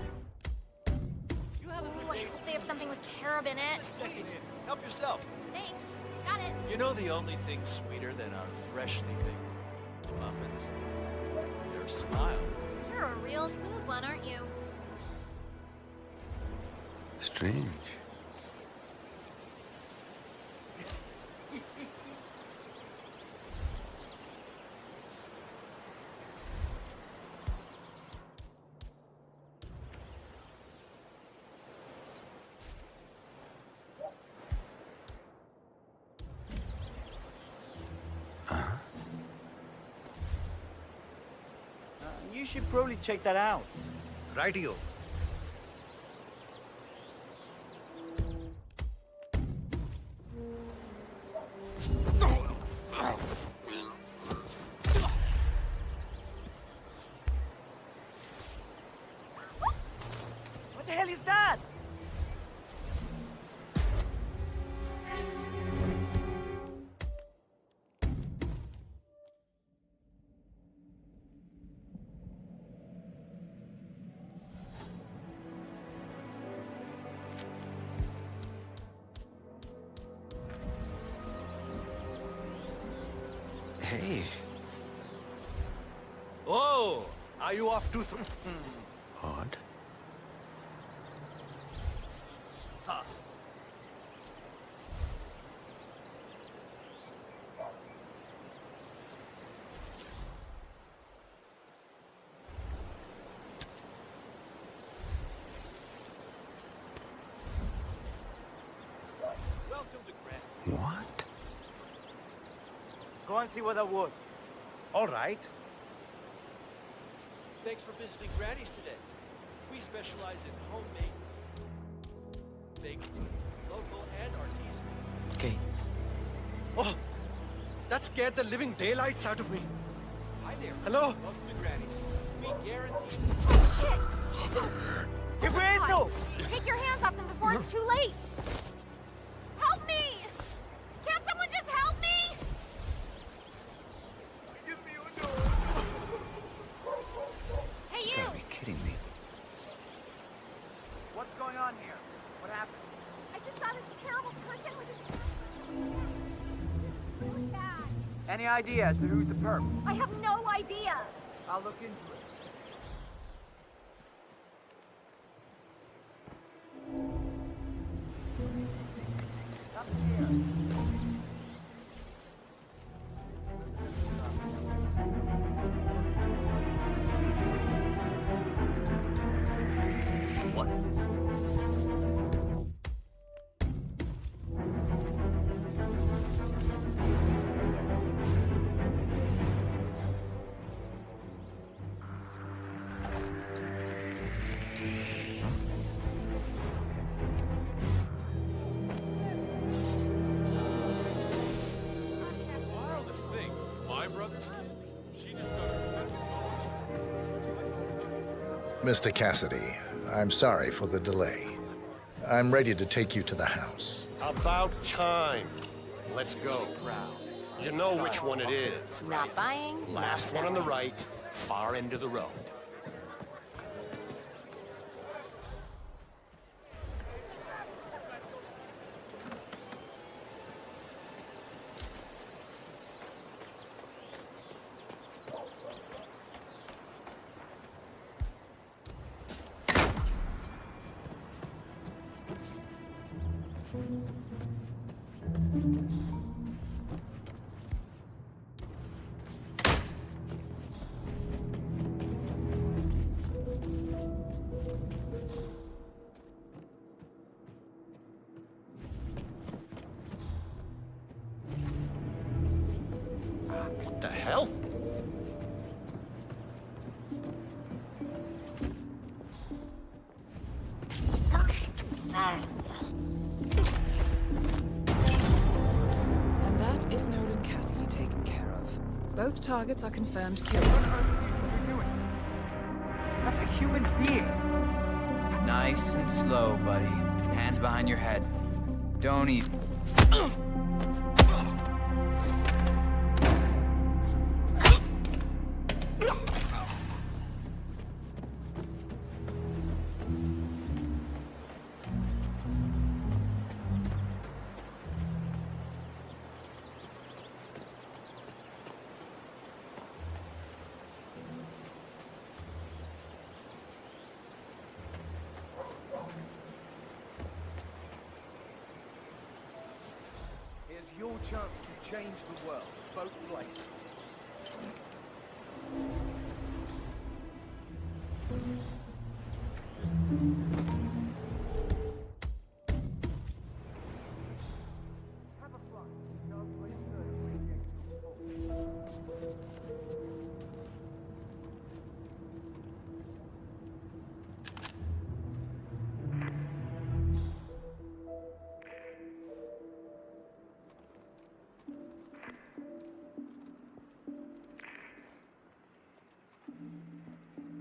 Ooh, I hope they have something with carob in it. Help yourself. Thanks. Got it. You know the only thing sweeter than our freshly baked muffins? Their smile. You're a real smooth one, aren't you? Strange. You should probably check that out. Rightio. What the hell is that? Hey. Oh, are you off to Odd. Huh. Welcome to Granny. What? Go and see what that was. All right. Thanks for visiting Granny's today. We specialize in homemade baked goods, local and artisanal. Okay. Oh, that scared the living daylights out of me. Hi there. Hello? Welcome to Granny's. We guarantee. ¿Qué fue eso? Take your hands off them before it's too late. Help me! Can't someone just help me? Hey, you! Gotta be kidding me. What's going on here? What happened? I just saw this camera Any idea as to who's the perp? I have no idea. I'll look into it. What? Wildest thing. My brother's kid? She just got a... Mr. Cassidy, I'm sorry for the delay. I'm ready to take you to the house. About time. Let's go. You know which one it is. Not buying, not Last one on the selling. right, far end of the road. What the hell? And that is Nolan Cassidy taken care of. Both targets are confirmed killed. That's a human being. Nice and slow, buddy. Hands behind your head. Don't eat. Here's your chance to change the world. Vote place.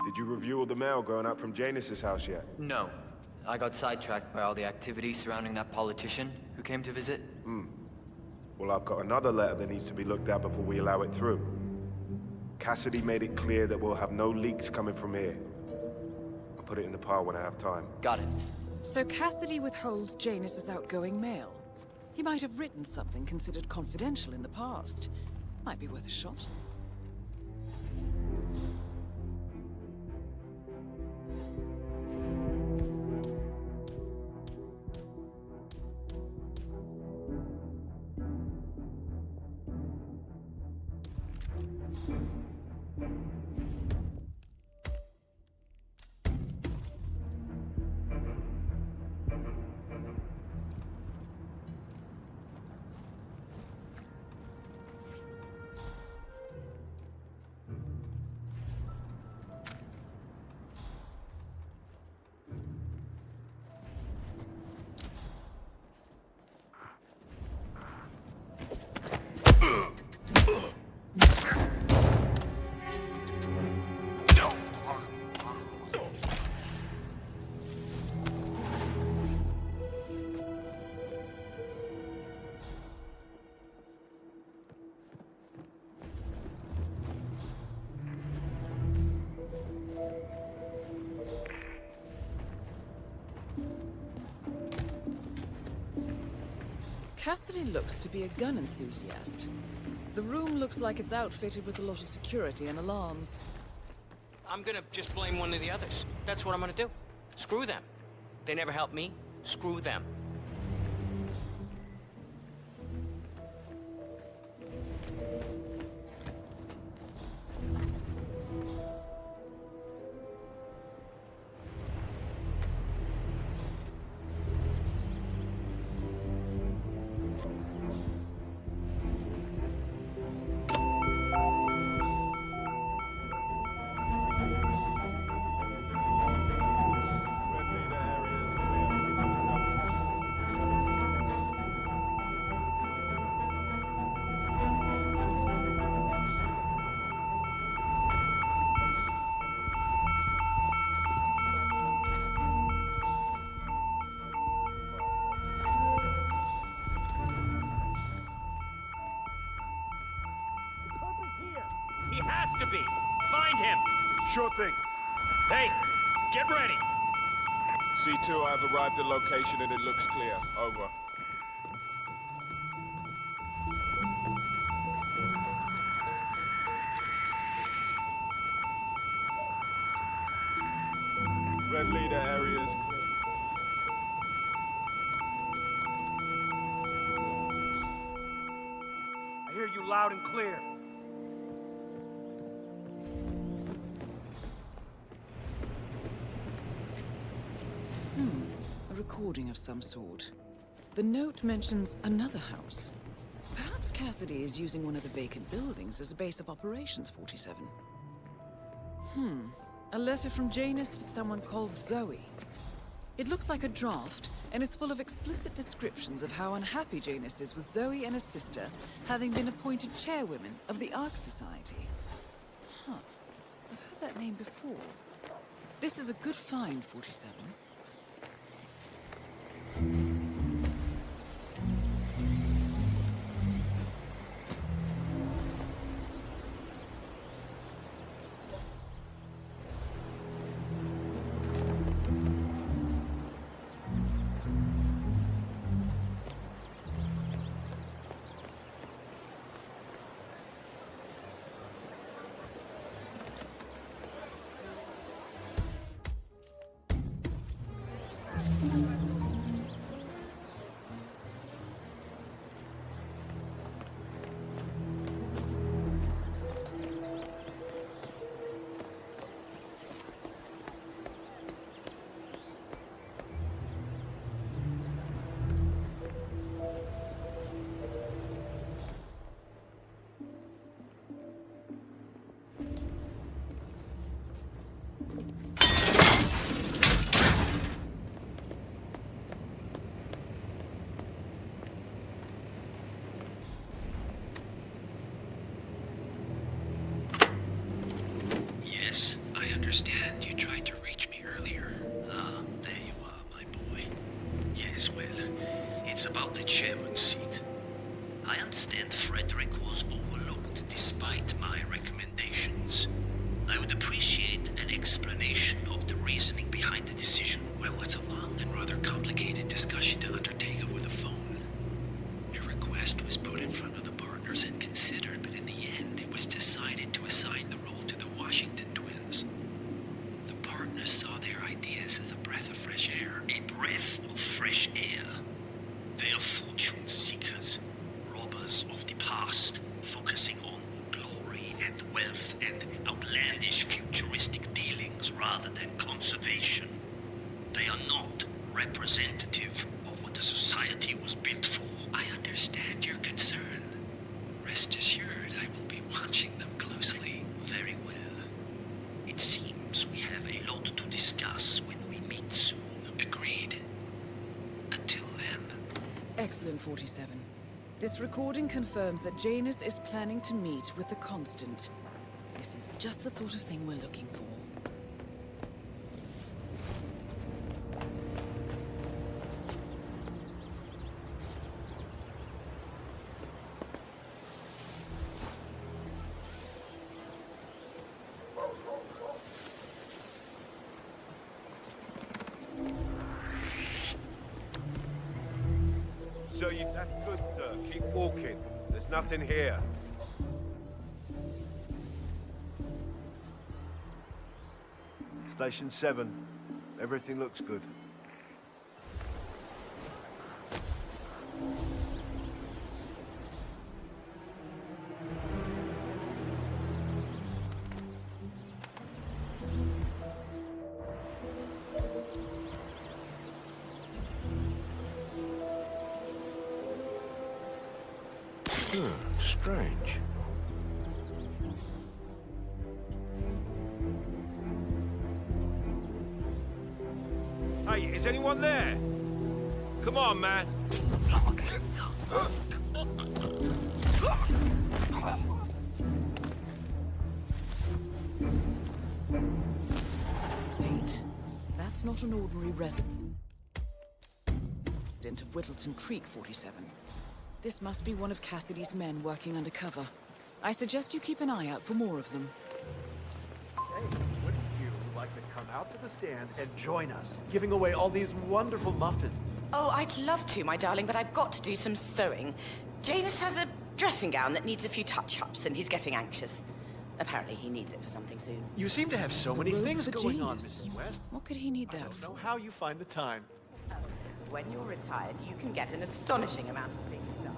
Did you review all the mail going up from Janus's house yet? No. I got sidetracked by all the activity surrounding that politician who came to visit. Well, I've got another letter that needs to be looked at before we allow it through. Cassidy made it clear that we'll have no leaks coming from here. I'll put it in the pile when I have time. Got it. So Cassidy withholds Janus's outgoing mail. He might have written something considered confidential in the past. Might be worth a shot. Cassidy looks to be a gun enthusiast. The room looks like it's outfitted with a lot of security and alarms. I'm gonna just blame one of the others. That's what I'm gonna do. Screw them. They never helped me. Screw them. He has to be. Find him. Sure thing. Hey, get ready. C2, I have arrived at location and it looks clear. Over. Red leader area is clear. I hear you loud and clear. A recording of some sort. The note mentions another house. Perhaps Cassidy is using one of the vacant buildings as a base of operations, 47. A letter from Janus to someone called Zoe. It looks like a draft, and is full of explicit descriptions of how unhappy Janus is with Zoe and her sister having been appointed chairwomen of the Ark Society. I've heard that name before. This is a good find, 47. Yes, I understand you tried to reach me earlier. Ah, there you are, my boy. Yes, well, it's about the chairman's seat. I understand Frederick was overlooked despite my recommendations. I would appreciate an explanation of the reasoning behind the decision. Well, it's a long and rather complicated discussion to undertake over the phone. Your request was put in front of the partners and considered, but in the end, it was decided to assign the role to the Washington twins. The partners saw their ideas as a breath of fresh air. A breath of fresh air. They are fortune seekers, robbers of the past, focusing on glory and wealth and outlandish futuristic dealings rather than conservation. They are not representative of what the society was built for. I understand your concern. Rest assured, I will be watching them closely. Very well. It seems we have a lot to discuss when we meet soon. Agreed. Until then. Excellent, 47. This recording confirms that Janus is planning to meet with the Constant. This is just the sort of thing we're looking for. So that's good, sir. Keep walking. There's nothing here. Station 7. Everything looks good. Strange. Hey, is anyone there? Come on, man. Wait, that's not an ordinary resident of Whittleton Creek 47. This must be one of Cassidy's men working undercover. I suggest you keep an eye out for more of them. Hey, wouldn't you like to come out to the stand and join us, giving away all these wonderful muffins? Oh, I'd love to, my darling, but I've got to do some sewing. Janus has a dressing gown that needs a few touch-ups, and he's getting anxious. Apparently he needs it for something soon. You seem to have so many things going on, Janus. Mrs. West. What could he need I that don't for? know how you find the time. When you're retired, you can get an astonishing amount of things done.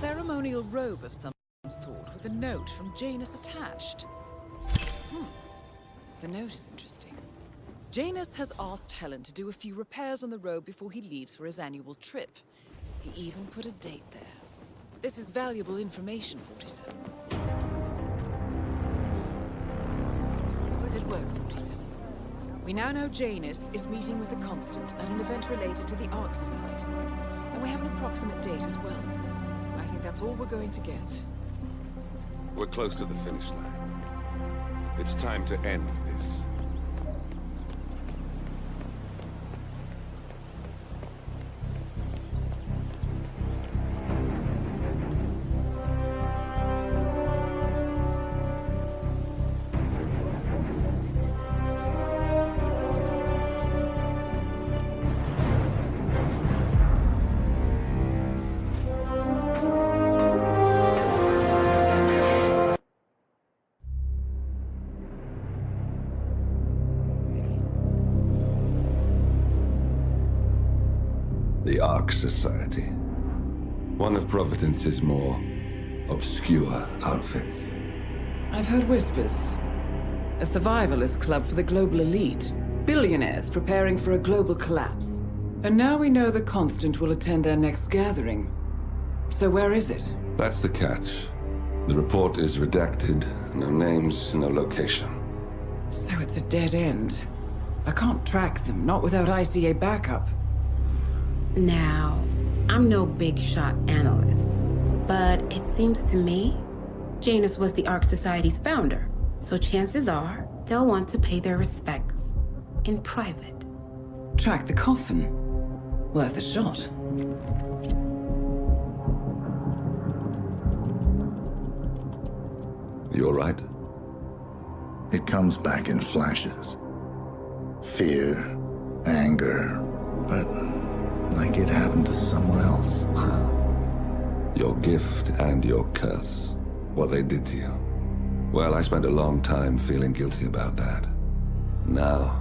Ceremonial robe of some sort with a note from Janus attached. The note is interesting. Janus has asked Helen to do a few repairs on the robe before he leaves for his annual trip. He even put a date there. This is valuable information, 47. Good work, 47. We now know Janus is meeting with the Constant at an event related to the Ark Society. And we have an approximate date as well. I think that's all we're going to get. We're close to the finish line. It's time to end this. The Ark Society. One of Providence's more obscure outfits. I've heard whispers. A survivalist club for the global elite. Billionaires preparing for a global collapse. And now we know the Constant will attend their next gathering. So where is it? That's the catch. The report is redacted. No names, no location. So it's a dead end. I can't track them, not without ICA backup. Now, I'm no big shot analyst, but it seems to me Janus was the Ark Society's founder, so chances are they'll want to pay their respects in private. Track the coffin. Worth a shot. You all right? It comes back in flashes. Fear, anger, but like it happened to someone else. Your gift and your curse. What they did to you. Well, I spent a long time feeling guilty about that. Now,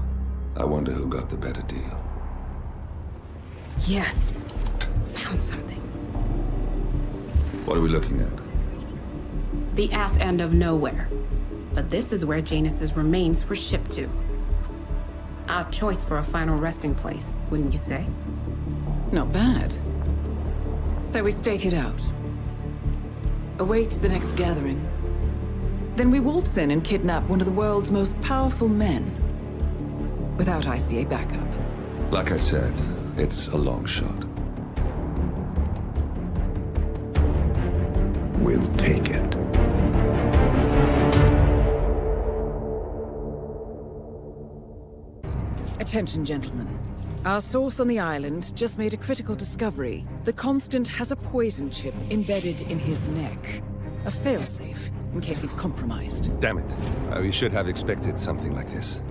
I wonder who got the better deal. Yes, found something. What are we looking at? The ass end of nowhere. But this is where Janus's remains were shipped to. Our choice for a final resting place, wouldn't you say? Not bad. So we stake it out. Await the next gathering. Then we waltz in and kidnap one of the world's most powerful men. Without ICA backup. Like I said, it's a long shot. We'll take it. Attention, gentlemen. Our source on the island just made a critical discovery. The Constant has a poison chip embedded in his neck. A failsafe, in case he's compromised. Damn it. We should have expected something like this.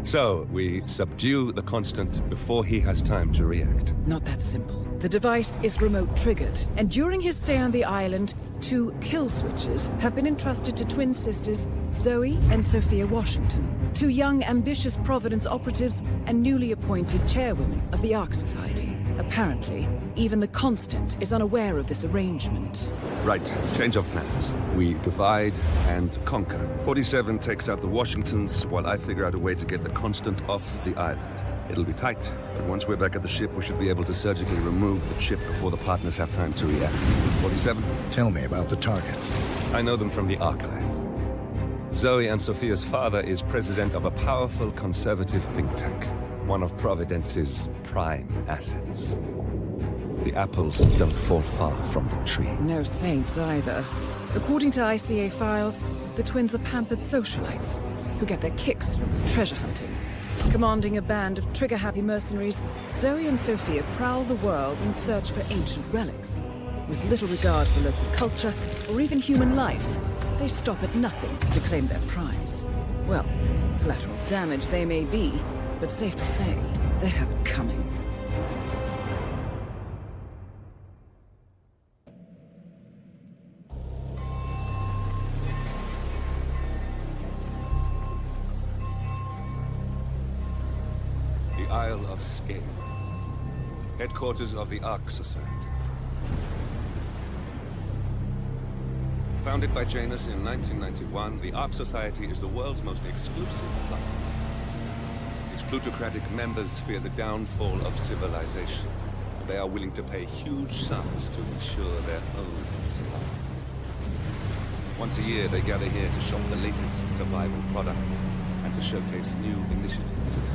So, we subdue the Constant before he has time to react. Not that simple. The device is remote-triggered, and during his stay on the island, 2 kill switches have been entrusted to twin sisters Zoe and Sophia Washington, 2 young, ambitious Providence operatives and newly appointed chairwomen of the Ark Society. Apparently, even the Constant is unaware of this arrangement. Right, change of plans. We divide and conquer. 47 takes out the Washingtons, while I figure out a way to get the Constant off the island. It'll be tight, but once we're back at the ship, we should be able to surgically remove the chip before the partners have time to react. 47? Tell me about the targets. I know them from the archive. Zoe and Sophia's father is president of a powerful conservative think tank, one of Providence's prime assets. The apples don't fall far from the tree. No saints either. According to ICA files, the twins are pampered socialites who get their kicks from treasure hunting. Commanding a band of trigger-happy mercenaries, Zoe and Sophia prowl the world in search for ancient relics. With little regard for local culture or even human life, they stop at nothing to claim their prize. Well, collateral damage they may be, but safe to say, they have it coming. Isle of Skye, headquarters of the Ark Society. Founded by Janus in 1991, the Ark Society is the world's most exclusive club. Its plutocratic members fear the downfall of civilization, and they are willing to pay huge sums to ensure their own survival. Once a year, they gather here to shop the latest survival products and to showcase new initiatives.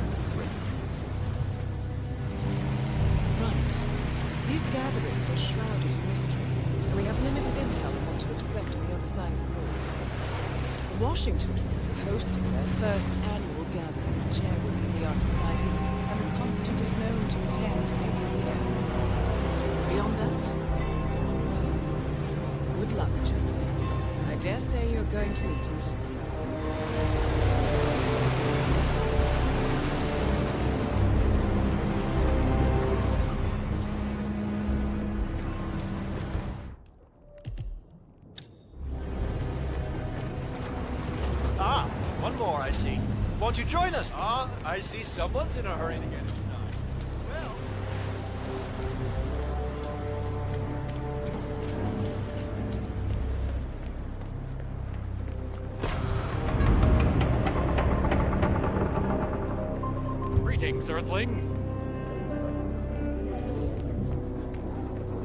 These gatherings are shrouded in mystery, so we have limited intel on what to expect on the other side of the walls. The Washington twins are hosting their first annual gathering as chairwoman of the Ark Society, and the Constant is known to attend every year. Beyond that, you're on your own. Good luck, gentlemen. I dare say you're going to need it. I see. Won't you join us? I see someone's in a hurry to get inside. Well... Greetings, Earthling.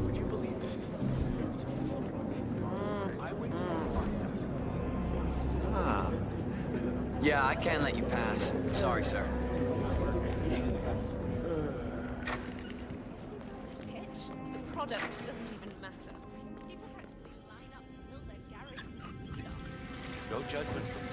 Would you believe this is... Yeah, I can't let you pass. Sorry, sir. Pitch? The product doesn't even matter. People practically line up to fill their garages with stuff. No judgment from me.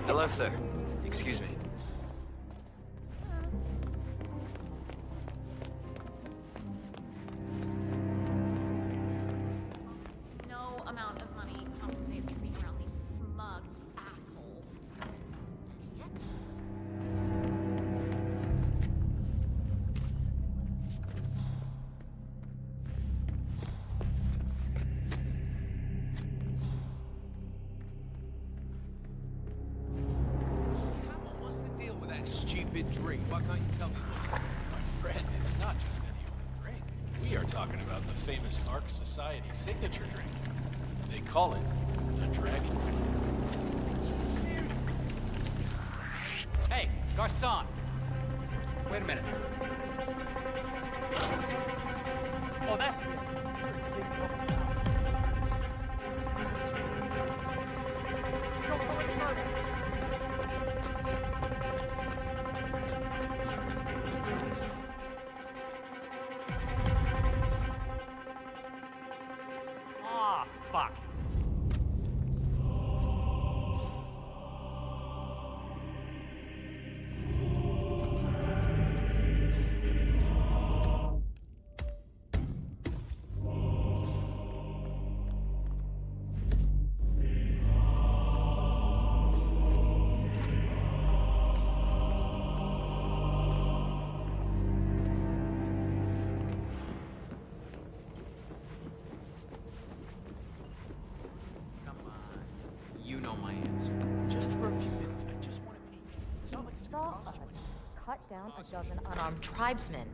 hello, sir. Excuse me. No amount of money compensates for being around these smug assholes. And yet... What's the deal with that stupid drink? Why can't you tell me what's going on? My friend, it's not just any old drink. We are talking about the famous Ark Society signature drink. They call it the Dragon Fruit. Hey, Garcon! Wait a minute. Oh, that's... Ah, fuck. You know my answer. Just for a few minutes, I just want to peek. It's not like it's gonna Saw cost us you cut down a dozen unarmed tribesmen.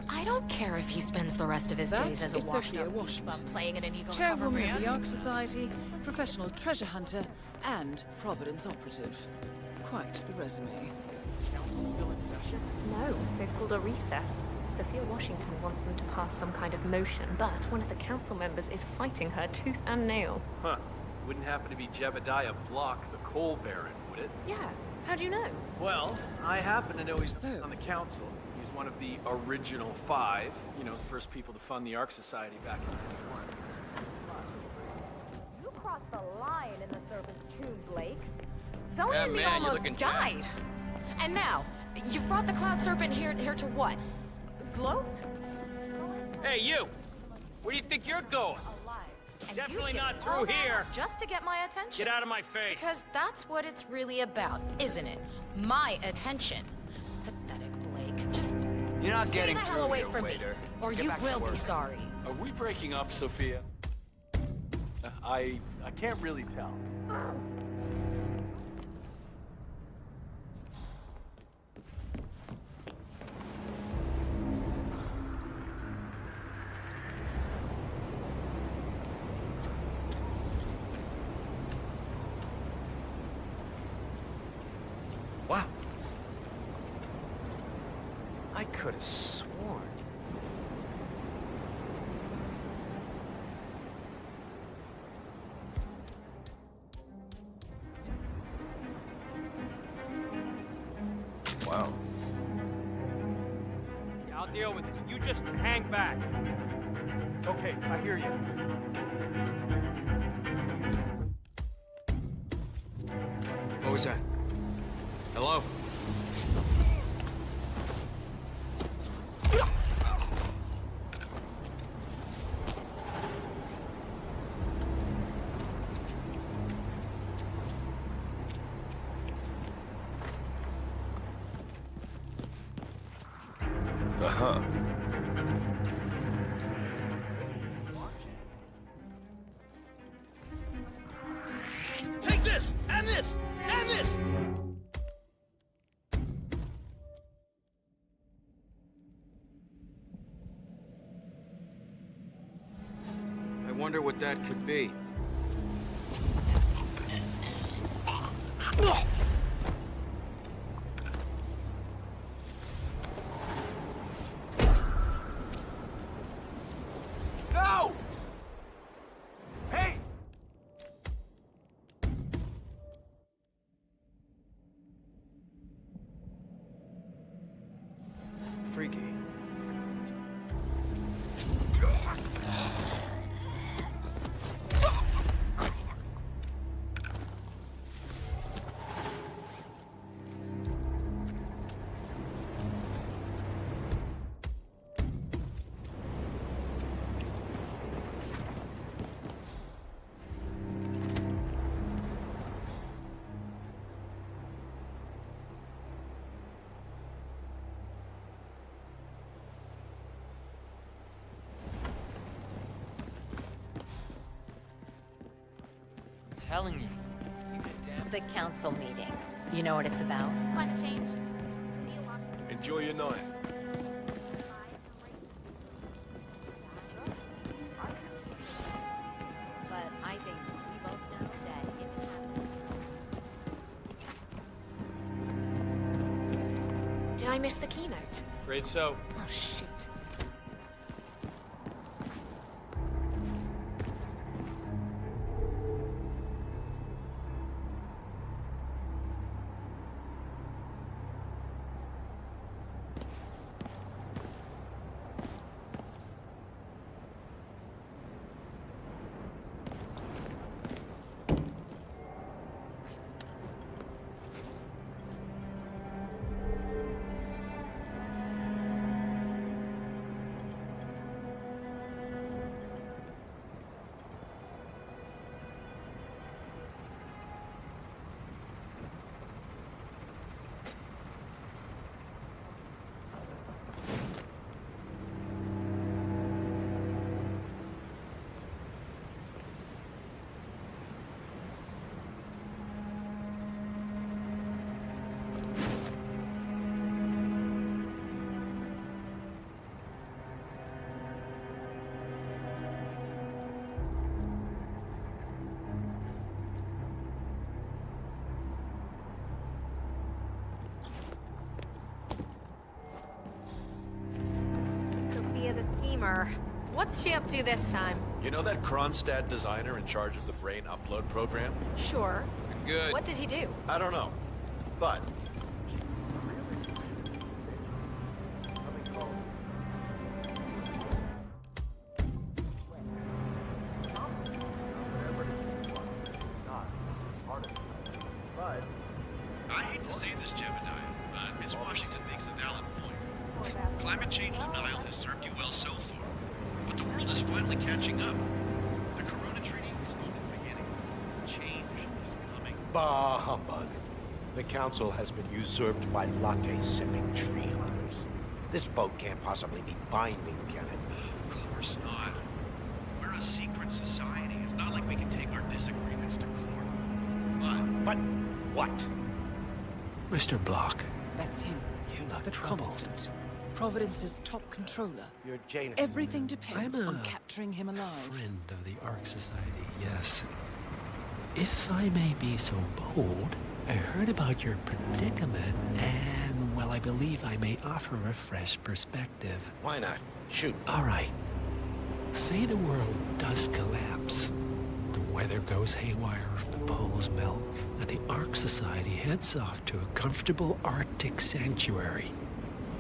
I don't care if he spends the rest of his That days as a is washed Sophia up Washington, bum playing in an Eagles cover chairwoman of band. the Ark Society, professional treasure hunter, and Providence operative. Quite the resume. No, they've called a recess. Sophia Washington wants them to pass some kind of motion, but one of the council members is fighting her tooth and nail. Huh. Wouldn't happen to be Jebediah Block, the coal baron, would it? Yeah, how do you know? Well, I happen to know he's on the council. He's one of the original 5, you know, the first people to fund the Ark Society back in 91. You crossed the line in the servant's tomb, Blake. Yeah, Zoe and me man, you're almost looking died. And now, you've brought the Cloud Serpent here to what? Gloat? Hey, you! Where do you think you're going? And Definitely you not give through all that here. up just to get my attention. Get out of my face. Because that's what it's really about, isn't it? My attention. Pathetic, Blake. Just You're not stay getting the hell through away here, from waiter. me, or Get you back to will be work. sorry. Are we breaking up, Sophia? I can't really tell. Wow. I could have sworn. Wow. Yeah, I'll deal with this. You just hang back. Okay, I hear you. What was that? Hello? Uh-huh. Take this! And this! And this! I wonder what that could be. No! Hey! Freaky. telling you. The council meeting. You know what it's about? Climate change. Enjoy your night. But I think we both know that if it happens... Did I miss the keynote? Afraid so. Oh, shoot. What's she up to this time? You know that Kronstadt designer in charge of the brain upload program? Sure. Good. What did he do? I don't know. But I hate to say this, Gemini, but Miss Washington makes a valid point. Climate change denial has served you well so far, but the world is finally catching up. The Corona Treaty is only the beginning. Change is coming. Bah humbug. The council has been usurped by latte-sipping tree huggers. This vote can't possibly be binding, can it? Of course not. We're a secret society. It's not like we can take our disagreements to court. But what? Mr. Block. That's him. You look the troubled. Constant. Providence's top controller. You're Jane. Everything depends I'm on a capturing him alive. Friend of the Ark Society, yes. If I may be so bold, I heard about your predicament, and, well, I believe I may offer a fresh perspective. Why not? Shoot. All right. Say the world does collapse. The weather goes haywire, the poles melt, and the Ark Society heads off to a comfortable Arctic sanctuary,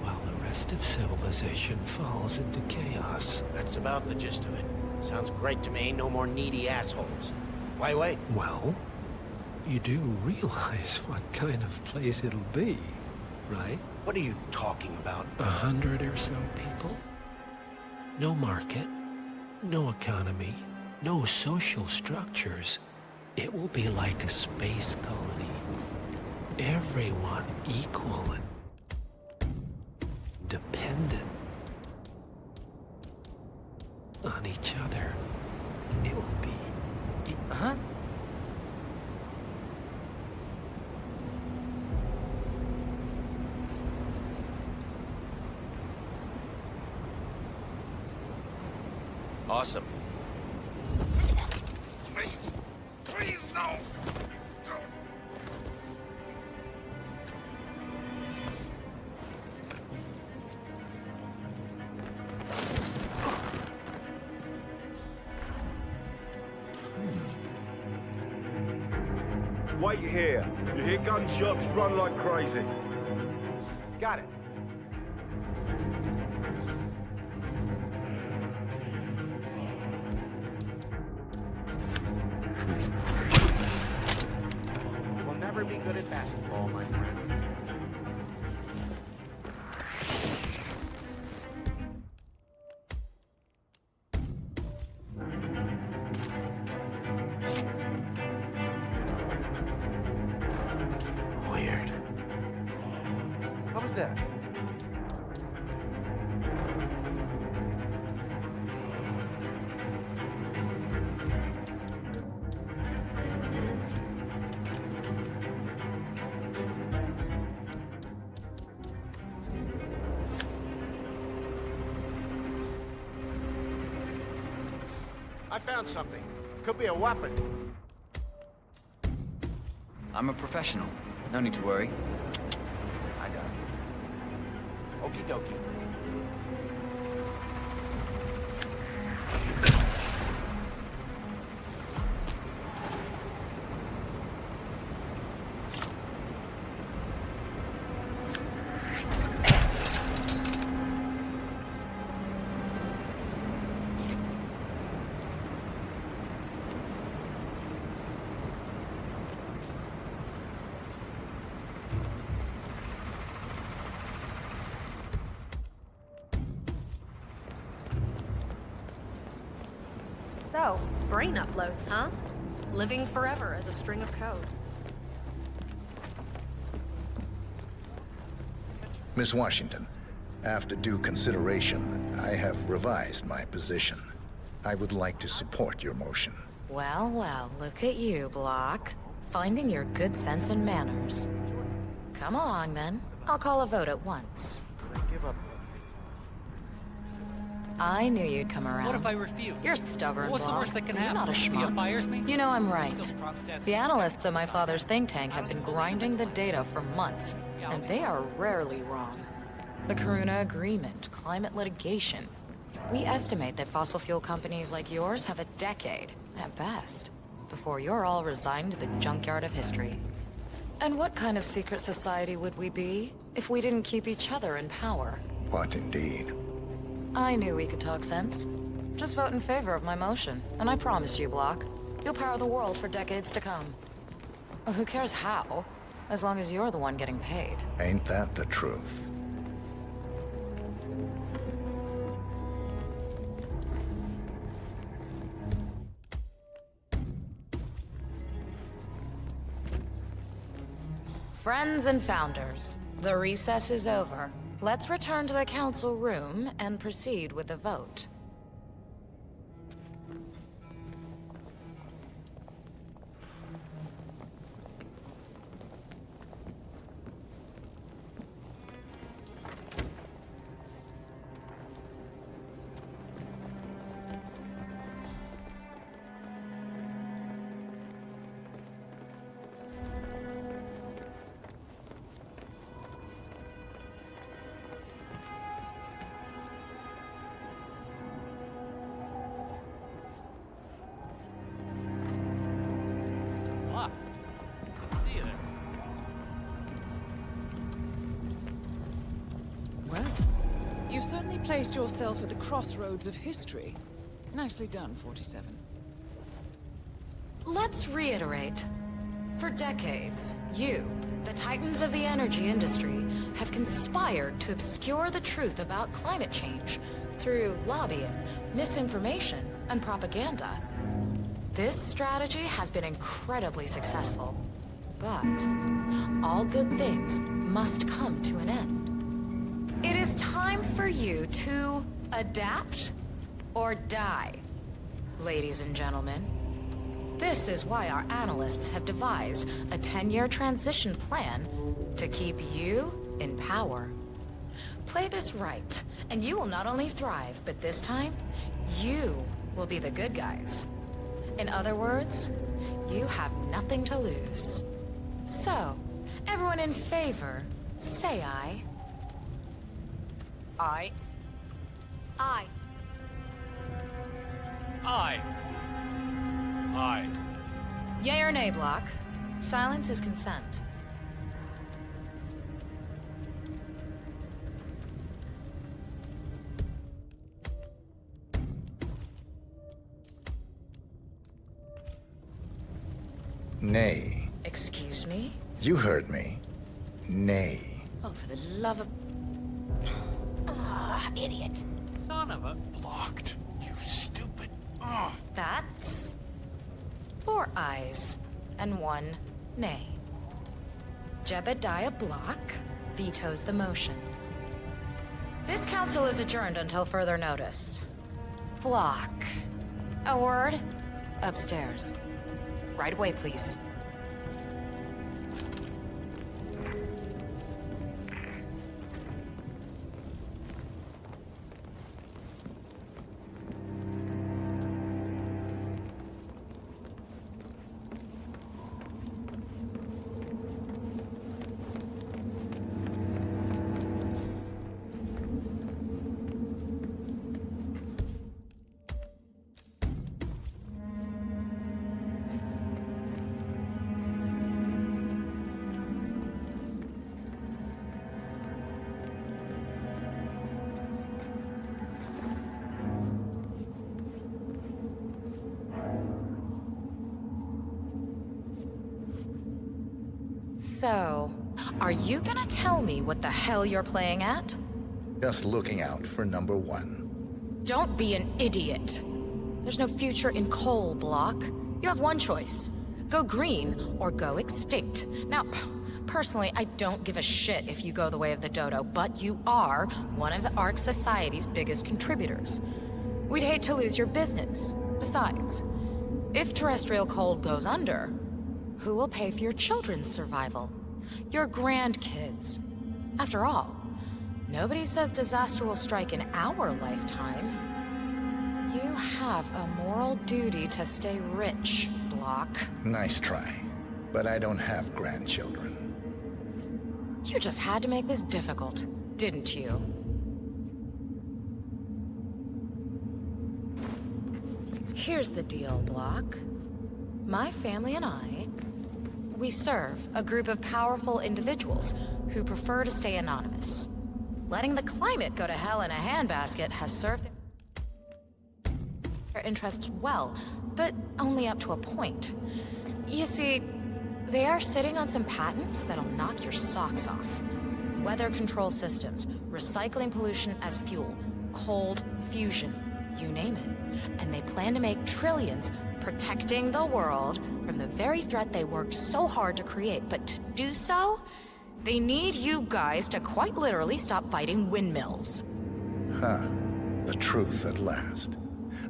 while the rest of civilization falls into chaos. That's about the gist of it. Sounds great to me. No more needy assholes. Why wait? Well, you do realize what kind of place it'll be, right? What are you talking about? 100 or so people? No market, no economy, no social structures. It will be like a space colony. Everyone equal and dependent on each other. It will be... Huh? awesome. Please, no! Wait here. You hear gunshots, run like crazy. Got it. You will never be good at basketball, my friend. Weird. What was that? I found something. Could be a weapon. I'm a professional. No need to worry. I got this. Okie dokie. So, brain uploads, huh? Living forever as a string of code. Miss Washington, after due consideration, I have revised my position. I would like to support your motion. Well, well, look at you, Block. Finding your good sense and manners. Come along, then. I'll call a vote at once. Give up. I knew you'd come around. What if I refuse? You're stubborn, What's the Block. worst that can You're happen? not a Mia schmuck. fires me? You know I'm right. Still prop stats. The analysts of my father's think tank have been grinding the data for months, and they are rarely wrong. The Karuna Agreement, climate litigation. We estimate that fossil fuel companies like yours have a decade, at best, before you're all resigned to the junkyard of history. And what kind of secret society would we be if we didn't keep each other in power? What indeed? I knew we could talk sense. Just vote in favor of my motion, and I promise you, Block, you'll power the world for decades to come. Who cares how, as long as you're the one getting paid. Ain't that the truth? Friends and founders, the recess is over. Let's return to the council room and proceed with the vote. Block. See you there. Well, you've certainly placed yourself at the crossroads of history. Nicely done, 47. Let's reiterate. For decades, you, the titans of the energy industry, have conspired to obscure the truth about climate change through lobbying, misinformation, and propaganda. This strategy has been incredibly successful. But all good things must come to an end. It is time for you to adapt or die, ladies and gentlemen. This is why our analysts have devised a 10-year transition plan to keep you in power. Play this right, and you will not only thrive, but this time, you will be the good guys. In other words, you have nothing to lose. So, everyone in favor, say aye. Aye. Aye. Aye. Aye. Yay or nay, Block? Silence is consent. Nay. Excuse me? You heard me. Nay. Oh, for the love of... Ah, idiot. Son of a... Blocked. You stupid. That's... 4 ayes and 1 nay. Jebediah Block vetoes the motion. This council is adjourned until further notice. Block. A word? Upstairs. Right away, please. So, are you gonna tell me what the hell you're playing at? Just looking out for number one. Don't be an idiot. There's no future in coal, Block. You have one choice. Go green or go extinct. Now, personally, I don't give a shit if you go the way of the dodo, but you are one of the Ark Society's biggest contributors. We'd hate to lose your business. Besides, if terrestrial coal goes under, who will pay for your children's survival? Your grandkids. After all, nobody says disaster will strike in our lifetime. You have a moral duty to stay rich, Block. Nice try, but I don't have grandchildren. You just had to make this difficult, didn't you? Here's the deal, Block. My family and I, we serve a group of powerful individuals who prefer to stay anonymous. Letting the climate go to hell in a handbasket has served their interests well, but only up to a point. You see, they are sitting on some patents that'll knock your socks off. Weather control systems, recycling pollution as fuel, cold fusion, you name it. And they plan to make trillions protecting the world from the very threat they worked so hard to create. But to do so, they need you guys to quite literally stop fighting windmills. Huh. The truth at last.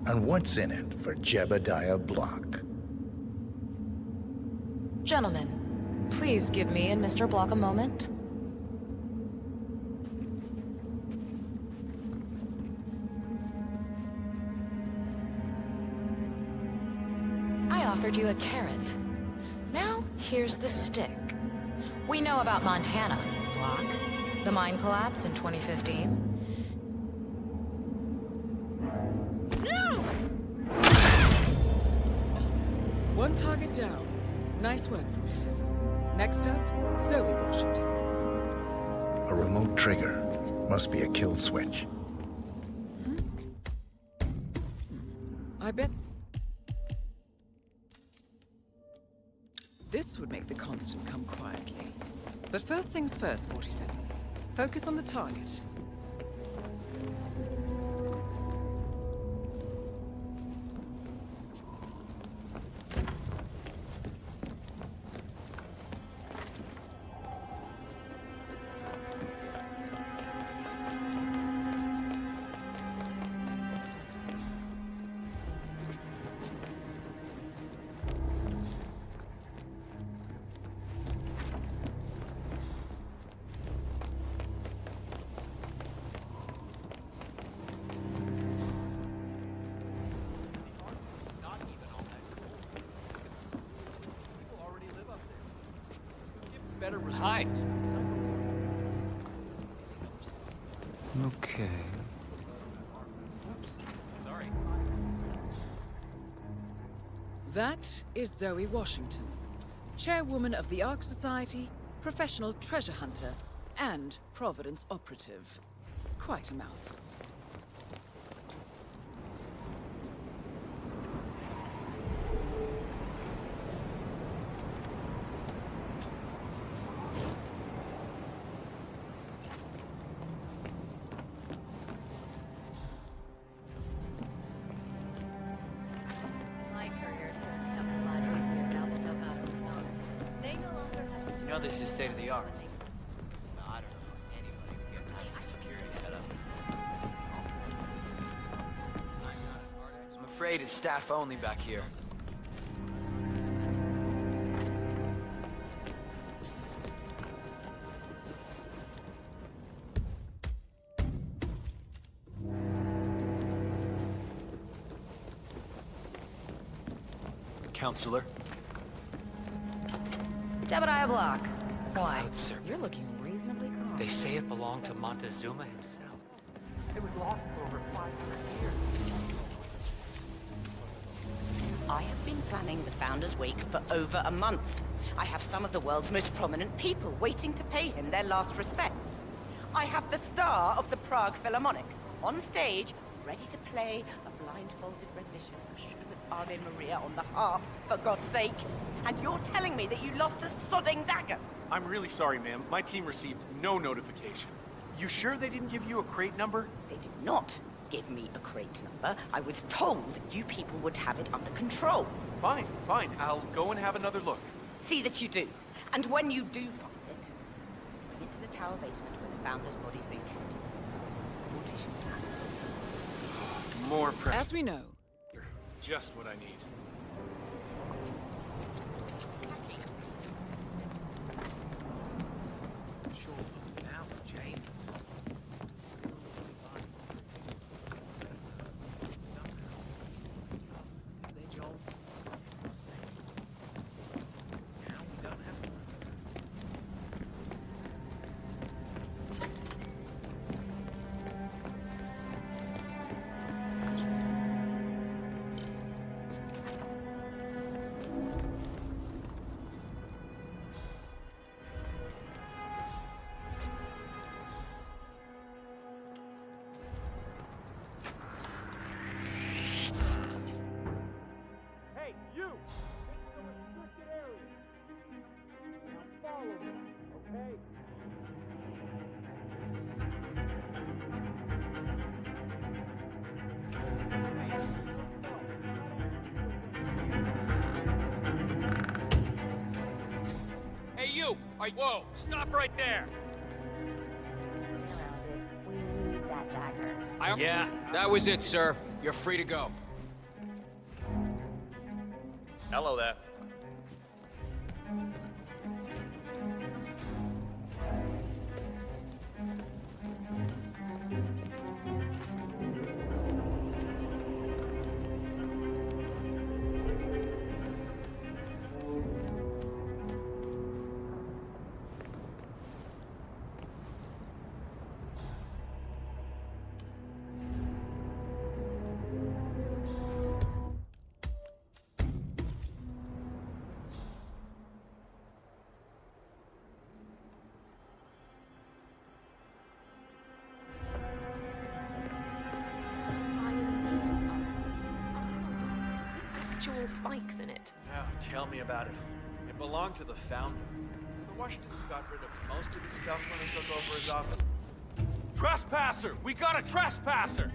And what's in it for Jebediah Block? Gentlemen, please give me and Mr. Block a moment. I offered you a carrot. Now, here's the stick. We know about Montana, Block. The mine collapse in 2015. One target down. Nice work, 47. Next up, Zoe Washington. A remote trigger. Must be a kill switch. I bet this would make the constant come quietly. But first things first, 47. Focus on the target. Hi. Okay. Sorry. That is Zoe Washington, chairwoman of the Ark Society, professional treasure hunter, and Providence operative. Quite a mouthful. My career certainly got a lot easier now that Delgado is gone. They no longer have... You know this is state of the art. No, I don't know if anybody would get past the security setup. I'm afraid it's staff only back here. Counselor? Jebediah Block. Why? Sir. You're looking reasonably calm. They say it belonged to Montezuma himself. It was lost for over 500 years. I have been planning the Founders' Wake for over a month. I have some of the world's most prominent people waiting to pay him their last respects. I have the star of the Prague Philharmonic on stage ready to play a blindfolded rendition of Schubert's Ave Maria on the harp, for God's sake. And you're telling me that you lost the sodding dagger? I'm really sorry, ma'am. My team received no notification. You sure they didn't give you a crate number? They did not give me a crate number. I was told you people would have it under control. Fine, fine. I'll go and have another look. See that you do. And when you do find it, get to the tower basement where the founder's body's being kept. Mortician plan. More pressure. As we know, Just what I need. Hey, you! It's a restricted area. Now follow me, okay? Hey, you! Whoa! Stop right there! We need that dagger. Yeah, that was it, sir. You're free to go. Hello there. Actual spikes in it. Now, tell me about it. It belonged to the founder. The Washingtons got rid of most of his stuff when they took over his office. Trespasser! We got a trespasser!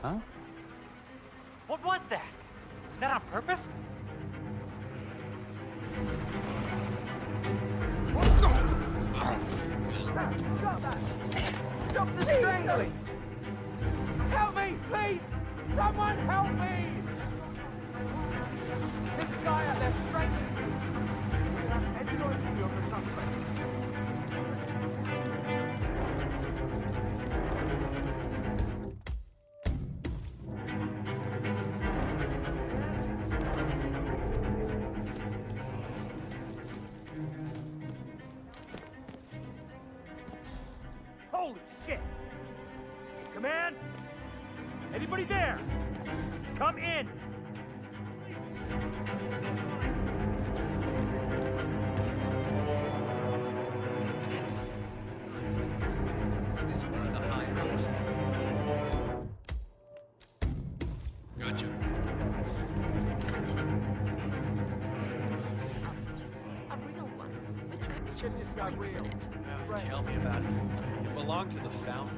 Huh? What was that? Was that on purpose? Stop that! Stop the strangling! Help me, please! Someone help me! This guy out there strangling me! We have any idea of the suspect. Holy shit! Command? Anybody there? Come in! It's one of the high roads. Gotcha. A real one, with actual spikes in it. Now, tell me about it. It belonged to the founder.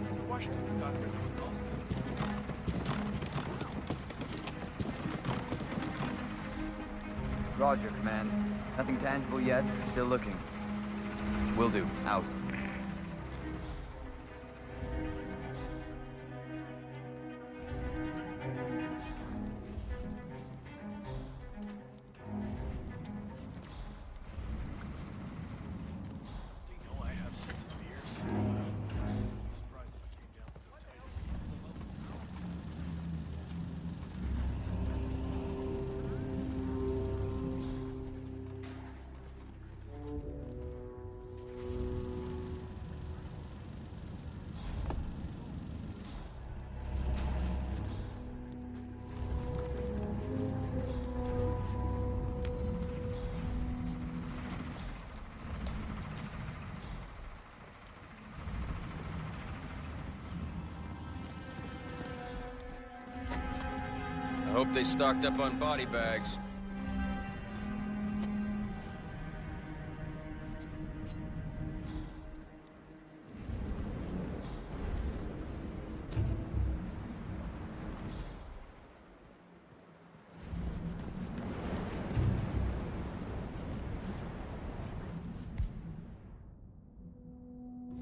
The Washingtons got rid of most of Roger, Command. Nothing tangible yet. Still looking. Will do. Out. Hope they stocked up on body bags.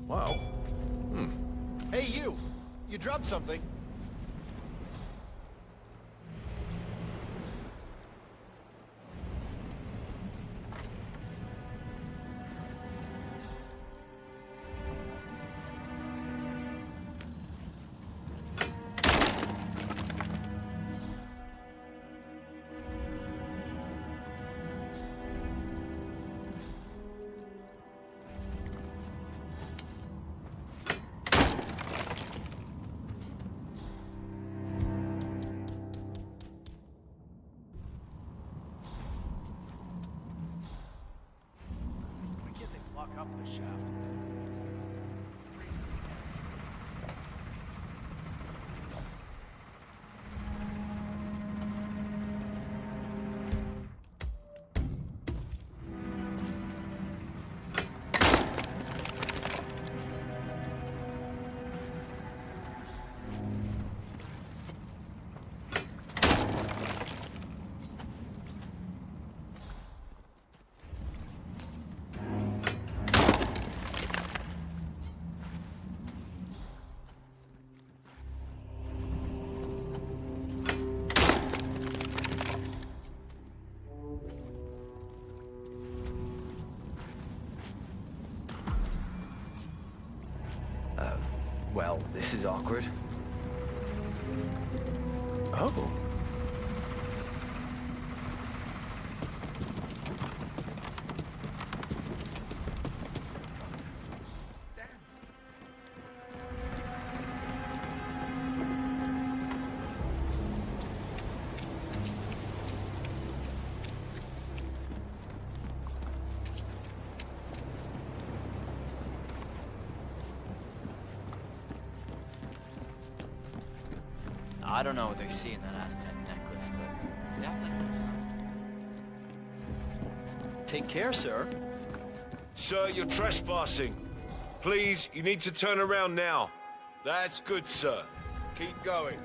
Wow. Hey, you! You dropped something. Lock up the shaft. Well, this is awkward. Oh. I don't know what they see in that Aztec necklace, but definitely. Take care, sir. Sir, you're trespassing. Please, you need to turn around now. That's good, sir. Keep going.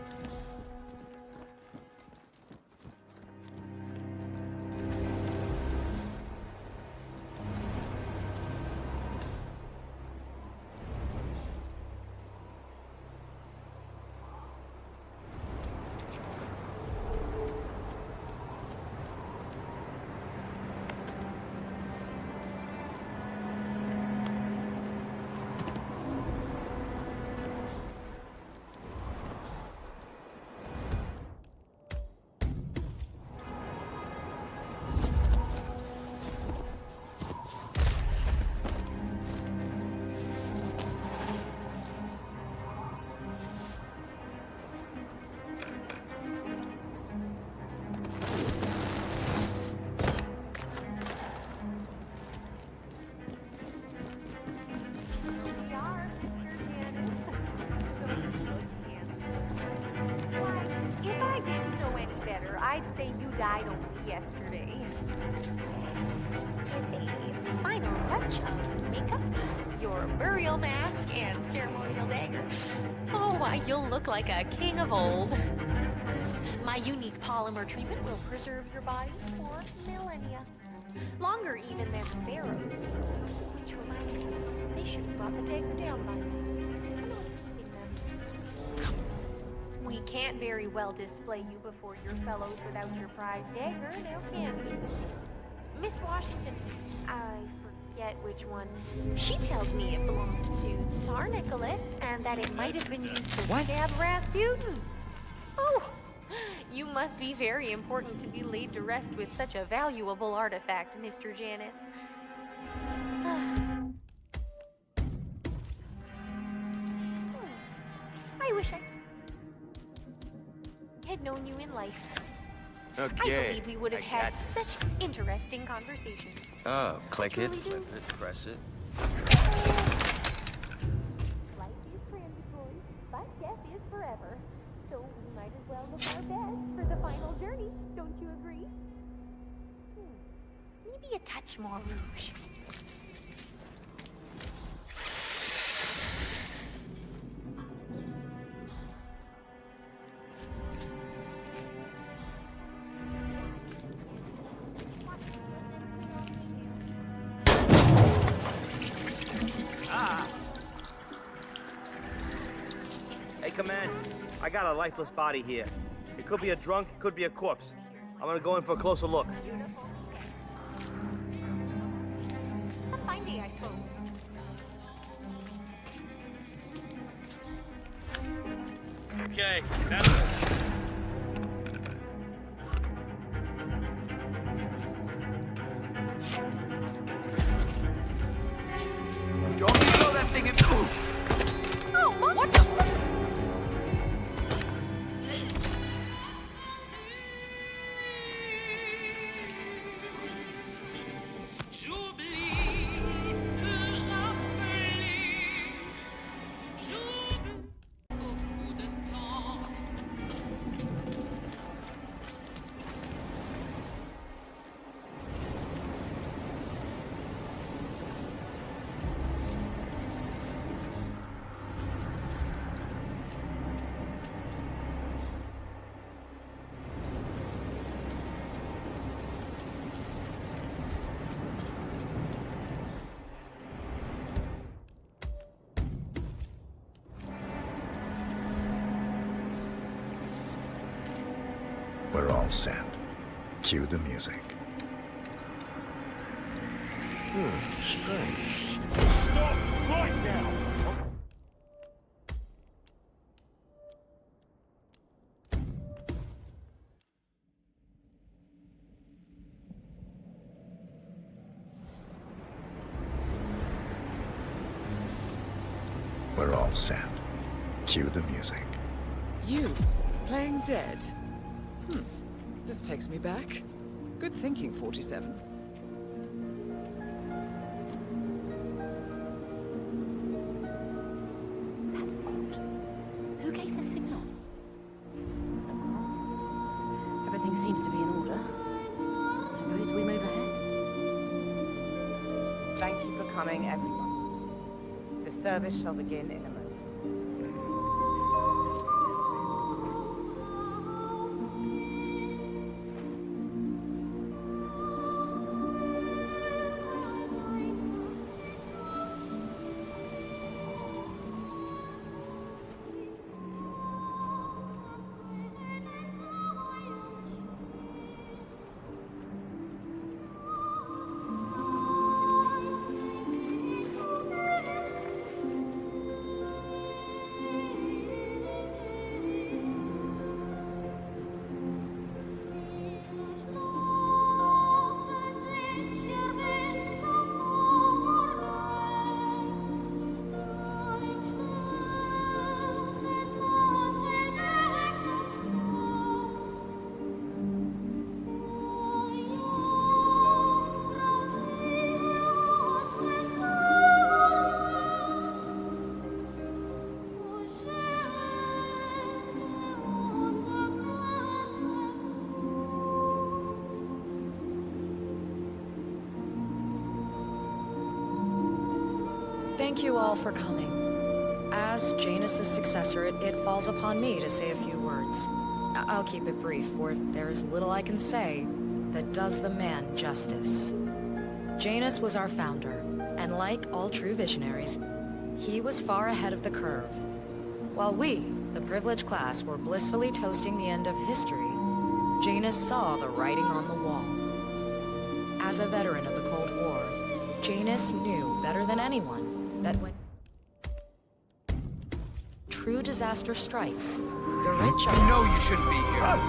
I'd say you died only yesterday. With a final touch of makeup, your burial mask, and ceremonial dagger, oh, why, you'll look like a king of old. My unique polymer treatment will preserve your body for millennia. Longer even than pharaohs. Which reminds me, they should have brought the dagger down by now. We can't very well display you before your fellows without your prize dagger, now can we? Miss Washington, I forget which one. She tells me it belonged to Tsar Nicholas, and that it might have been used to stab Rasputin. Oh, you must be very important to be laid to rest with such a valuable artifact, Mr. Janus. I wish I had known you in life. Okay. I believe we would have had such interesting conversations. Oh, click it, flip it, press it. Life is transitory, but death is forever. so we might as well look our best for the final journey. Don't you agree? Maybe a touch more rouge. Hey, Command. I got a lifeless body here. It could be a drunk, it could be a corpse. I'm gonna go in for a closer look. A fine day, I suppose. Okay, that's it. Don't you throw that thing at me! Oh, what the? We're all set. Cue the music. Strange. Stop right now! We're all set. Cue the music. You, playing dead? This takes me back. Good thinking, 47. That's odd. Who gave the signal? Everything seems to be in order. Suppose we move ahead. Thank you for coming, everyone. The service shall begin in a moment. Thank you all for coming. As Janus's successor, it falls upon me to say a few words. I'll keep it brief, for there is little I can say that does the man justice. Janus was our founder, and like all true visionaries, he was far ahead of the curve. While we, the privileged class, were blissfully toasting the end of history, Janus saw the writing on the wall. As a veteran of the Cold War, Janus knew better than anyone that when true disaster strikes, the rich are... You know you shouldn't be here.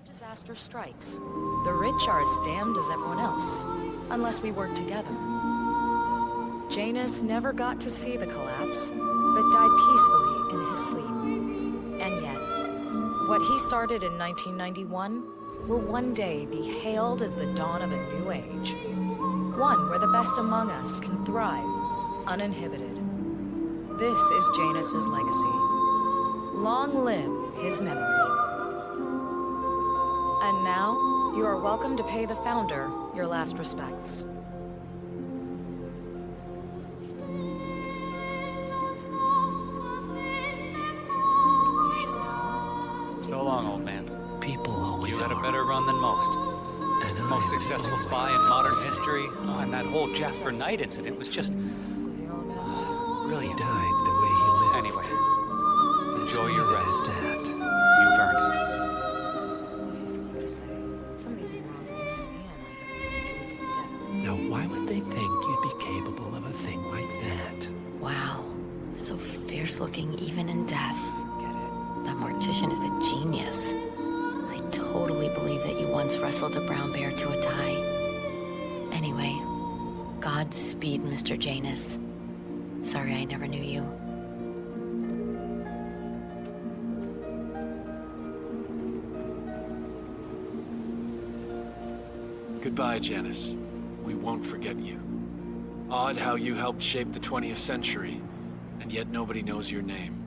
Disaster strikes, the rich are as damned as everyone else, unless we work together. Janus never got to see the collapse, but died peacefully in his sleep. And yet, what he started in 1991 will one day be hailed as the dawn of a new age. One where the best among us can thrive, uninhibited. This is Janus's legacy. Long live his memory. And now, you are welcome to pay the Founder your last respects. So long, old man. People always You had a are. better run than most. And I Most successful spy in modern history. Oh, and that whole Jasper Knight incident was just brilliant. died the way he lived. Anyway, enjoy your rest. Dad. You've earned it. Now, why would they think you'd be capable of a thing like that? Wow. So fierce-looking even in death. That mortician is a genius. I totally believe that you once wrestled a brown bear to a tie. Anyway, Godspeed, Mr. Janus. Sorry I never knew you. Goodbye, Janice. We won't forget you. Odd how you helped shape the 20th century, and yet nobody knows your name.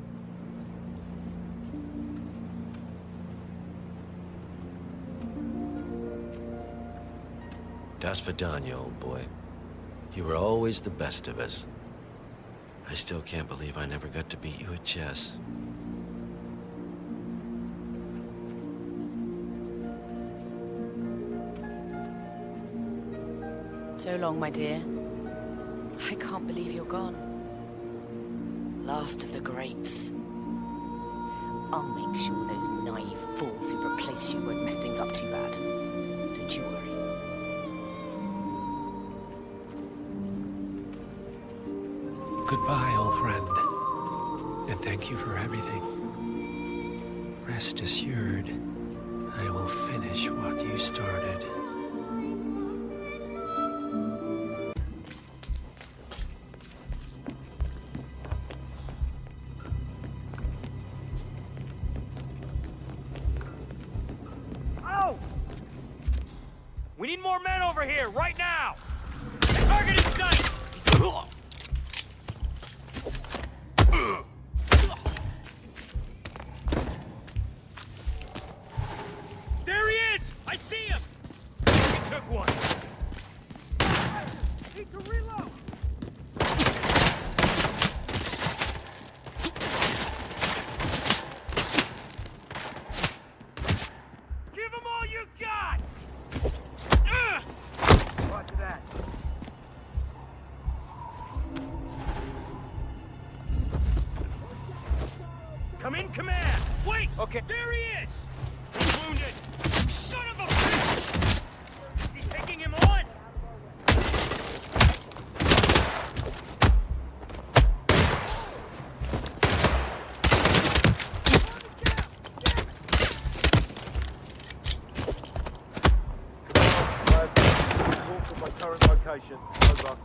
Das Vidania, old boy. You were always the best of us. I still can't believe I never got to beat you at chess. So long, my dear. I can't believe you're gone. Last of the greats. I'll make sure those naive fools who've replaced you won't mess things up too bad. Don't you worry. Goodbye, old friend. And thank you for everything. Rest assured, I will finish what you started. Oh! We need more men over here, right now! Target in sight! There he is! I see him! He took one. Need to reload! Give him all you got! Watch that. Come in, command! Wait! Okay. There he is! He's wounded! Son of a bitch! He's taking him on! Call from my current location. Over.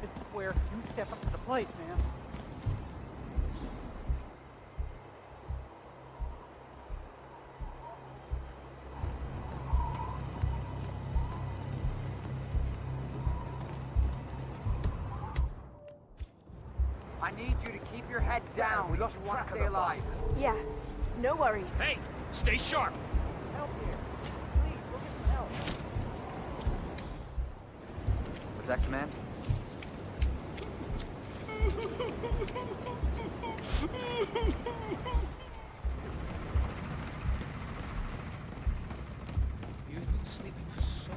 This is where you step up to the plate, man. I need you to keep your head down if you want to stay alive. Yeah, no worries. Hey, stay sharp! Help here. Please, go get some help. What's that, command? You've been sleeping for so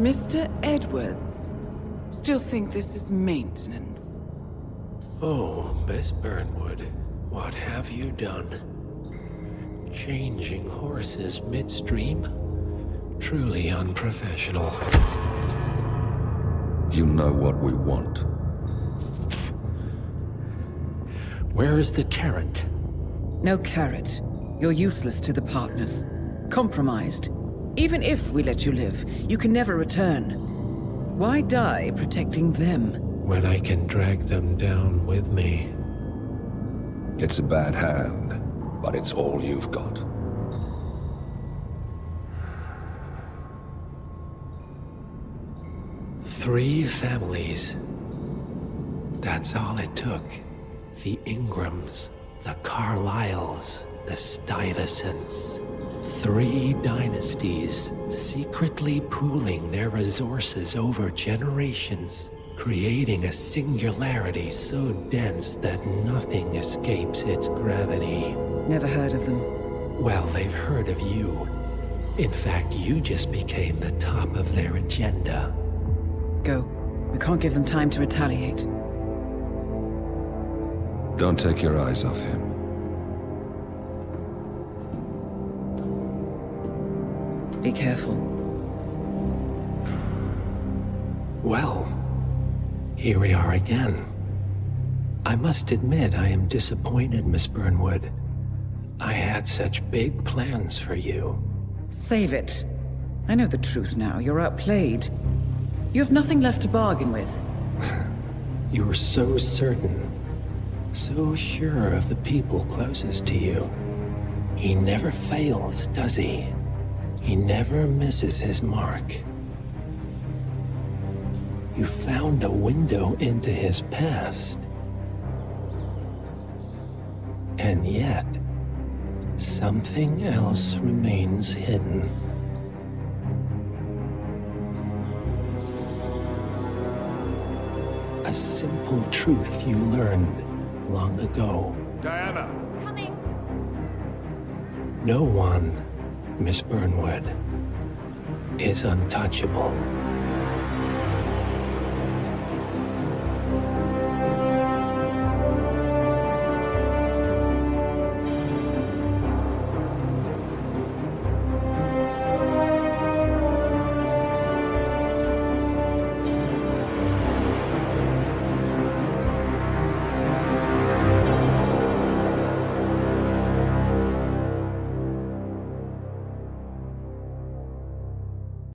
Mr. Edwards, still think this is maintenance? Oh, Miss Burnwood, what have you done? Changing horses midstream? Truly unprofessional. You know what we want. Where is the carrot? No carrot. You're useless to the partners. Compromised. Even if we let you live, you can never return. Why die protecting them? When I can drag them down with me. It's a bad hand, but it's all you've got. Three families. That's all it took. The Ingrams, the Carlyles, the Stuyvesants. 3 dynasties secretly pooling their resources over generations, creating a singularity so dense that nothing escapes its gravity. Never heard of them. Well, they've heard of you. In fact, you just became the top of their agenda. Go. We can't give them time to retaliate. Don't take your eyes off him. Be careful. Well, here we are again. I must admit I am disappointed, Miss Burnwood. I had such big plans for you. Save it. I know the truth now. You're outplayed. You have nothing left to bargain with. You were so certain, so sure of the people closest to you. He never fails, does he? He never misses his mark. You found a window into his past. And yet, something else remains hidden. A simple truth you learned long ago. Diana! Coming! No one, Miss Burnwood, is untouchable.